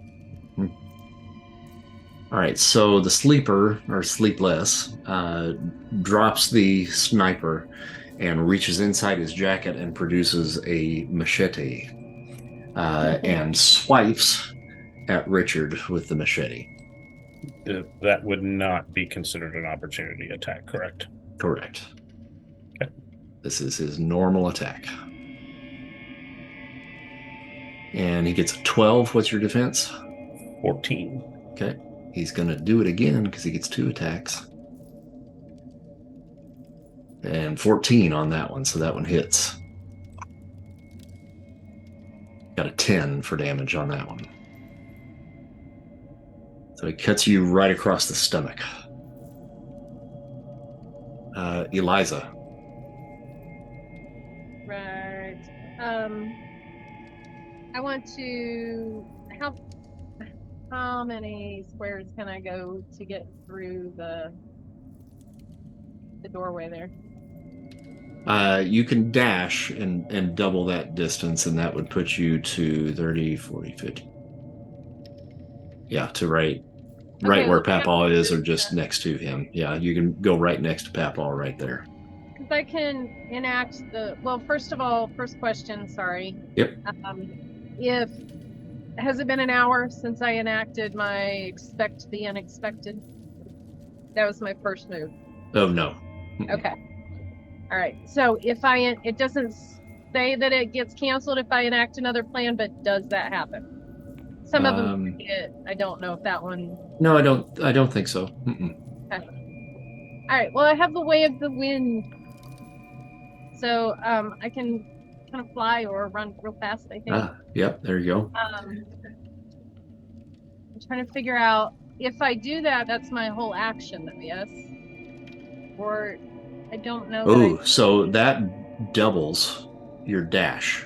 All right, so the sleeper, or sleepless, drops the sniper and reaches inside his jacket and produces a machete and swipes at Richard with the machete. That would not be considered an opportunity attack, correct? Correct. Okay. This is his normal attack. And he gets a 12. What's your defense? 14. Okay. He's going to do it again because he gets 2 attacks. And 14 on that one, so that one hits. Got a 10 for damage on that one. So he cuts you right across the stomach. Eliza. Right. I want to. How many squares can I go to get through the doorway there? You can dash and double that distance, and that would put you to 30, 40, 50. Yeah, to right Okay, where let's go. Papaw is, or just next to him. Yeah, you can go right next to Papaw right there. Because I can enact the. Well, first of all, first question. Sorry. Yep. If has it been an hour since I enacted my expect the unexpected? That was my first move. Oh no. Okay. All right. So if it doesn't say that it gets canceled if I enact another plan, but does that happen? Some of them I don't know if that one. No, I don't think so. Okay. All right. Well, I have the way of the wind, so I can kind of fly or run real fast, I think. Yep. There you go. I'm trying to figure out if I do that. That's my whole action, though. Yes. Or I don't know. Oh, so that doubles your dash.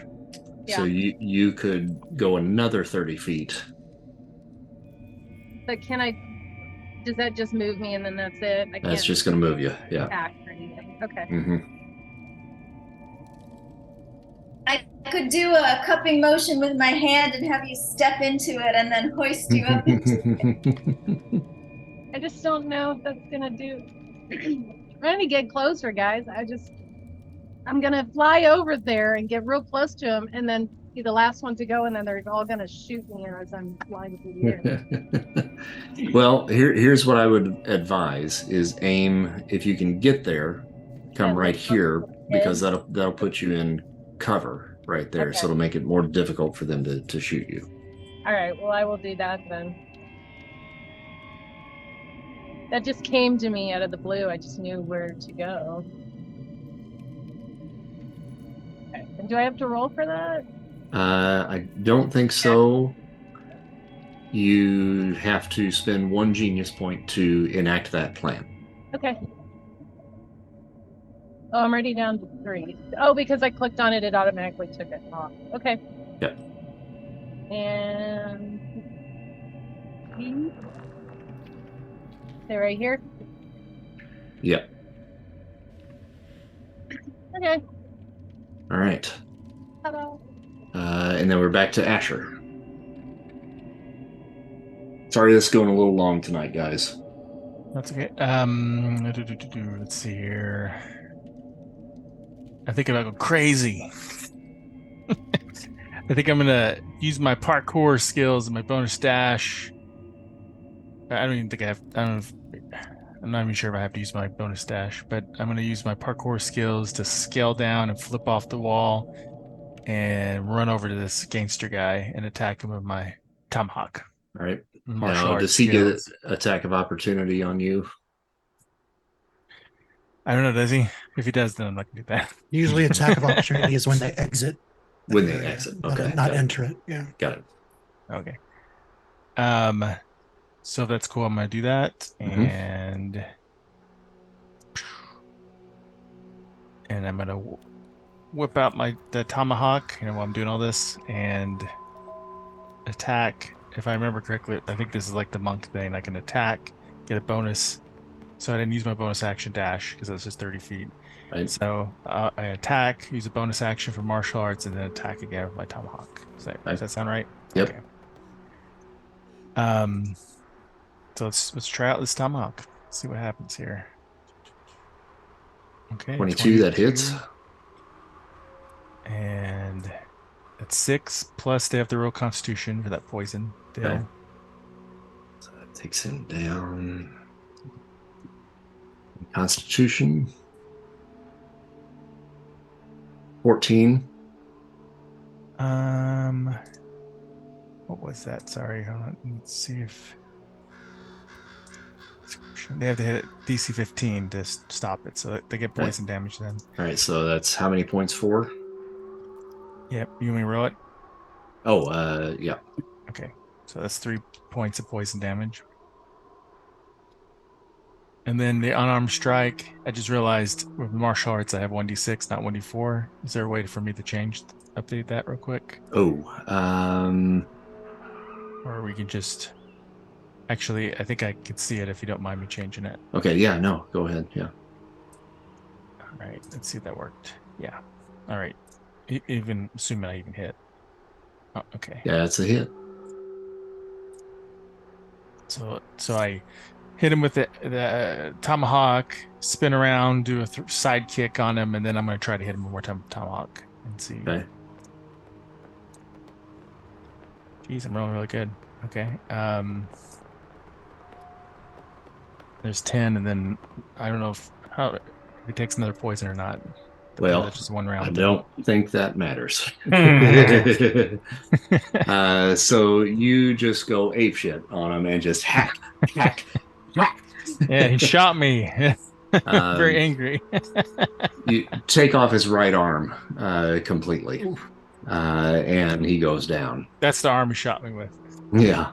Yeah. So you could go another 30 feet. But does that just move me and then that's it? That's just going to move you. Yeah. Attack or anything. Okay. Mm-hmm. I could do a cupping motion with my hand and have you step into it and then hoist you up into it. I just don't know if that's gonna do. Trying to get closer, guys. I'm gonna fly over there and get real close to him, and then be the last one to go, and then they're all gonna shoot me as I'm flying through the air. Well, here's what I would advise: is aim if you can get there, come right here, because that'll put you in cover right there. Okay. So it'll make it more difficult for them to shoot you. All right. Well, I will do that then. That just came to me out of the blue. I just knew where to go. Okay. And do I have to roll for that? I don't think so. You have to spend 1 genius point to enact that plan. Okay. Oh, I'm already down to 3. Oh, because I clicked on it, it automatically took it off. Okay. Yep. And they're right here. Yep. Okay. All right. Ta-da. And then we're back to Asher. Sorry, this is going a little long tonight, guys. That's okay. Let's see here. I think I'm going crazy. I think I'm gonna use my parkour skills and my bonus dash. I don't even think I have. I don't know if, I'm not even sure if I have to use my bonus dash, but I'm gonna use my parkour skills to scale down and flip off the wall and run over to this gangster guy and attack him with my tomahawk. All right. Martial Now, arts does he get skills. attack of opportunity on you? I don't know. Does he? If he does, then I'm not gonna do that. Usually, attack of opportunity is when they exit. the When they area, exit. not- Okay. not got it. enter it. Yeah. Got it. Okay. So that's cool. I'm gonna do that, and I'm gonna whip out the tomahawk. While I'm doing all this, and attack. If I remember correctly, I think this is like the monk thing. I can attack, get a bonus. So I didn't use my bonus action dash because that's just 30 feet. Right. So I attack, use a bonus action for martial arts, and then attack again with my tomahawk. Does that sound right? Yep. Okay. So let's try out this tomahawk. See what happens here. Okay. 22, that hits. And that's 6, plus they have to roll Constitution for that poison deal. Okay. So that takes him down. Constitution. 14. What was that? Sorry, hold on. Let's see if they have to hit DC 15 to stop it, so they get poison damage then. All right, so that's how many points for? Yep. You want me to roll it? Oh, yeah. Okay. So that's 3 points of poison damage. And then the unarmed strike, I just realized with martial arts I have 1d6, not 1d4. Is there a way for me to update that real quick? Oh, Or we can just... Actually, I think I could see it if you don't mind me changing it. okay, yeah, no, go ahead, yeah. All right, let's see if that worked. Yeah. All right. Even assuming I even hit. Oh, okay. Yeah, that's a hit. So I hit him with the tomahawk, spin around, do a side kick on him, and then I'm going to try to hit him one more time with tomahawk and see. Okay. Jeez, I'm rolling really good. Okay. There's 10, and then I don't know if he takes another poison or not. Well, that's just one round. I don't think that matters. Okay. So you just go apeshit on him and just hack. Yeah, he shot me. Very angry. You take off his right arm completely, and he goes down. That's the arm he shot me with. Yeah.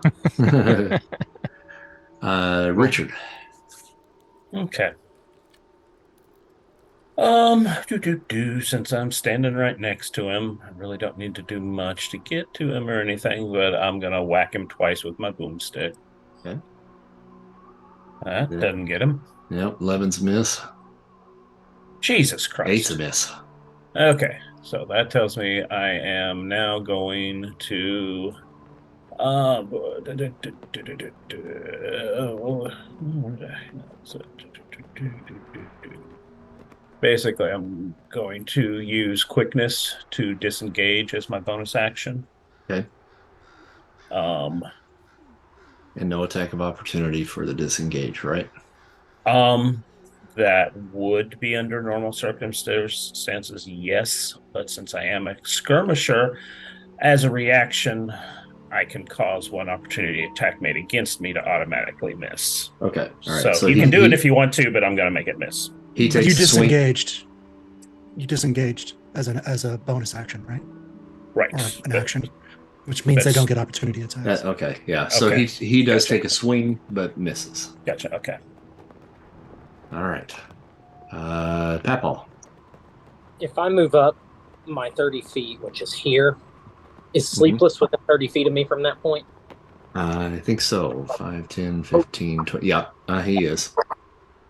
Richard. Okay. Since I'm standing right next to him, I really don't need to do much to get to him or anything, but I'm gonna whack him twice with my boomstick. Okay. That doesn't get him. Yep, 11's a miss. Jesus Christ. 8's a miss. Okay, so that tells me I am now going to basically I'm going to use quickness to disengage as my bonus action. Okay. And no attack of opportunity for the disengage, right? That would be under normal circumstances, yes. But since I am a skirmisher, as a reaction, I can cause one opportunity attack made against me to automatically miss. Okay. All right. So you can do it if you want to, but I'm going to make it miss. He takes You a swing. disengaged. You disengaged as a bonus action, right? Right. Or an action, which means they that's- don't get opportunity attacks. Okay. Yeah. So Okay. he does Gotcha. take a swing, but misses. Gotcha. Okay. All right. Papal. If I move up my 30 feet, which is here, is Sleepless within 30 feet of me from that point? I think so. 5, 10, 15, 20. Yeah, he is.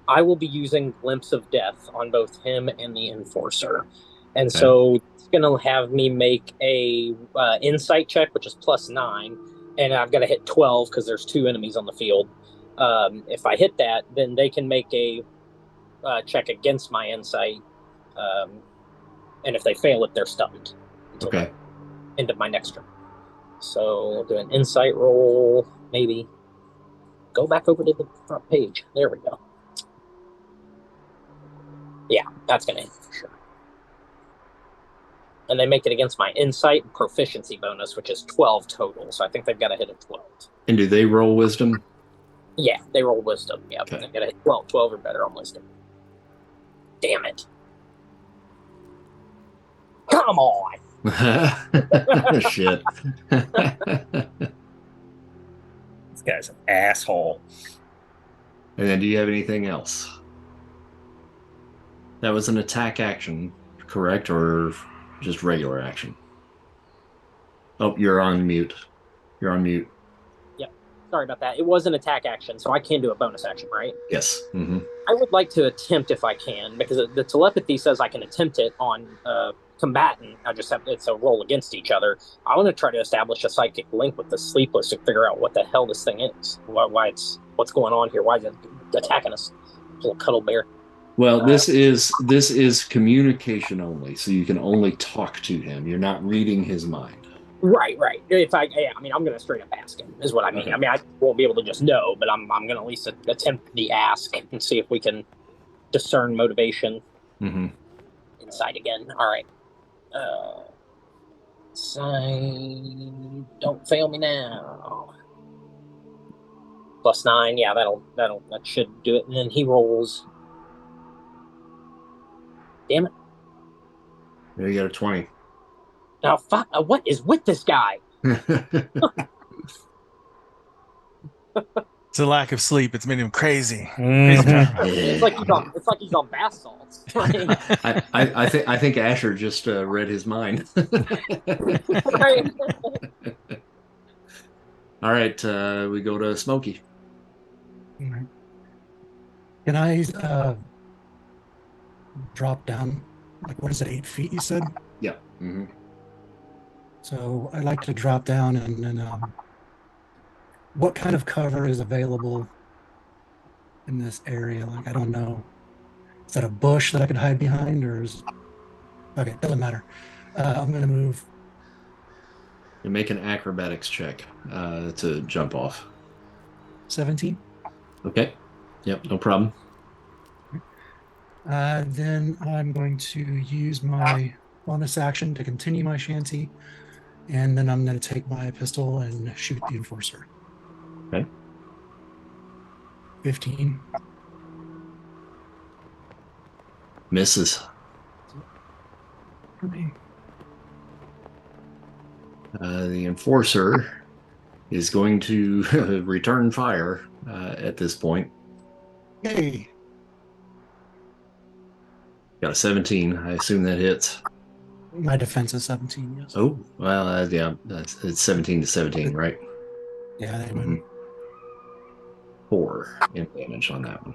I will be using Glimpse of Death on both him and the Enforcer. And Okay. so it's going to have me make a insight check, which is +9. And I've got to hit 12 because there's 2 enemies on the field. If I hit that, then they can make a check against my insight. And if they fail it, they're stunned until Okay. the end of my next turn. So I'll do an insight roll, maybe. Go back over to the front page. There we go. Yeah, that's going to hit for sure. And they make it against my insight and proficiency bonus, which is 12 total. So I think they've got to hit a 12. And do they roll wisdom? Yeah, they roll wisdom. Yeah, Okay. they've got to hit 12 or better on wisdom. Damn it. Come on. Shit. This guy's an asshole. And then do you have anything else? That was an attack action, correct? Or just regular action? Oh, you're on mute. You're on mute. Yep. Sorry about that. It was an attack action, so I can do a bonus action, right? Yes. Mm-hmm. I would like to attempt if I can, because the telepathy says I can attempt it on combatant. I just have it's a roll against each other. I want to try to establish a psychic link with the Sleepless to figure out what the hell this thing is. Why it's what's going on here? Why is it attacking us? Little cuddle bear. Well, this is communication only, so you can only talk to him. You're not reading his mind. Right. If I mean, I'm going to straight up ask him, is what I mean. Okay. I mean, I won't be able to just know, but I'm going to at least attempt the ask and see if we can discern motivation. Mm-hmm. Inside again. All right. Side. Don't fail me now. +9. Yeah, that should do it. And then he rolls. Damn it. There you got a 20. Now, what is with this guy? It's a lack of sleep. It's made him crazy. It's like he's on bath salts. I think Asher just read his mind. Right. All right, we go to Smokey. Can I drop down? Like, what is it, 8 feet, you said? Yeah. Mm-hmm. So I'd like to drop down and what kind of cover is available in this area? Like, I don't know. Is that a bush that I could hide behind, or is... Okay, doesn't matter. I'm going to move. You make an acrobatics check to jump off. 17. Okay. Yep, no problem. Then I'm going to use my bonus action to continue my shanty, and then I'm going to take my pistol and shoot the Enforcer. Okay. 15. Misses. Okay. The Enforcer is going to return fire at this point. Yay! Got a 17. I assume that hits. My defense is 17, yes. Oh, well, yeah, it's 17 to 17, right? Yeah, they Mhm. would. 4 in damage on that one.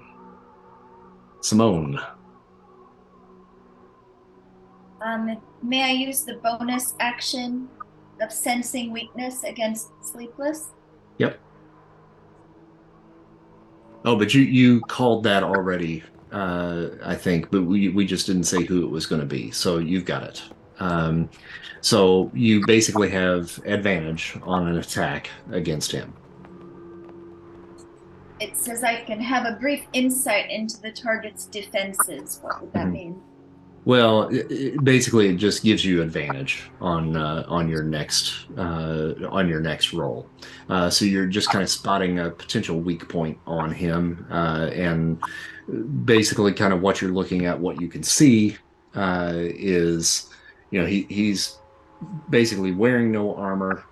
Simone. May I use the bonus action of sensing weakness against Sleepless? Yep. Oh, but you called that already, I think, but we just didn't say who it was going to be. So you've got it. So you basically have advantage on an attack against him. It says I can have a brief insight into the target's defenses. What would that mean? Well, basically, it just gives you advantage on your next roll. So you're just kind of spotting a potential weak point on him, and basically, kind of what you're looking at, what you can see is, he's basically wearing no armor.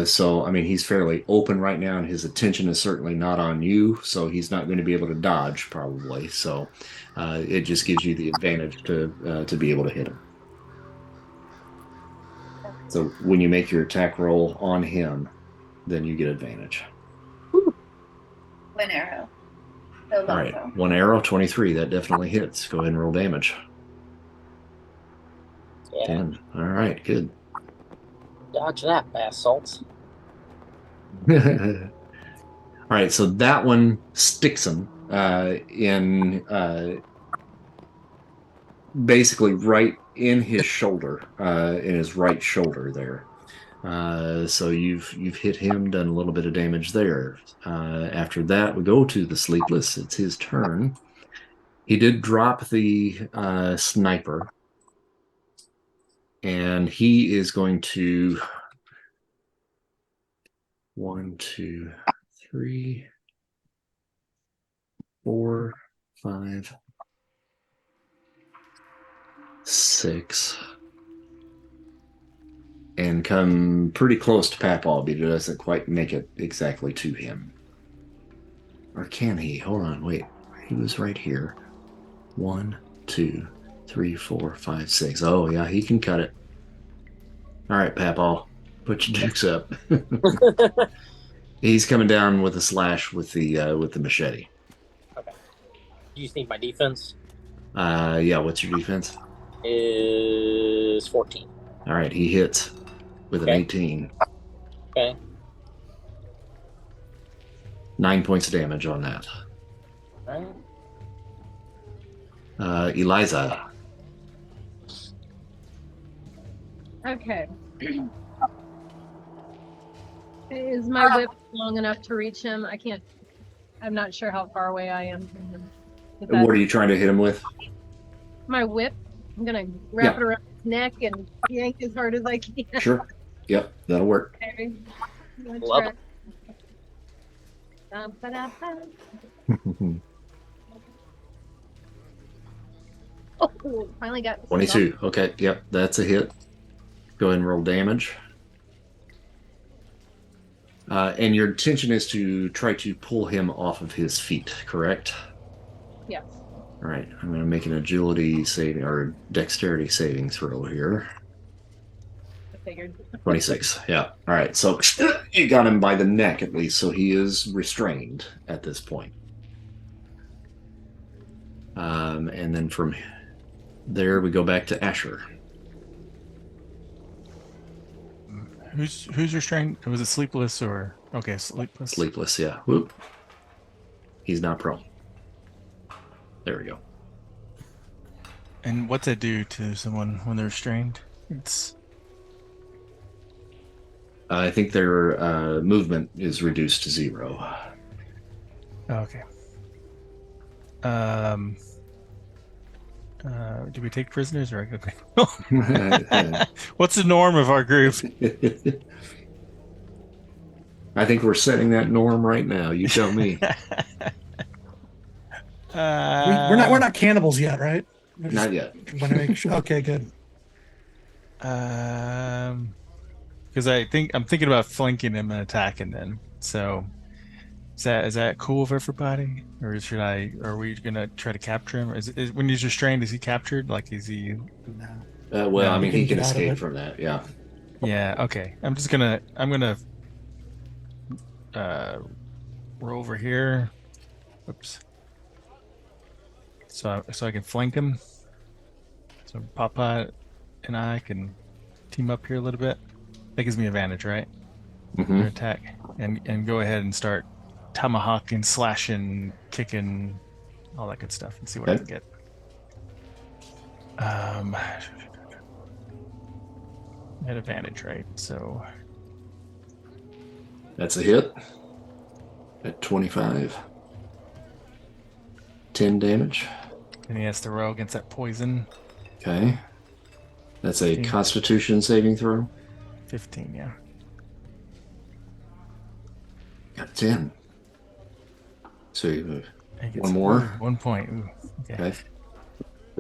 So, I mean, he's fairly open right now, and his attention is certainly not on you. So he's not going to be able to dodge, probably. So it just gives you the advantage to be able to hit him. So when you make your attack roll on him, then you get advantage. One arrow. So All right, low. 1 arrow, 23. That definitely hits. Go ahead and roll damage. Yeah. 10. All right, good. Dodge that, basalt. All right, so that one sticks him in basically right in his shoulder, in his right shoulder there. So you've hit him, done a little bit of damage there. After that, we go to the sleepless. It's his turn. He did drop the sniper, and he is going to 1, 2, 3, 4, 5, 6, and come pretty close to Papal, but it doesn't quite make it exactly to him. Or can he? Hold on, wait. He was right here. 1, 2, 3, 4, 5, 6. Oh, yeah, he can cut it. All right, Papal, put your dukes up. He's coming down with a slash with the machete. Okay. Do you just need my defense? Yeah, what's your defense? Is 14. All right, he hits with an Okay. 18. Okay. 9 points of damage on that. All right. Eliza. Okay. Is my whip long enough to reach him? I'm not sure how far away I am from him. What are you trying to hit him with? My whip. I'm gonna wrap it around his neck and yank as hard as I can. Sure. Yep, that'll work. Okay. Love it. Oh, finally got 22. Okay, yep, that's a hit. Go ahead and roll damage. And your intention is to try to pull him off of his feet, correct? Yes. All right, I'm going to make an agility saving or dexterity saving throw here. I figured. 26. Yeah. All right. So you got him by the neck at least, so he is restrained at this point. And then from there we go back to Asher. Who's restrained? Was it sleepless or okay? Sleepless. Sleepless. Yeah. Whoop. He's not prone. There we go. And what's that do to someone when they're restrained? It's. I think their movement is reduced to 0. Okay. Do we take prisoners or okay? What's the norm of our group? I think we're setting that norm right now. You tell me. We're not cannibals yet, right? Not yet. Want to make sure. Okay, good. Because I'm thinking about flanking him and attacking them. So, is that cool with everybody, or are we gonna try to capture him? Is when he's restrained? Is he captured? Like, is he? No. Well, No, I mean, he he can can get out of escape it. from that. Yeah. Yeah. Okay. I'm gonna roll over here. Oops. So I can flank him. So Papa and I can team up here a little bit. That gives me advantage, right? Mhm. Attack and go ahead and start tomahawking, slashing, kicking, all that good stuff, and see what I Okay. can get. At advantage, right? So That's a hit. At 25. 10 damage. and he has to roll against that poison. Okay. That's a 15. Constitution saving throw. 15, yeah. Got 10. So you He gets One more? 1 point. Ooh, okay. okay.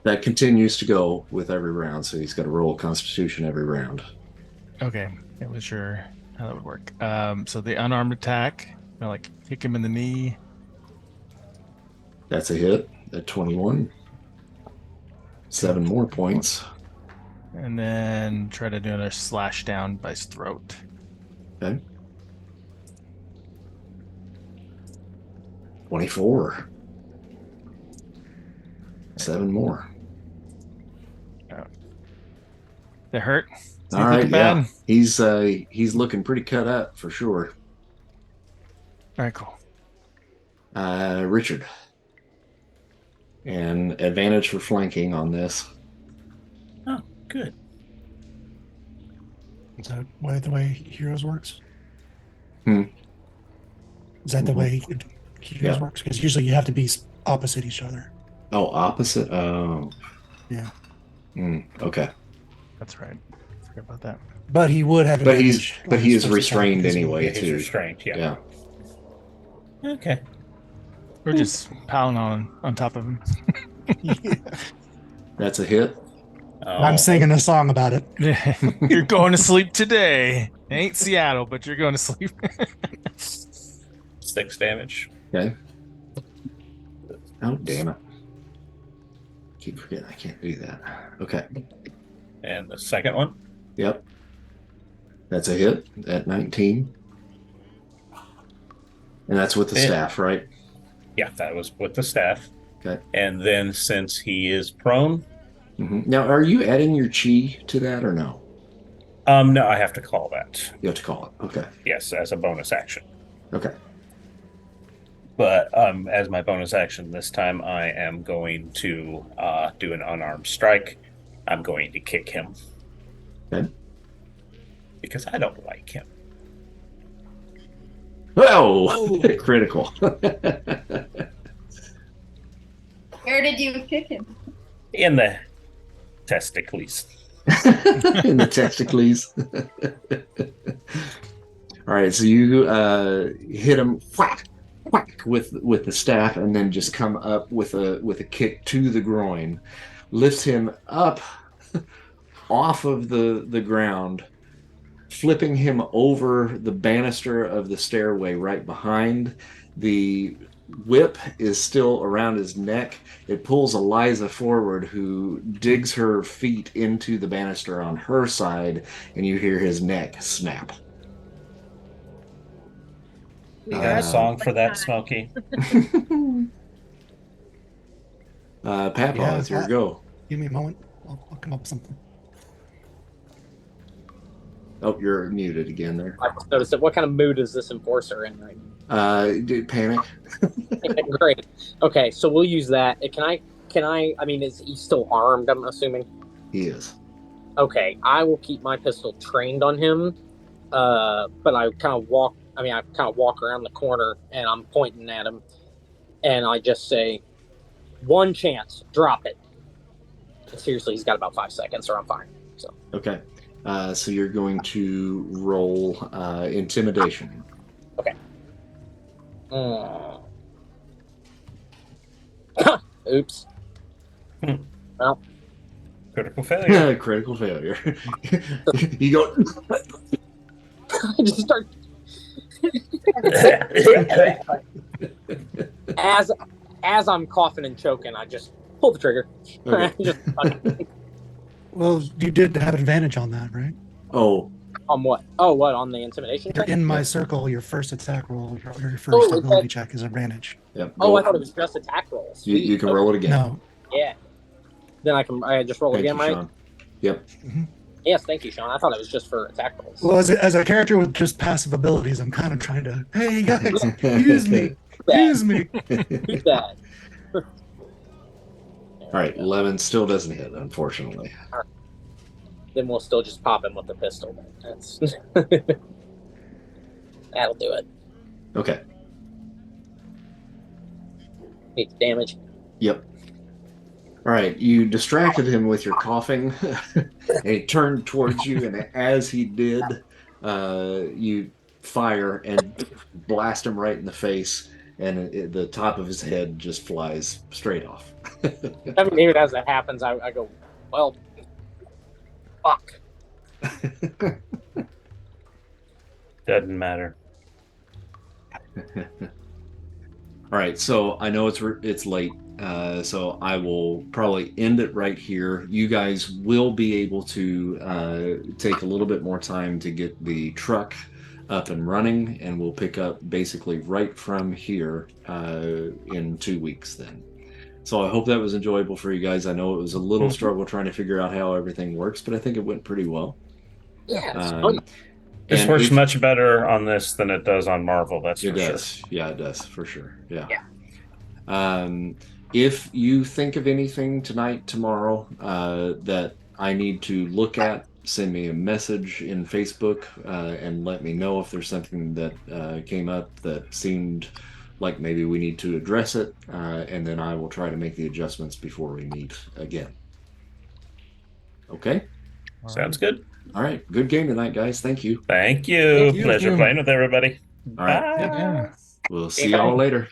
That continues to go with every round, so he's got to roll Constitution every round. Okay, I wasn't sure how that would work. So the unarmed attack, like kick him in the knee. That's a hit at 21. 7 more points. And then try to do another slash down by his throat. Okay. 24. 7 more. That hurt? All right, yeah. He's looking pretty cut up for sure. All right, cool. Richard. And advantage for flanking on this. Oh, good. Is that the way Heroes works? Hmm. Is that the way Heroes works? Because usually you have to be opposite each other. Oh, opposite? Oh. Yeah. Okay. That's right. Forget about that. But he would have But advantage on he his is first restrained attack. anyway, Yeah, he's too. restrained, yeah. Okay. We're just piling on top of him. Yeah. That's a hit. Oh, I'm singing a song about it. You're going to sleep today. It ain't Seattle, but you're going to sleep. 6 damage. Okay. Oh, damn it. Keep forgetting I can't do that. Okay. And the second one? Yep. That's a hit at 19. And that's with the staff, right? Yeah, that was with the staff. Okay. And then since he is prone... Now, are you adding your chi to that or no? No, I have to call that. You have to call it. Okay. Yes, as a bonus action. Okay. But as my bonus action this time, I am going to do an unarmed strike. I'm going to kick him. Okay. Because I don't like him. Oh, critical. Where did you kick him? In the testicles. In the testicles. All right, so you hit him whack with the staff, and then just come up with a kick to the groin, lifts him up off of the ground, flipping him over the banister of the stairway right behind. The whip is still around his neck. It pulls Eliza forward, who digs her feet into the banister on her side, and you hear his neck snap. You got a song for that, Smokey? Papa, it's your go. Give me a moment. I'll come up with something. Oh, you're muted again there. I just noticed it. What kind of mood is this enforcer in right now? Dude, panic. Great. Okay, so we'll use that. I mean, is he still armed, I'm assuming? He is. Okay, I will keep my pistol trained on him. But I kind of walk around the corner and I'm pointing at him and I just say, one chance, drop it. And seriously, he's got about 5 seconds or I'm fine. So Okay. So you're going to roll intimidation. okay. Oops. Well, Critical failure. Critical failure. You go. I just start as I'm coughing and choking. I just pull the trigger. Okay. Just Well, you did have advantage on that, right? Oh, on what? Oh, what on the intimidation? You're check? in my circle. Your first attack roll, your first Oh, ability okay. check is advantage. yep. Oh, go. I thought it was just attack rolls. You can roll it again. No, Yeah. Then I just roll it Thank again, you, right? Sean. Yep. Yes, thank you, Sean. I thought it was just for attack rolls. well, as a character with just passive abilities, I'm kind of trying to, hey guys, use me, use me. Who's that? All right, 11 still doesn't hit, unfortunately. Then we'll still just pop him with the pistol. That's that'll do it. Okay. Need damage. Yep. All right, you distracted him with your coughing, and he turned towards you, and as he did, you fire and blast him right in the face, and the top of his head just flies straight off. I mean, even as that happens, I go, well, fuck. Doesn't matter. All right, so I know it's late, so I will probably end it right here. You guys will be able to take a little bit more time to get the truck up and running, and we'll pick up basically right from here in 2 weeks then. So I hope that was enjoyable for you guys. I know it was a little struggle trying to figure out how everything works, but I think it went pretty well. Yeah, it's fun. This works much better on this than it does on Marvel. That's for sure. Yeah, it does for sure. Yeah. If you think of anything tonight, tomorrow that I need to look at, send me a message in Facebook and let me know if there's something that came up that seemed like maybe we need to address it, and then I will try to make the adjustments before we meet again. Okay? Sounds good. All right. Good game tonight, guys. Thank you. Thank you. Pleasure playing with everybody. All right. Bye. Yeah. We'll see y'all later.